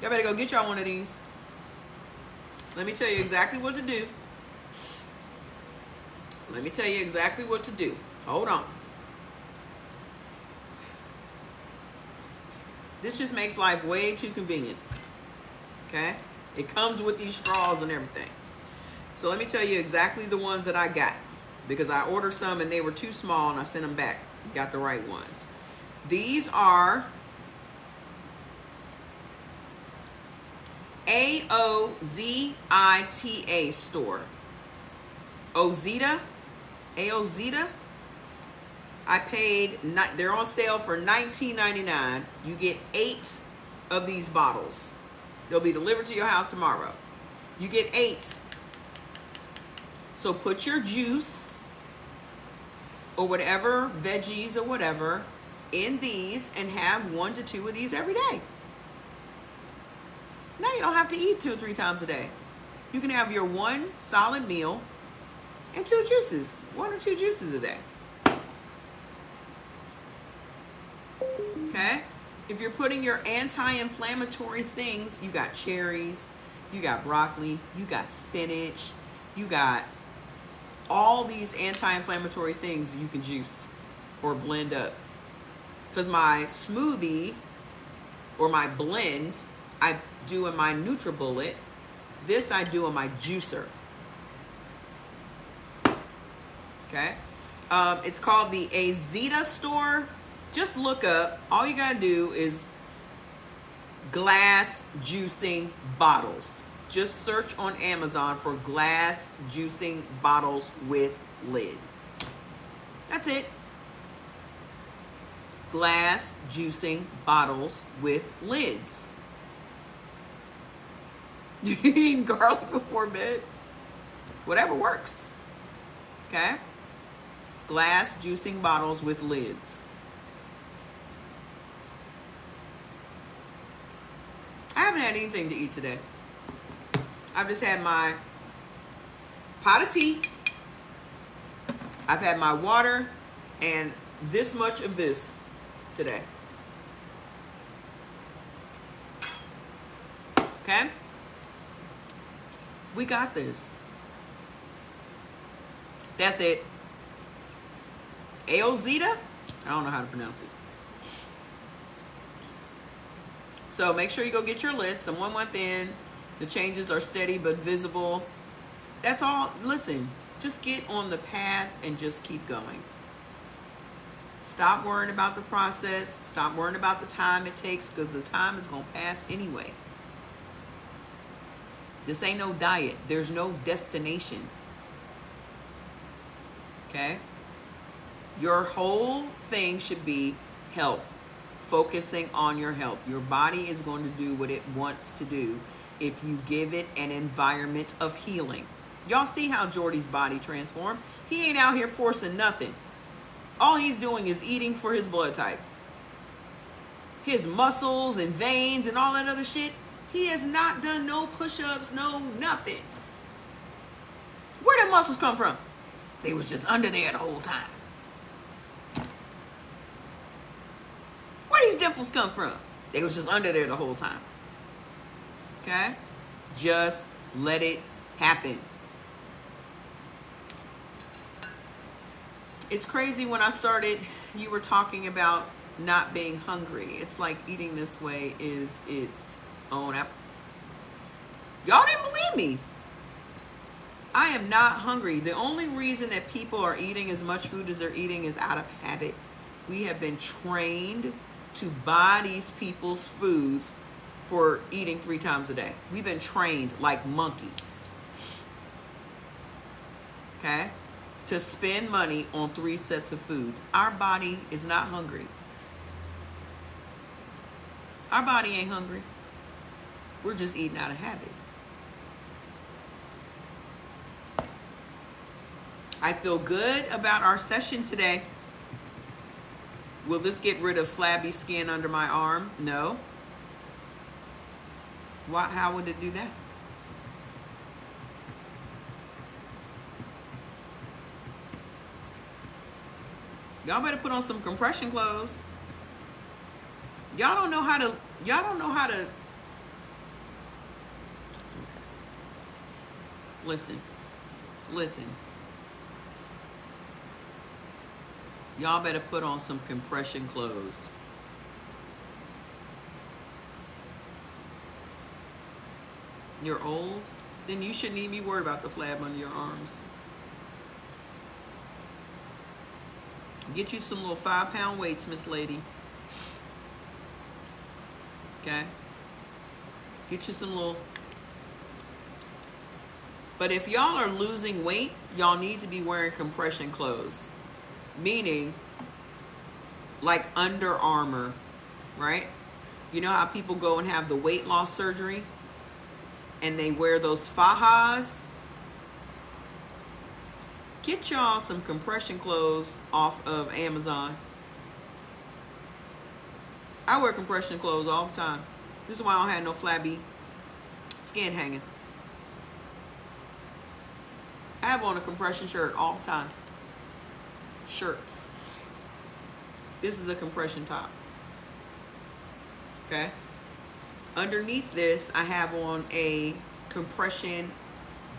Y'all better go get y'all one of these. Let me tell you exactly what to do. Let me tell you exactly what to do. Hold on. This just makes life way too convenient. Okay? It comes with these straws and everything. So let me tell you exactly the ones that I got, because I ordered some and they were too small and I sent them back. Got the right ones. These are AOZITA store. Ozita. AOZita. I paid, they're on sale for $19.99. You get 8 of these bottles. They'll be delivered to your house tomorrow. You get 8. So put your juice or whatever, veggies or whatever, in these and have 1 to 2 of these every day. Now you don't have to eat 2 or 3 times a day. You can have your 1 solid meal and 2 juices, 1 or 2 juices a day. Okay? If you're putting your anti-inflammatory things, you got cherries, you got broccoli, you got spinach, you got all these anti-inflammatory things you can juice or blend up. Because my smoothie or my blend, I do in my NutriBullet. This I do in my juicer. Okay? It's called the AZita store. Just look up. All you gotta do is glass juicing bottles. Just search on Amazon for glass juicing bottles with lids. That's it. glass juicing bottles with lids. You eating garlic before bed? Whatever works. Okay? Glass juicing bottles with lids. I haven't had anything to eat today. I've just had my pot of tea. I've had my water and this much of this today. Okay? We got this. That's it. Aozita? I don't know how to pronounce it. So make sure you go get your list. I'm 1 month in. The changes are steady but visible. That's all. Listen, just get on the path and just keep going. Stop worrying about the process. Stop worrying about the time it takes, because the time is going to pass anyway. This ain't no diet. There's no destination. Okay? Your whole thing should be health. Focusing on your health. Your body is going to do what it wants to do if you give it an environment of healing. Y'all see how Jordy's body transformed? He ain't out here forcing nothing. All he's doing is eating for his blood type. His muscles and veins and all that other shit, he has not done no push-ups, no nothing. Where did muscles come from? They was just under there the whole time. Where these dimples come from? They was just under there the whole time. Okay? Just let it happen. It's crazy. When I started, you were talking about not being hungry. It's like eating this way is its own app. Y'all didn't believe me. I am not hungry. The only reason that people are eating as much food as they're eating is out of habit. We have been trained to buy these people's foods for eating 3 times a day. We've been trained like monkeys. Okay? To spend money on 3 sets of foods. Our body is not hungry. Our body ain't hungry. We're just eating out of habit. I feel good about our session today. Will this get rid of flabby skin under my arm? No. Why, how would it do that? Y'all better put on some compression clothes. Y'all don't know how to listen. Y'all better put on some compression clothes. You're old? Then you shouldn't even be worried about the flab under your arms. Get you some little 5-pound weights, Miss Lady. Okay? Get you some little... But if y'all are losing weight, y'all need to be wearing compression clothes. Meaning, like Under Armour, right? You know how people go and have the weight loss surgery? And they wear those fajas? Get y'all some compression clothes off of Amazon. I wear compression clothes all the time. This is why I don't have no flabby skin hanging. I have on a compression shirt all the time. Shirts. This is a compression top. Okay? Underneath this, I have on a compression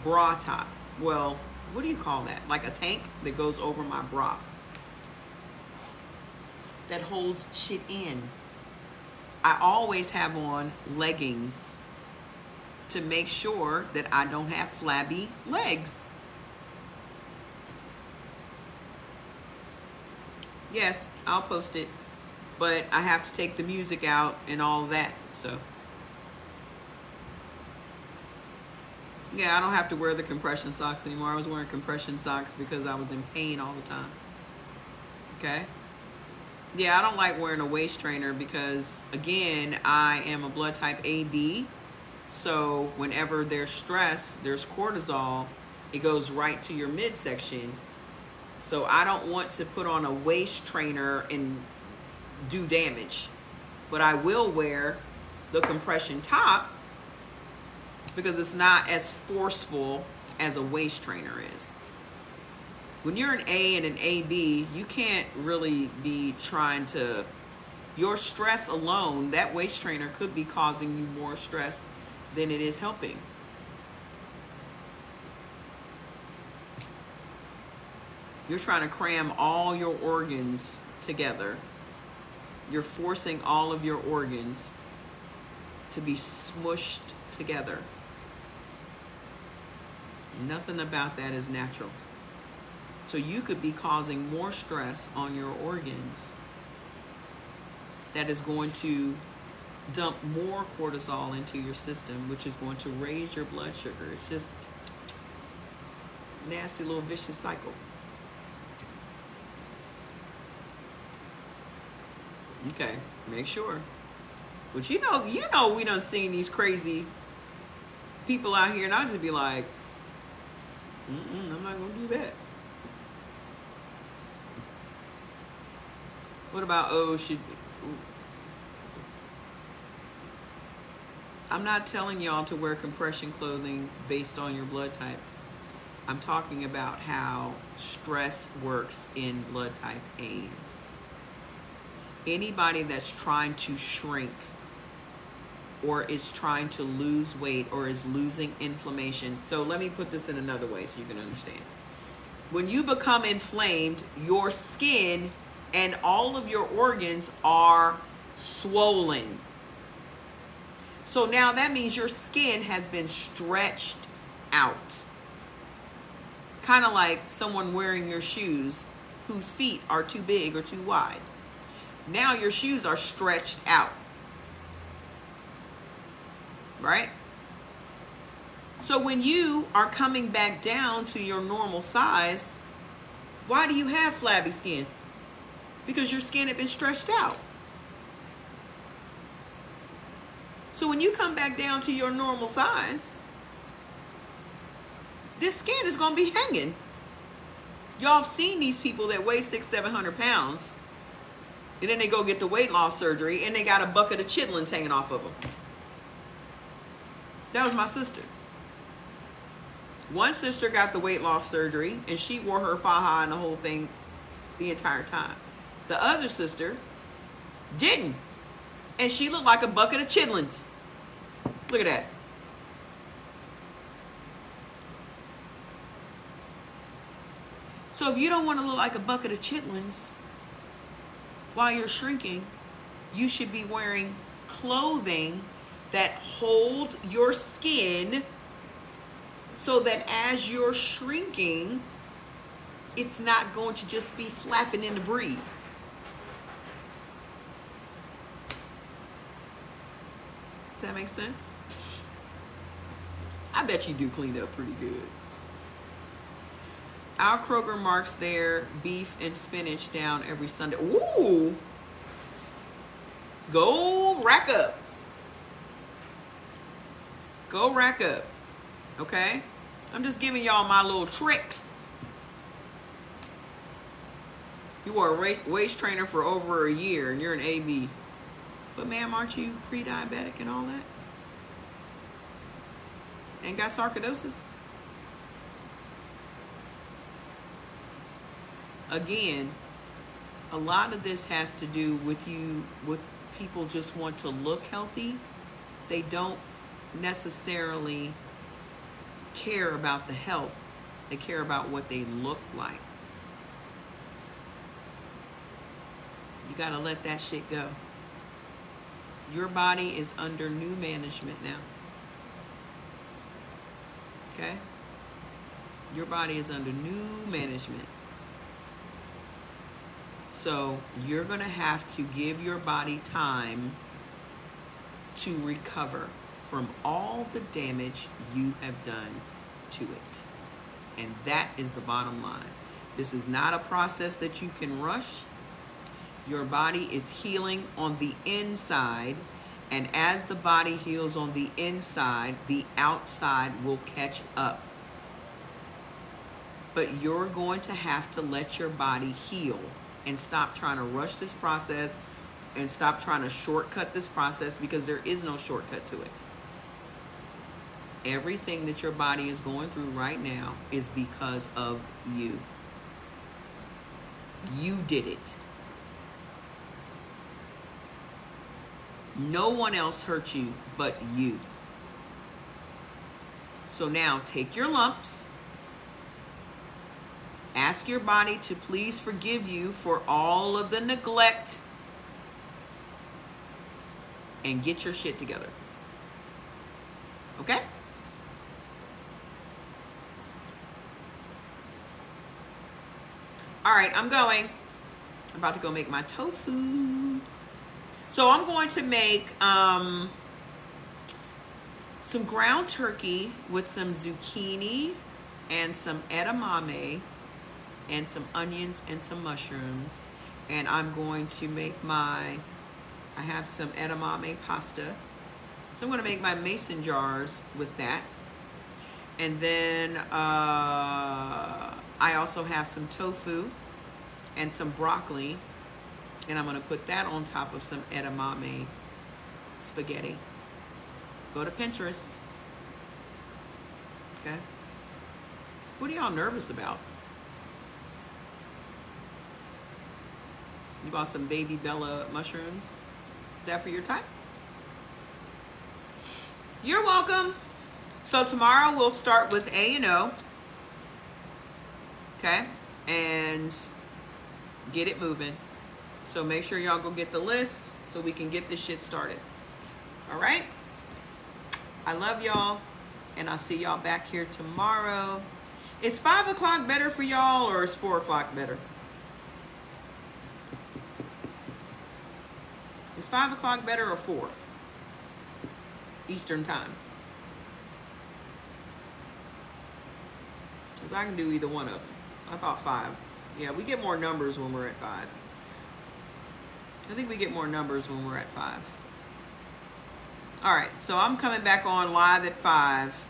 bra top. Well, what do you call that? Like a tank that goes over my bra. That holds shit in. I always have on leggings to make sure that I don't have flabby legs. Yes, I'll post it, but I have to take the music out and all of that, so. Yeah, I don't have to wear the compression socks anymore. I was wearing compression socks because I was in pain all the time. Okay? Yeah, I don't like wearing a waist trainer because, again, I am a blood type AB. So whenever there's stress, there's cortisol, it goes right to your midsection. So I don't want to put on a waist trainer and do damage. But I will wear the compression top because it's not as forceful as a waist trainer is. When you're an A and an AB, you can't really be trying to, your stress alone, that waist trainer could be causing you more stress than it is helping. You're trying to cram all your organs together. You're forcing all of your organs to be smushed together. Nothing about that is natural. So you could be causing more stress on your organs that is going to dump more cortisol into your system, which is going to raise your blood sugar. It's just a nasty little vicious cycle. Okay, make sure. But you know we done seen these crazy people out here, and I'll just be like, I'm not gonna do that. What about, I'm not telling y'all to wear compression clothing based on your blood type. I'm talking about how stress works in blood type A's. Anybody that's trying to shrink or is trying to lose weight or is losing inflammation. So let me put this in another way so you can understand. When you become inflamed, your skin and all of your organs are swollen. So now that means your skin has been stretched out. Kind of like someone wearing your shoes whose feet are too big or too wide. Now your shoes are stretched out. Right? So when you are coming back down to your normal size, why do you have flabby skin? Because your skin had been stretched out. So when you come back down to your normal size, this skin is going to be hanging. Y'all have seen these people that weigh 600-700 pounds, and then they go get the weight loss surgery, and they got a bucket of chitlins hanging off of them. That was my sister. One sister got the weight loss surgery, and she wore her faja and the whole thing the entire time. The other sister didn't, and she looked like a bucket of chitlins. Look at that. So if you don't want to look like a bucket of chitlins while you're shrinking, you should be wearing clothing that hold your skin so that as you're shrinking, it's not going to just be flapping in the breeze. Does that make sense? I bet you do clean up pretty good. Our Kroger marks their beef and spinach down every Sunday. Ooh! Go rack up. Go rack up. Okay? I'm just giving y'all my little tricks. You were a waist trainer for over a year and you're an AB. But ma'am, aren't you pre-diabetic and all that? And got sarcoidosis? Again, a lot of this has to do with people just want to look healthy. They don't necessarily care about the health. They care about what they look like. You got to let that shit go. Your body is under new management now. Okay? Your body is under new management. So you're going to have to give your body time to recover from all the damage you have done to it. And that is the bottom line. This is not a process that you can rush. Your body is healing on the inside. And as the body heals on the inside, the outside will catch up. But you're going to have to let your body heal and stop trying to rush this process and stop trying to shortcut this process, because there is no shortcut to it. Everything that your body is going through right now is because of you. You did it. No one else hurt you but you. So now take your lumps. Ask your body to please forgive you for all of the neglect. And get your shit together. Okay? All right, I'm going. I'm about to go make my tofu. So I'm going to make some ground turkey with some zucchini and some edamame and some onions and some mushrooms. And I'm going to make I have some edamame pasta. So I'm going to make my mason jars with that. And then I also have some tofu and some broccoli. And I'm going to put that on top of some edamame spaghetti. Go to Pinterest. Okay. What are y'all nervous about? You bought some baby Bella mushrooms? Is that for your type? You're welcome. So tomorrow we'll start with A and O. Okay? And get it moving. So make sure y'all go get the list so we can get this shit started. All right? I love y'all. And I'll see y'all back here tomorrow. Is 5 o'clock better for y'all, or is 4 o'clock better? Is 5 o'clock better or 4? Eastern time. Because I can do either one of them. I thought 5. Yeah, we get more numbers when we're at 5. I think we get more numbers when we're at 5. All right, so I'm coming back on live at 5.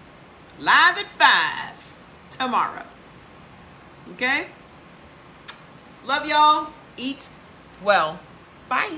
Live at 5 tomorrow. Okay? Love y'all. Eat well. Bye.